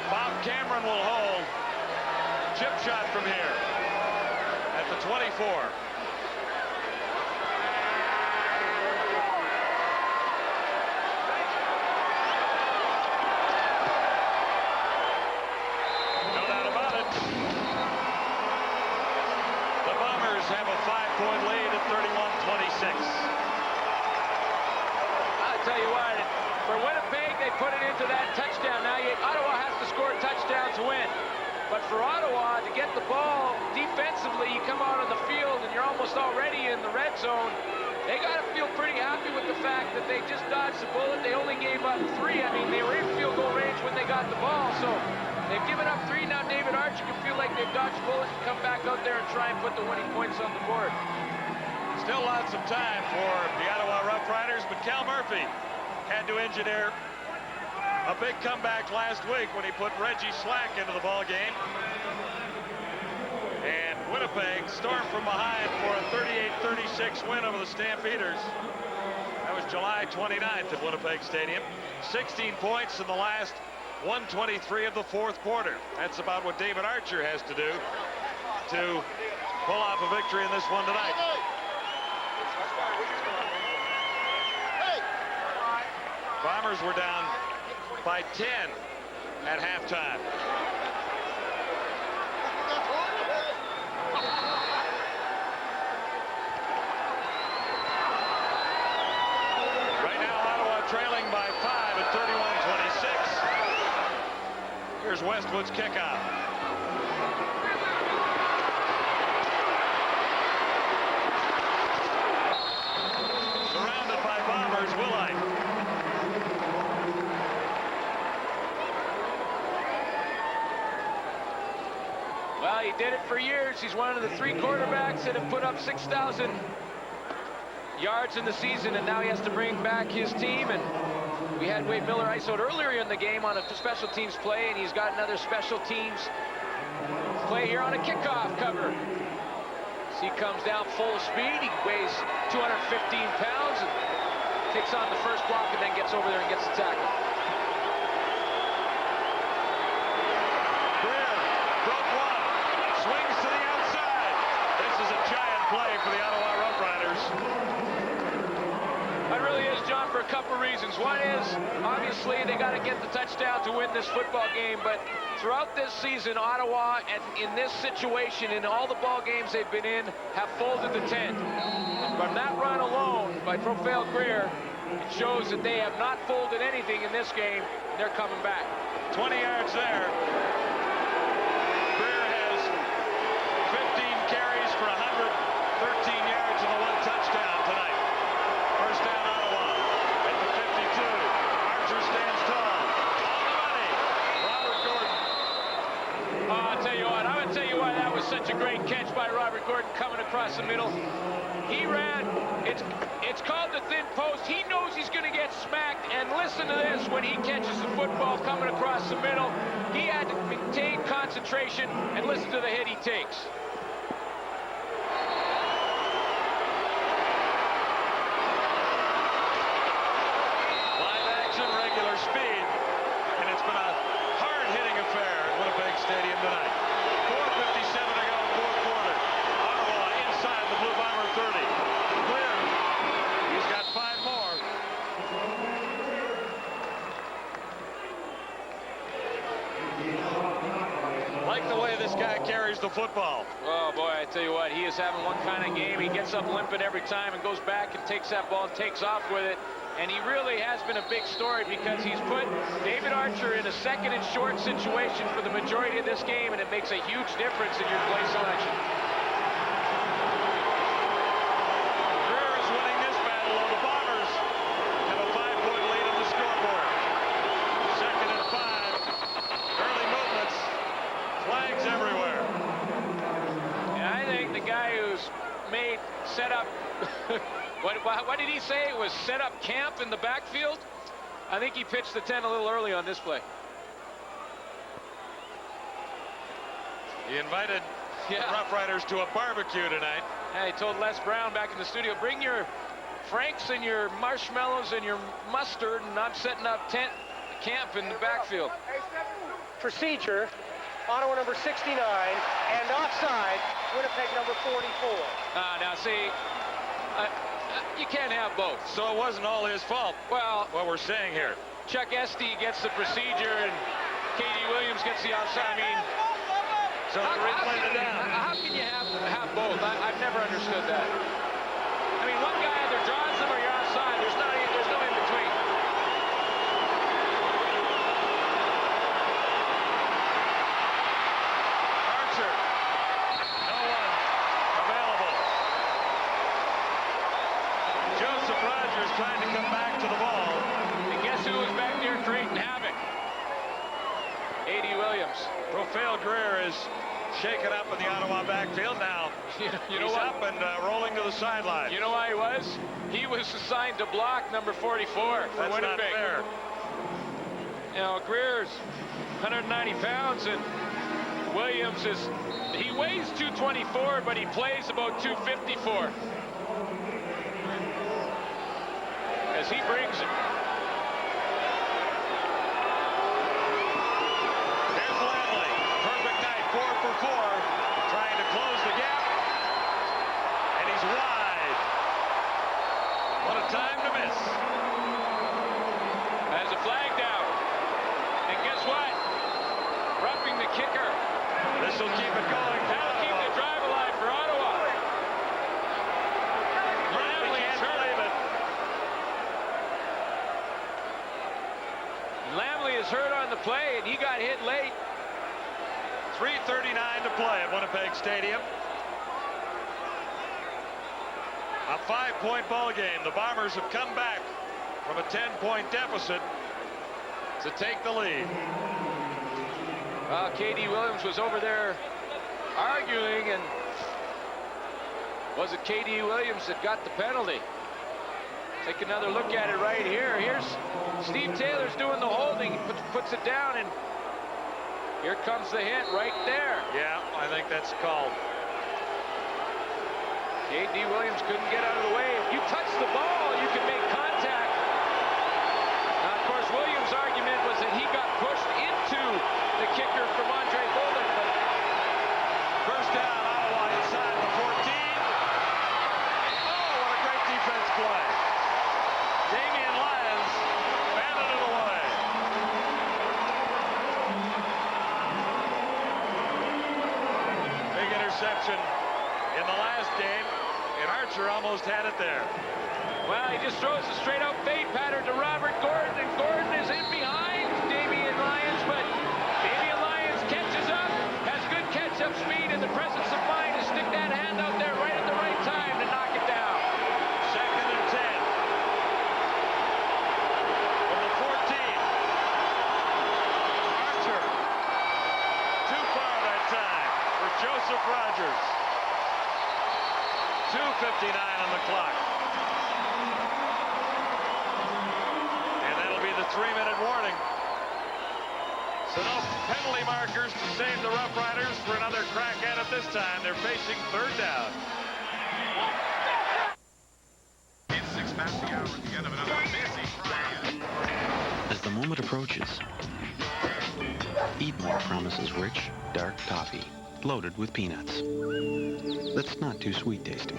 Bob Cameron will hold. Chip shot from here at the 24. No doubt about it. The Bombers have a 5-point lead at 31-26. I'll tell you what, for Winnipeg, they put it into that touchdown. Now Ottawa has to score a touchdown to win. But for Ottawa to get the ball defensively, you come out on the field and you're almost already in the red zone. They got to feel pretty happy with the fact that they just dodged the bullet. They only gave up 3. I mean, they were in field goal range when they got the ball. So they've given up 3. Now David Archer can feel like they've dodged the bullet and come back out there and try and put the winning points on the board. Still lots of time for the Ottawa Rough Riders, but Cal Murphy had to engineer a big comeback last week when he put Reggie Slack into the ball game. And Winnipeg stormed from behind for a 38-36 win over the Stampeders. That was July 29th at Winnipeg Stadium. 16 points in the last 123 of the 4th quarter. That's about what David Archer has to do to pull off a victory in this one tonight. Bombers were down by 10 at halftime. Right now, Ottawa trailing by 5 at 31-26. Here's Westwood's kickoff. Surrounded by Bombers, Willite. Well, he did it for years. He's one of the 3 quarterbacks that have put up 6,000 yards in the season, and now he has to bring back his team. And we had Wade Miller ISO'd earlier in the game on a special teams play, and he's got another special teams play here on a kickoff cover. As he comes down full speed, he weighs 215 pounds and takes on the first block and then gets over there and gets the tackle. Swings to the Bombers. It really is, John, for a couple reasons. One is, obviously, they got to get the touchdown to win this football game, but throughout this season, Ottawa, in this situation, in all the ball games they've been in, have folded the tent. From that run alone by Profile Greer, it shows that they have not folded anything in this game, and they're coming back. 20 yards there. Greer has 15 carries for 113 yards and the 1 touchdown tonight. First down, Ottawa at the 52. Archer stands tall. On the money. Robert Gordon. Oh, I'll tell you what. I'm going to tell you why that was such a great catch by Robert Gordon coming across the middle. He ran. It's called the thin post. He knows he's going to get smacked. And listen to this. When he catches the football coming across the middle, he had to maintain concentration. And listen to the hit he takes. Regular speed, and it's been a hard-hitting affair at Winnipeg Stadium tonight. 4:57 to go, fourth quarter. Ottawa inside the Blue Bomber 30. Greer, he's got 5 more. Like the way this guy carries the football. Oh, boy, I tell you what, he is having one kind of game. He gets up limping every time and goes back and takes that ball and takes off with it. And he really has been a big story because he's put David Archer in a second and short situation for the majority of this game, and it makes a huge difference in your play selection. Greer is winning this battle, though the Bombers have a 5-point lead on the scoreboard. Second and 5. Early movements. Flags everywhere. And I think the guy who's made set up what did he say? It was set up camp in the backfield? I think he pitched the 10 a little early on this play. He invited the Rough Riders to a barbecue tonight. Yeah, he told Les Brown back in the studio, bring your Franks and your marshmallows and your mustard, and I'm setting up camp in the backfield. Procedure, Ottawa number 69, and offside, Winnipeg number 44. Now see, you can't have both. So it wasn't all his fault. Well, what we're saying here. Chuck Esty gets the procedure and K.D. Williams gets the offside. I mean, so how can you have both? I've never understood that. I mean, one guy either draws them or you're outside. There's no in between. Archer. No one available. Joseph Rogers trying to come back to the ball. And guess who was back there creating havoc? A.D. Williams. Profile Greer is shaken up in the Ottawa backfield now. You know he's what? up and rolling to the sideline. You know why he was? He was assigned to block number 44 for That's Winnipeg. not fair. You know, Greer's 190 pounds and Williams he weighs 224, but he plays about 254. As he brings it. There's Lamley. Perfect night, 4 for 4. Trying to close the gap. And he's wide. What a time to miss. Has a flag down. And guess what? Roughing the kicker. This will keep it going. That'll keep the drive alive for Ottawa. Lamley is hurt. Lamley is hurt on the play, and he got hit late. 3:39 to play at Winnipeg Stadium. A 5-point ball game. The Bombers have come back from a 10-point deficit to take the lead. K.D. Williams was over there arguing, and was it K.D. Williams that got the penalty? Take another look at it right here. Here's Steve Taylor's doing the holding. He puts it down, and here comes the hit right there. Yeah, I think that's called. K.D. Williams couldn't get out of the way. If you touch the ball, you can make contact. Now, of course, Williams' argument was that he got pushed into the kicker from Andre Bolden. But first down, Ottawa inside the 14. Oh, what a almost had it there. Well, he just throws a straight-out fade pattern to Robert Gordon, and Gordon is in behind Damian Lyons, but Damian Lyons catches up, has good catch-up speed and the presence of mind to stick that hand out there right at the right time to knock it down. 2nd and 10. From the 14. Archer. Too far that time for Joseph Rogers. 2:59 on the clock. And that'll be the 3-minute warning. So no penalty markers to save the Rough Riders for another crack at it this time. They're facing 3rd down. It's 6 past the hour at the end of another busy Friday. As the moment approaches, Eatmore promises rich, dark coffee, loaded with peanuts. That's not too sweet tasting.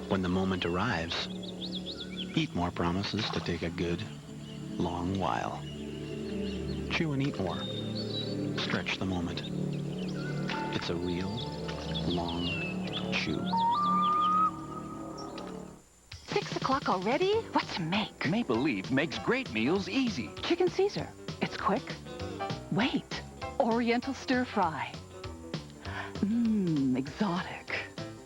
When the moment arrives, Eatmore promises to take a good, long while. Chew and eat more. Stretch the moment. It's a real, long chew. 6 o'clock already? What to make? Maple Leaf makes great meals easy. Chicken Caesar. It's quick. Wait. Oriental stir fry. Mmm, exotic.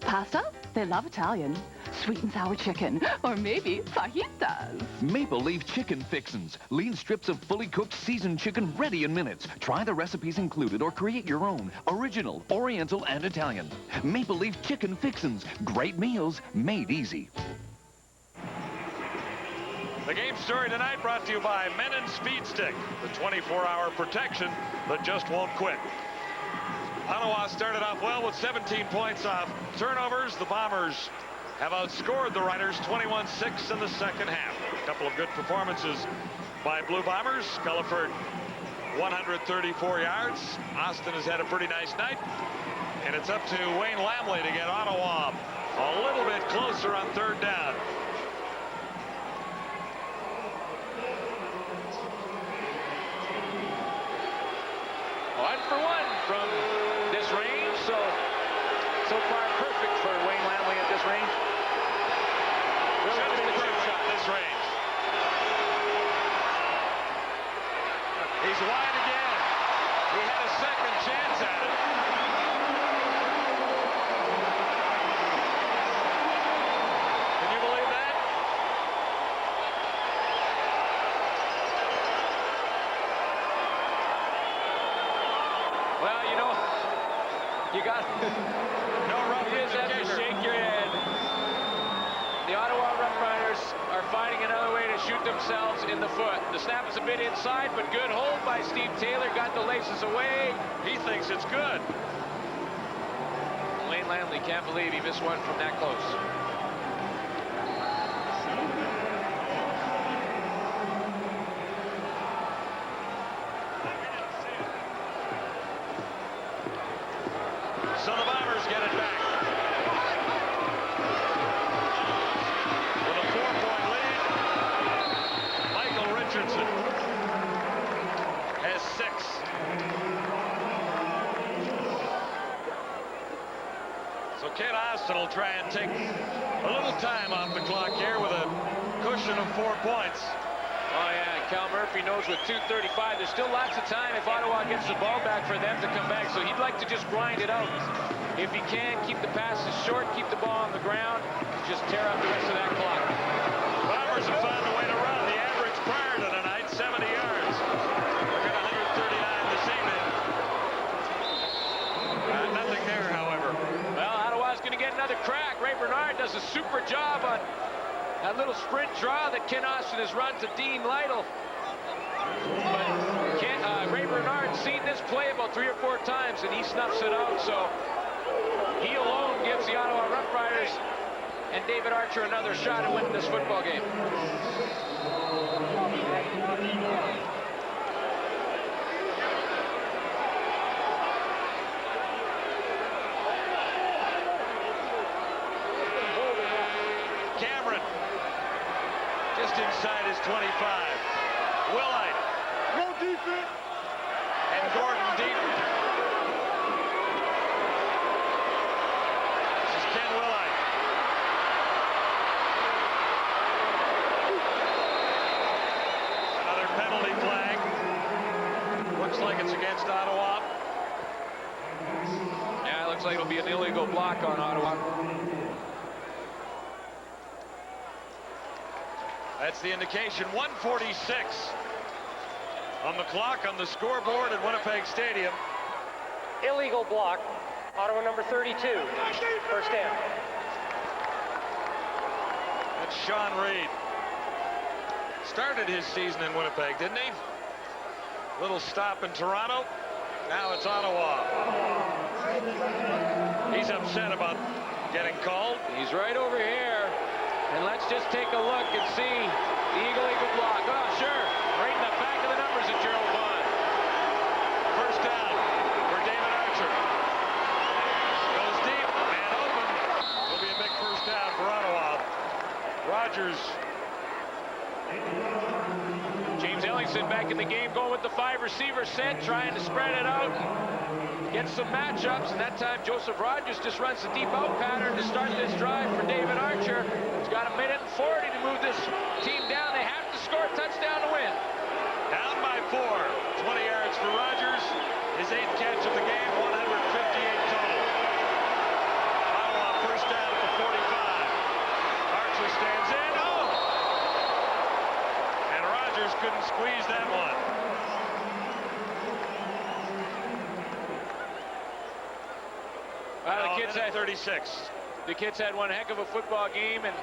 Pasta? They love Italian. Sweet and sour chicken. Or maybe fajitas. Maple Leaf Chicken Fixins. Lean strips of fully cooked seasoned chicken ready in minutes. Try the recipes included or create your own. Original, Oriental, and Italian. Maple Leaf Chicken Fixins. Great meals made easy. The game story tonight brought to you by Menon Speed Stick, the 24-hour protection that just won't quit. Ottawa started off well with 17 points off turnovers. The Bombers have outscored the Riders 21-6 in the second half. A couple of good performances by Blue Bombers. Culliford 134 yards. Austin has had a pretty nice night. And it's up to Wayne Lamley to get Ottawa a little bit closer on 3rd down. One for one from this range, so far perfect for Wayne Lamley at this range. Should have been a chip shot this range. He's wide again. He had a second chance at it. Can you believe that? Well, you know, you got no rough you just have to shake your head. The Ottawa Rough Riders are finding another way to shoot themselves in the foot. The snap is a bit inside, but good hold by Steve Taylor. Got the laces away. He thinks it's good. Wayne Lamley can't believe he missed one from that close. So the Bombers get it back. With a 4-point lead, Michael Richardson has 6. So Kent Austin will try and take a little time off the clock here with a cushion of 4 points. Oh, yeah, Cal Murphy knows with 2:35, there's still lots of time if Ottawa gets the ball back for them to come back. So he'd like to just grind it out. If he can, keep the passes short, keep the ball on the ground, just tear up the rest of that clock. Bombers have found a way to run. The average prior to tonight, 70 yards. They're got 139 this evening. Nothing there, however. Well, Ottawa's going to get another crack. Ray Bernard does a super job on that little sprint draw that Ken Austin has run to Dean Lytle. But Ray Bernard's seen this play about 3 or 4 times, and he snuffs it out. So he alone gives the Ottawa Rough Riders and David Archer another shot at winning this football game. Cameron just inside his 25. Willite. No defense. And Gordon deep. This is Ken Willite. against Ottawa. Yeah, it looks like it'll be an illegal block on Ottawa. That's the indication. 1:46 on the clock on the scoreboard at Winnipeg Stadium. Illegal block. Ottawa number 32. First down. That's Sean Reed. Started his season in Winnipeg, didn't he? Little stop in Toronto. Now it's Ottawa. He's upset about getting called. He's right over here. And let's just take a look and see the illegal block. Oh, sure. Right in the back of the numbers at Gerald Bond. First down for David Archer. Goes deep, man open. Will be a big first down for Ottawa. Rogers. James Ellingson back in the game, going with the 5 receiver set, trying to spread it out. Get some matchups, and that time Joseph Rogers just runs the deep out pattern to start this drive for David Archer. He's got 1:40 to move this team down. They have to score a touchdown to win. Down by 4. 20 yards for Rogers. His 8th catch of the game, 158 total. Ottawa first down at the 45. Archer stands in. Oh! And Rogers couldn't squeeze that one. Well, the kids had 36. The kids had one heck of a football game, and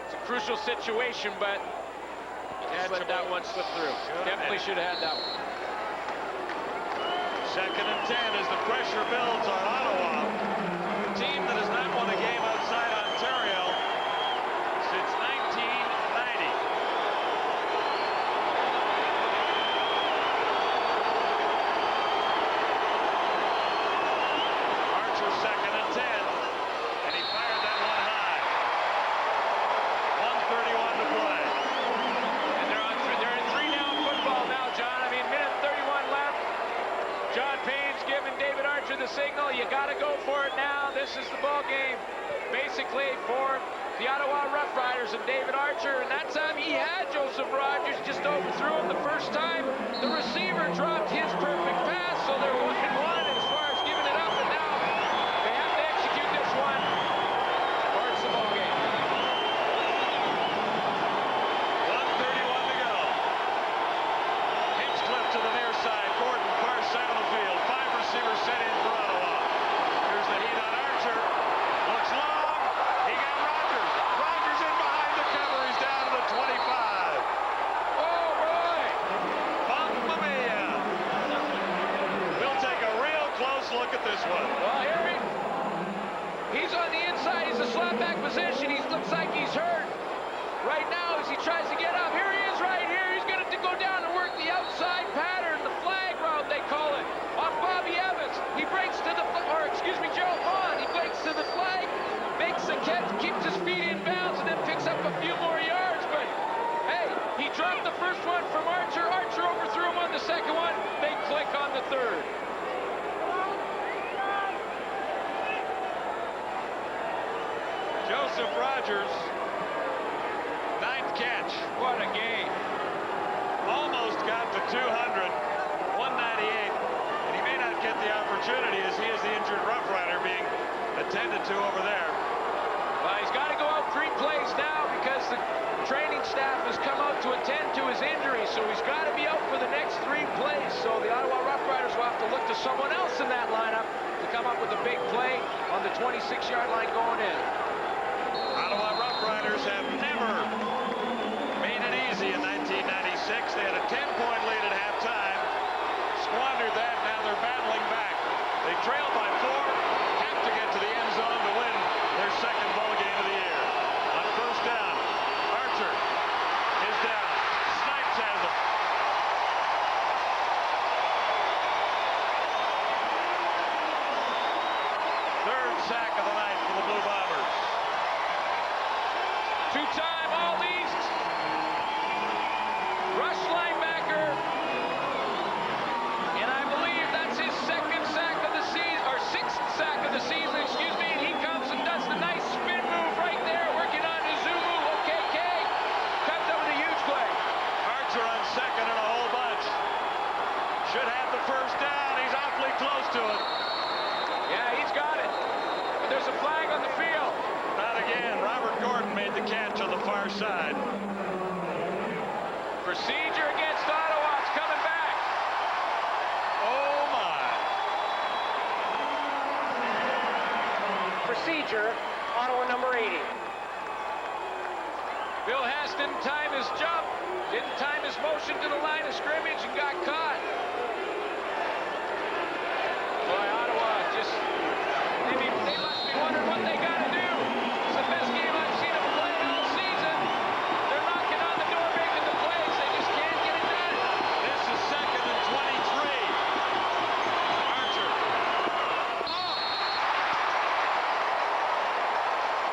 it's a crucial situation, but let that one slip through. Definitely should have had that one. 2nd and 10 as the pressure builds on Ottawa. A team that has not won a game outside Ontario since 1990. Archer 2nd and 10. And he fired that one high. 1:31 to play. And they're in 3-down football now, John. I mean, minute 31 left. John Payne's giving David Archer the signal. You got to go for it now. This is the ball game, basically, for the Ottawa Rough Riders and David Archer. And that time he had Joseph Rogers, just overthrew him the first time. The receiver dropped his perfect pass, so they're 1-1 as far as giving it up. And now they have to execute this one, or it's the ball game. 1:31 to go. Hinchcliffe to the near side. Gordon far side of the field. 5 receivers set in for Ottawa. Here's the heat on Archer. Looks long. He got Rogers. Rogers in behind the cover. He's down to the 25. Oh, boy. Mamma mia. We'll take a real close look at this one. Well, here he's on the inside. He's a slapback position. He looks like he's hurt right now as he tries to get up. Here he is right here. He's going to go down and work the outside pattern, the flag route they call it, off Bobby Evans. He breaks to the, Joe Vaughn. He breaks to the flag, makes the catch, keeps his feet in bounds, and then picks up a few more yards. But, hey, he dropped the first one from Archer. Archer overthrew him on the second one. They click on the third. Joseph Rogers, 9th catch. What a game. Almost got to 200, 198, and he may not get the opportunity as he is the injured Rough Rider being attended to over there. Well, he's got to go out 3 plays now because the training staff has come out to attend to his injury, so he's got to be out for the next 3 plays. So the Ottawa Rough Riders will have to look to someone else in that lineup to come up with a big play on the 26-yard line going in. Ottawa Rough Riders have never made it easy in 1996. They had a 10-point lead at halftime, squandered that, now they're battling back. They trail by 4, have to get to the end zone to win their 2nd ball game of the year. On first down, Archer is down. Snipes has him. Third sack of the night for the Blue Bombers. 2-time All-East rush linebacker, and I believe that's his 2nd sack of the season, or 6th sack of the season, excuse me, and he comes and does the nice spin move right there, working on Izumu, OKK, comes up with a huge play. Archer on 2nd and a whole bunch. Should have the first down. the catch on the far side. Procedure against Ottawa. It's coming back. Oh, my. Procedure, Ottawa number 80. Bill Hess didn't time his jump, didn't time his motion to the line of scrimmage and got caught. Boy, Ottawa just, they must be wondering what they got to do. It's the best game I've seen them play all season. They're knocking on the door, making the plays. They just can't get it done. This is 2nd and 23. Archer.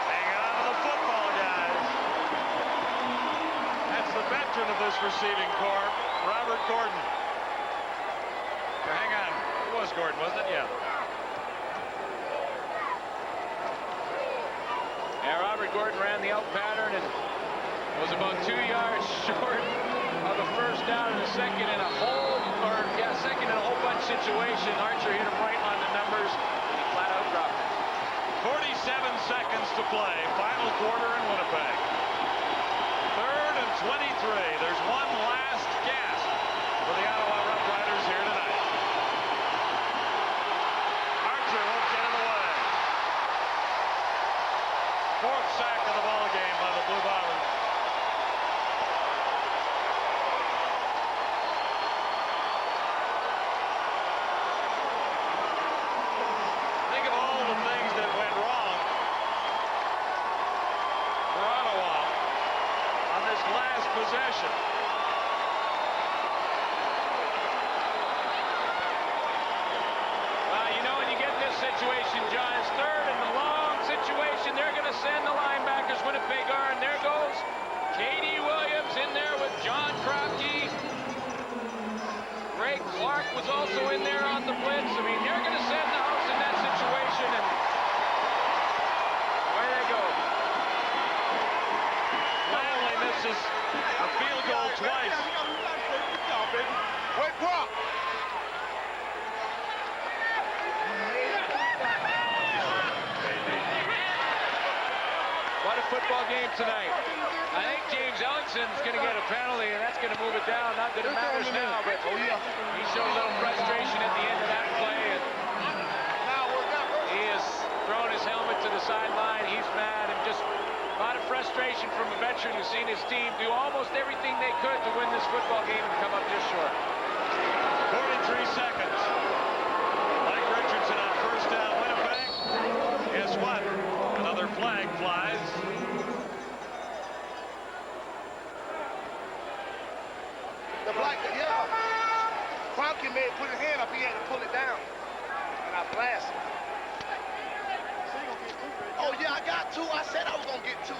Hanging on to the football, guys. That's the veteran of this receiving corps, Robert Gordon. Or hang on. It was Gordon, wasn't it? Yeah. Yeah, Robert Gordon ran the out pattern and was about 2 yards short of the first down in the second in a whole, second in a whole bunch situation. Archer hit him right on the numbers and he flat out dropped it. 47 seconds to play. Final quarter in Winnipeg. 3rd and 23. There's one last gasp for the Ottawa Rough Riders here tonight. Archer won't get in the way. 4th sack of the ball game by the Blue Bombers. Think of all the things that went wrong for Ottawa on this last possession. Well, you know, when you get this situation, John, it's 3rd and the long situation. They're going to send the linebackers, Winnipeg are, and there goes K.D. Williams in there with John Kroenke. Greg Clark was also in there on the blitz. I mean, they're going to send the house in that situation, and where they go. Not only misses a field goal twice. Wait, Brock. What a football game tonight. I think James Ellingson's going to get a penalty, and that's going to move it down. Not that it matters now, but he showed a little frustration at the end of that play. And he has thrown his helmet to the sideline. He's mad, and just a lot of frustration from a veteran who's seen his team do almost everything they could to win this football game and come up just short. 43 seconds. Mike Richardson on 1st down, Winnipeg. Guess what? Another flag flies. The black, yeah. Kroenke may put his hand up, he had to pull it down. And I blasted. Oh, yeah, I got 2. I said I was going to get 2.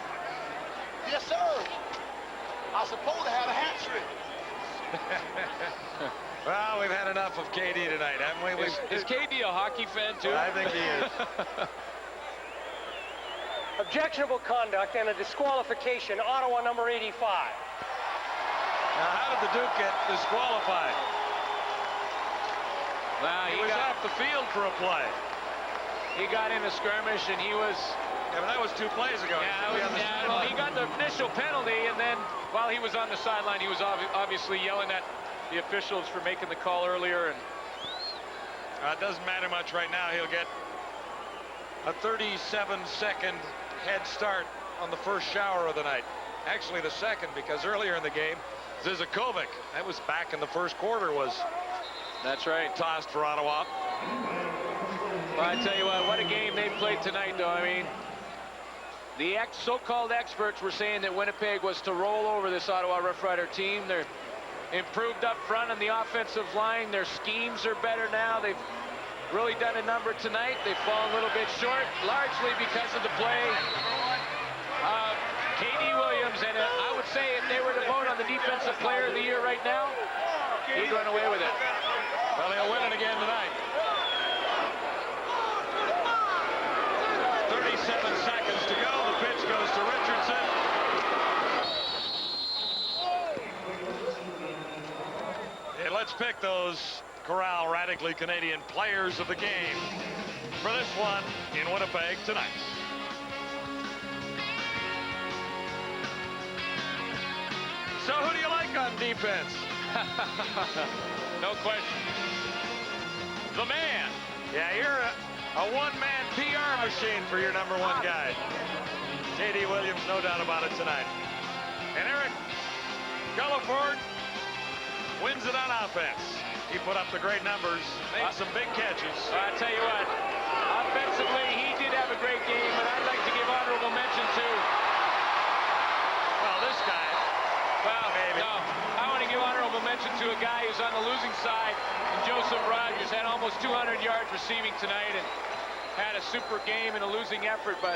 Yes, sir. I was supposed to have a hat trick. Well, we've had enough of KD tonight, haven't we? Is KD a hockey fan, too? I think he is. Objectionable conduct and a disqualification, Ottawa number 85. Now, how did the Duke get disqualified? Well, he was off the field for a play. He got in a skirmish, and he was... Yeah, but that was 2 plays ago. Well, he got the initial penalty, and then while he was on the sideline, he was obviously yelling at the officials for making the call earlier. And it doesn't matter much right now. He'll get a 37-second head start on the first shower of the night. Actually, the second, because earlier in the game, Zizakovic, that was back in the first quarter, was that's right, tossed for Ottawa. Well, I tell you what a game they played tonight, though. I mean, the so-called experts were saying that Winnipeg was to roll over this Ottawa Rough Rider team. They're improved up front on the offensive line. Their schemes are better now. They've really done a number tonight. They've fallen a little bit short, largely because of the play of K.D. Williams. And I would say if they were to vote on the Defensive Player of the Year right now, he'd run away with it. Well, they'll win it again tonight. 37 seconds to go. The pitch goes to Richardson. And let's pick those Corral Radically Canadian players of the game for this one in Winnipeg tonight. on defense? No question. The man. Yeah, you're a one-man PR machine for your #1 guy. J.D. Williams, no doubt about it tonight. And Eric Gulliford wins it on offense. He put up the great numbers, made some big catches. I tell you what, offensively, he did have a great game, and I'd like to give honorable mention to... Well, this guy. Well, maybe. No, I want to give honorable mention to a guy who's on the losing side, and Joseph Rogers had almost 200 yards receiving tonight and had a super game in a losing effort, but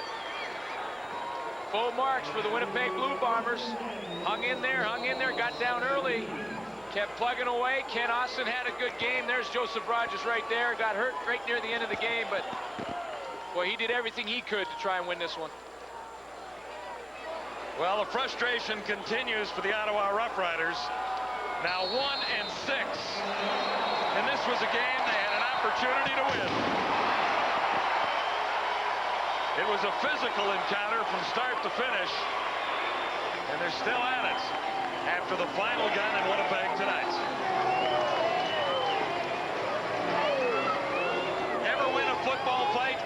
full marks for the Winnipeg Blue Bombers. Hung in there, got down early, kept plugging away. Ken Austin had a good game. There's Joseph Rogers right there. Got hurt right near the end of the game, but boy, he did everything he could to try and win this one. Well, the frustration continues for the Ottawa Rough Riders. Now 1-6. And this was a game they had an opportunity to win. It was a physical encounter from start to finish. And they're still at it after the final gun in Winnipeg tonight. Ever win a football fight?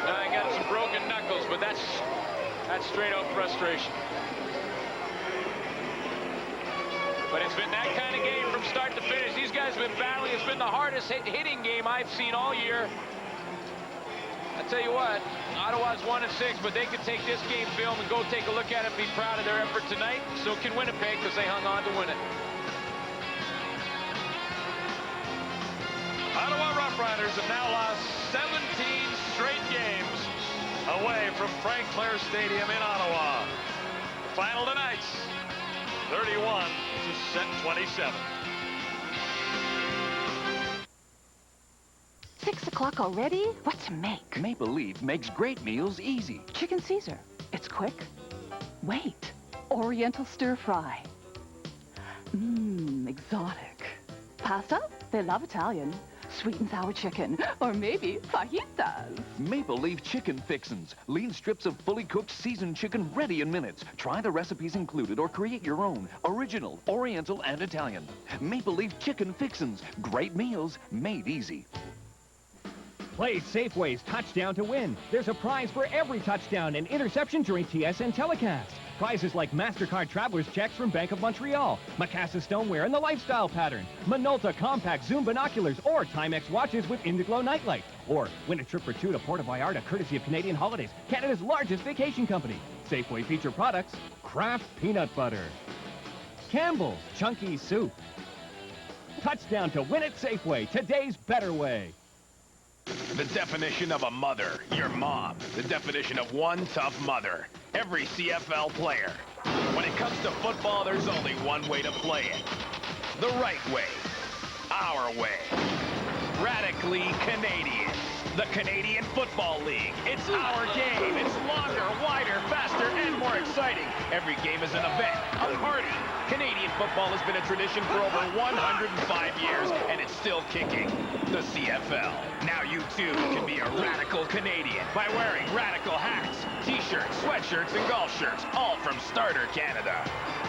No, I got some broken knuckles, but that's straight out frustration. But it's been that kind of game from start to finish. These guys have been battling. It's been the hardest hitting game I've seen all year. I tell you what, Ottawa's 1-6, but they could take this game film and go take a look at it and be proud of their effort tonight. So can Winnipeg, because they hung on to win it. Ottawa Rough Riders have now lost 17 straight games away from Frank Clair Stadium in Ottawa. Final tonight, 31-27. 6 o'clock already? What to make? Maple Leaf makes great meals easy. Chicken Caesar. It's quick. Wait. Oriental stir fry. Mmm, exotic. Pasta? They love Italian. Sweet and sour chicken. Or maybe fajitas. Maple Leaf chicken fixins. Lean strips of fully cooked seasoned chicken ready in minutes. Try the recipes included or create your own. Original, Oriental, and Italian. Maple Leaf chicken fixins. Great meals made easy. Play Safeway's Touchdown to Win. There's a prize for every touchdown and interception during TSN telecasts. Prizes like MasterCard Traveler's checks from Bank of Montreal, Macassa stoneware and the lifestyle pattern, Minolta compact zoom binoculars, or Timex watches with Indiglo nightlight. Or win a trip for 2 to Puerto Vallarta courtesy of Canadian Holidays, Canada's largest vacation company. Safeway feature products, Kraft Peanut Butter, Campbell's Chunky Soup. Touchdown to win at Safeway, today's better way. The definition of a mother, your mom. The definition of one tough mother, every CFL player. When it comes to football, there's only one way to play it. The right way. Our way. Radically Canadian. The Canadian Football League. It's our game. It's longer, wider, faster, and more exciting. Every game is an event, a party. Canadian football has been a tradition for over 105 years, and it's still kicking. The CFL. Now you too can be a radical Canadian by wearing radical hats, t-shirts, sweatshirts, and golf shirts, all from Starter Canada.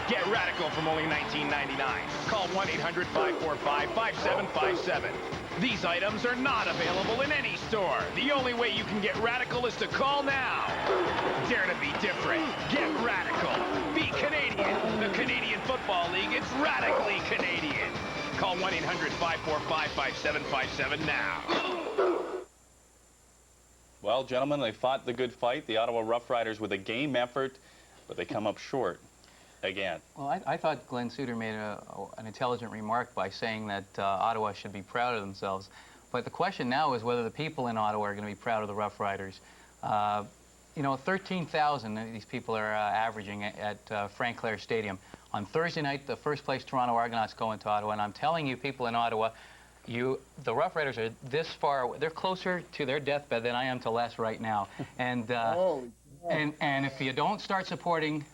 Get radical from only $19.99. Call 1-800-545-5757. These items are not available in any store. The only way you can get radical is to call now. Dare to be different. Get radical. Be Canadian. The Canadian Football League, it's radically Canadian. Call 1-800-545-5757 now. Well, gentlemen, they fought the good fight. The Ottawa Rough Riders with a game effort, but they come up short again. Well, I thought Glenn Suter made an intelligent remark by saying that Ottawa should be proud of themselves. But the question now is whether the people in Ottawa are going to be proud of the Rough Riders. You know, 13,000 these people are averaging at Frank Clair Stadium. On Thursday night, the first place Toronto Argonauts go into Ottawa, and I'm telling you, people in Ottawa, the Rough Riders are this far, they're closer to their deathbed than I am to Les right now. And, and if you don't start supporting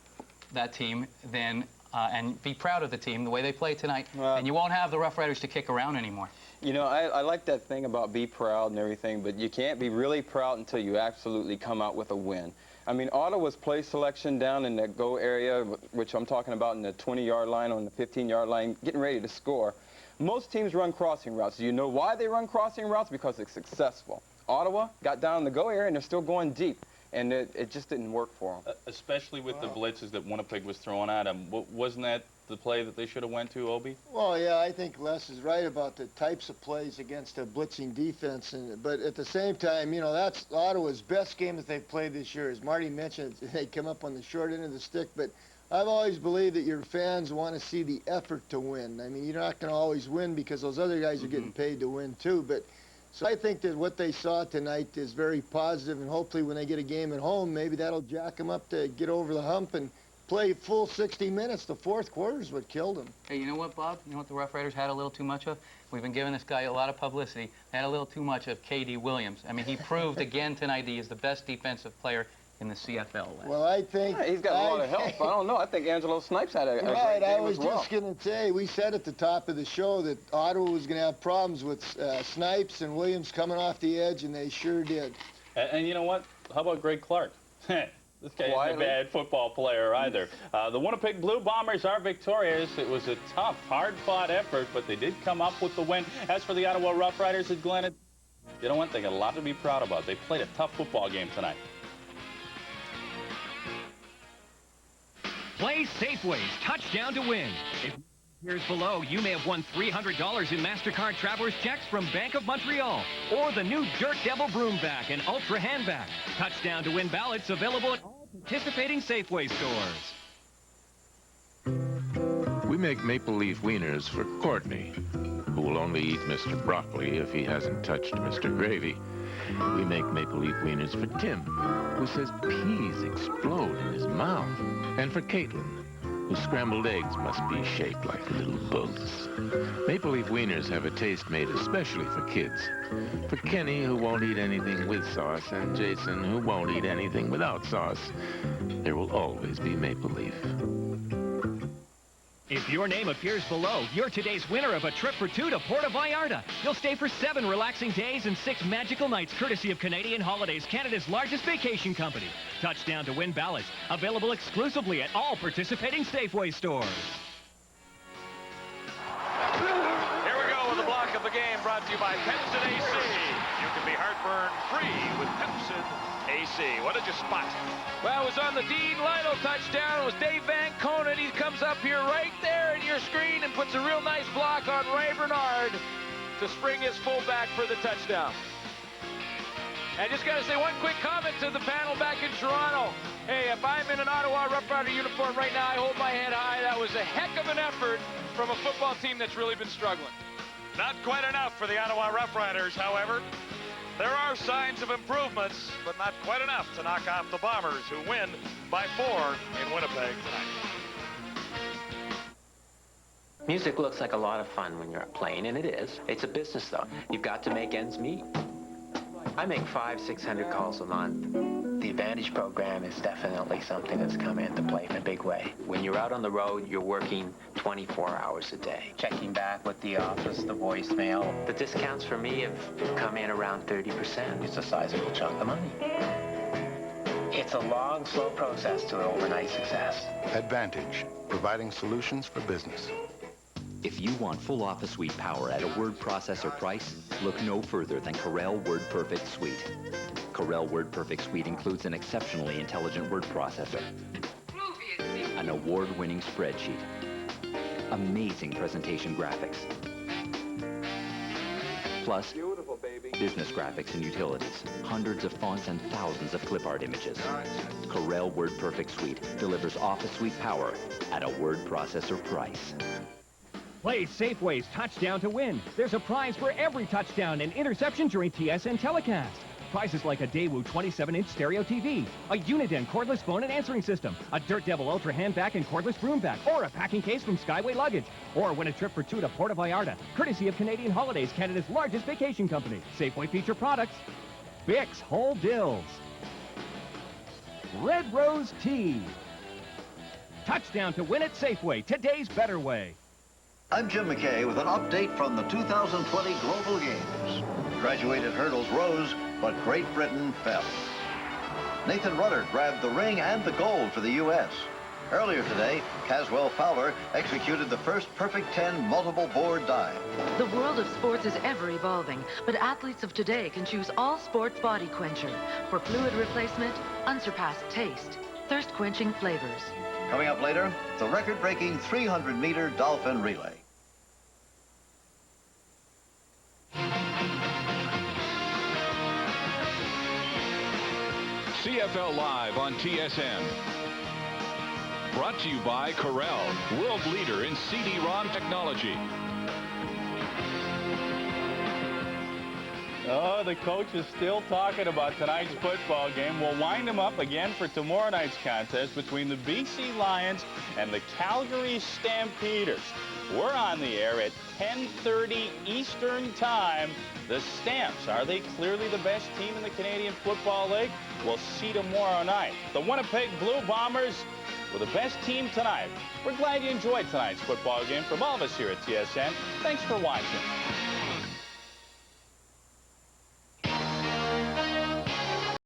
that team, then, and be proud of the team, the way they play tonight, and you won't have the Rough Riders to kick around anymore. You know, I like that thing about be proud and everything, but you can't be really proud until you absolutely come out with a win. I mean, Ottawa's play selection down in that go area, which I'm talking about in the 20-yard line, on the 15-yard line, getting ready to score. Most teams run crossing routes. Do you know why they run crossing routes? Because it's successful. Ottawa got down in the go area, and they're still going deep, and it just didn't work for them. Especially with the blitzes that Winnipeg was throwing at them. Wasn't that the play that they should have went to, Obi? Well, yeah, I think Les is right about the types of plays against a blitzing defense. But at the same time, you know, that's Ottawa's best game that they've played this year. As Marty mentioned, they come up on the short end of the stick. But I've always believed that your fans want to see the effort to win. I mean, you're not going to always win because those other guys are getting paid to win too. But so I think that what they saw tonight is very positive, and hopefully when they get a game at home, maybe that'll jack them up to get over the hump and play full 60 minutes. The fourth quarter is what killed them. Hey, you know what, Bob? You know what the Rough Riders had a little too much of? We've been giving this guy a lot of publicity. They had a little too much of K.D. Williams. I mean, he proved again tonight he is the best defensive player in the CFL. Well, I think... Yeah, he's got a lot of help. I don't know. I think Angelo Snipes had a great game I was as well. just going to say, we said at the top of the show that Ottawa was going to have problems with Snipes and Williams coming off the edge, and they sure did. And you know what? How about Greg Clark? This guy isn't a bad football player either. The Winnipeg Blue Bombers are victorious. It was a tough, hard-fought effort, but they did come up with the win. As for the Ottawa Rough Riders, Glenn, you know what? They got a lot to be proud about. They played a tough football game tonight. Play Safeways, touchdown to win. If here's below, you may have won $300 in MasterCard Travelers checks from Bank of Montreal, or the new Dirt Devil Broom Vac and Ultra Handbag. Touchdown to win ballots available at all participating Safeway stores. We make maple leaf wieners for Courtney, who will only eat Mr. Broccoli if he hasn't touched Mr. Gravy. We make maple leaf wieners for Tim, who says peas explode in his mouth. And for Caitlin, whose scrambled eggs must be shaped like little bugs. Maple leaf wieners have a taste made especially for kids. For Kenny, who won't eat anything with sauce, and Jason, who won't eat anything without sauce, there will always be maple leaf. If your name appears below, you're today's winner of a trip for two to Puerto Vallarta. You'll stay for 7 relaxing days and 6 magical nights, courtesy of Canadian Holidays, Canada's largest vacation company. Touchdown to win ballots, available exclusively at all participating Safeway stores. Here we go with the block of the game, brought to you by Pepsin AC. You can be heartburn-free with Pepsin AC. What did you spot? Well, it was on the Dean Lionel touchdown. It was Dave Van Conen. He comes up here right there in your screen and puts a real nice block on Ray Bernard to spring his fullback for the touchdown. And just got to say one quick comment to the panel back in Toronto. Hey, if I'm in an Ottawa Rough Rider uniform right now, I hold my head high. That was a heck of an effort from a football team that's really been struggling. Not quite enough for the Ottawa Rough Riders, however. There are signs of improvements, but not quite enough to knock off the Bombers, who win by 4 in Winnipeg tonight. Music looks like a lot of fun when you're playing, and it is. It's a business, though. You've got to make ends meet. I make 500-600 calls a month. The Advantage program is definitely something that's come into play in a big way. When you're out on the road, you're working 24 hours a day. Checking back with the office, the voicemail. The discounts for me have come in around 30%. It's a sizable chunk of money. It's a long, slow process to an overnight success. Advantage, providing solutions for business. If you want full office suite power at a word processor price, look no further than Corel WordPerfect Suite. Corel WordPerfect Suite includes an exceptionally intelligent word processor, an award-winning spreadsheet, amazing presentation graphics, plus business graphics and utilities, hundreds of fonts and thousands of clip art images. Corel WordPerfect Suite delivers office suite power at a word processor price. Play Safeways, touchdown to win. There's a prize for every touchdown and interception during TSN telecast. Prizes like a Daewoo 27-inch stereo TV, a Uniden cordless phone and answering system, a Dirt Devil Ultra Handbag and cordless broom bag, or a packing case from Skyway Luggage. Or win a trip for two to Puerto Vallarta, courtesy of Canadian Holidays, Canada's largest vacation company. Safeway feature products: Vicks Whole Dills, Red Rose Tea. Touchdown to win at Safeway, today's better way. I'm Jim McKay with an update from the 2020 Global Games. Graduated hurdles rose, but Great Britain fell. Nathan Rudder grabbed the ring and the gold for the U.S. Earlier today, Caswell Fowler executed the first perfect 10 multiple board dive. The world of sports is ever evolving, but athletes of today can choose All Sports Body Quencher for fluid replacement, unsurpassed taste, thirst-quenching flavors. Coming up later, the record-breaking 300-meter dolphin relay. CFL Live on TSN. Brought to you by Corel, world leader in CD-ROM technology. Oh, the coach is still talking about tonight's football game. We'll wind him up again for tomorrow night's contest between the BC Lions and the Calgary Stampeders. We're on the air at 10:30 Eastern Time. The Stamps, are they clearly the best team in the Canadian Football League? We'll see tomorrow night. The Winnipeg Blue Bombers were the best team tonight. We're glad you enjoyed tonight's football game. From all of us here at TSN, thanks for watching.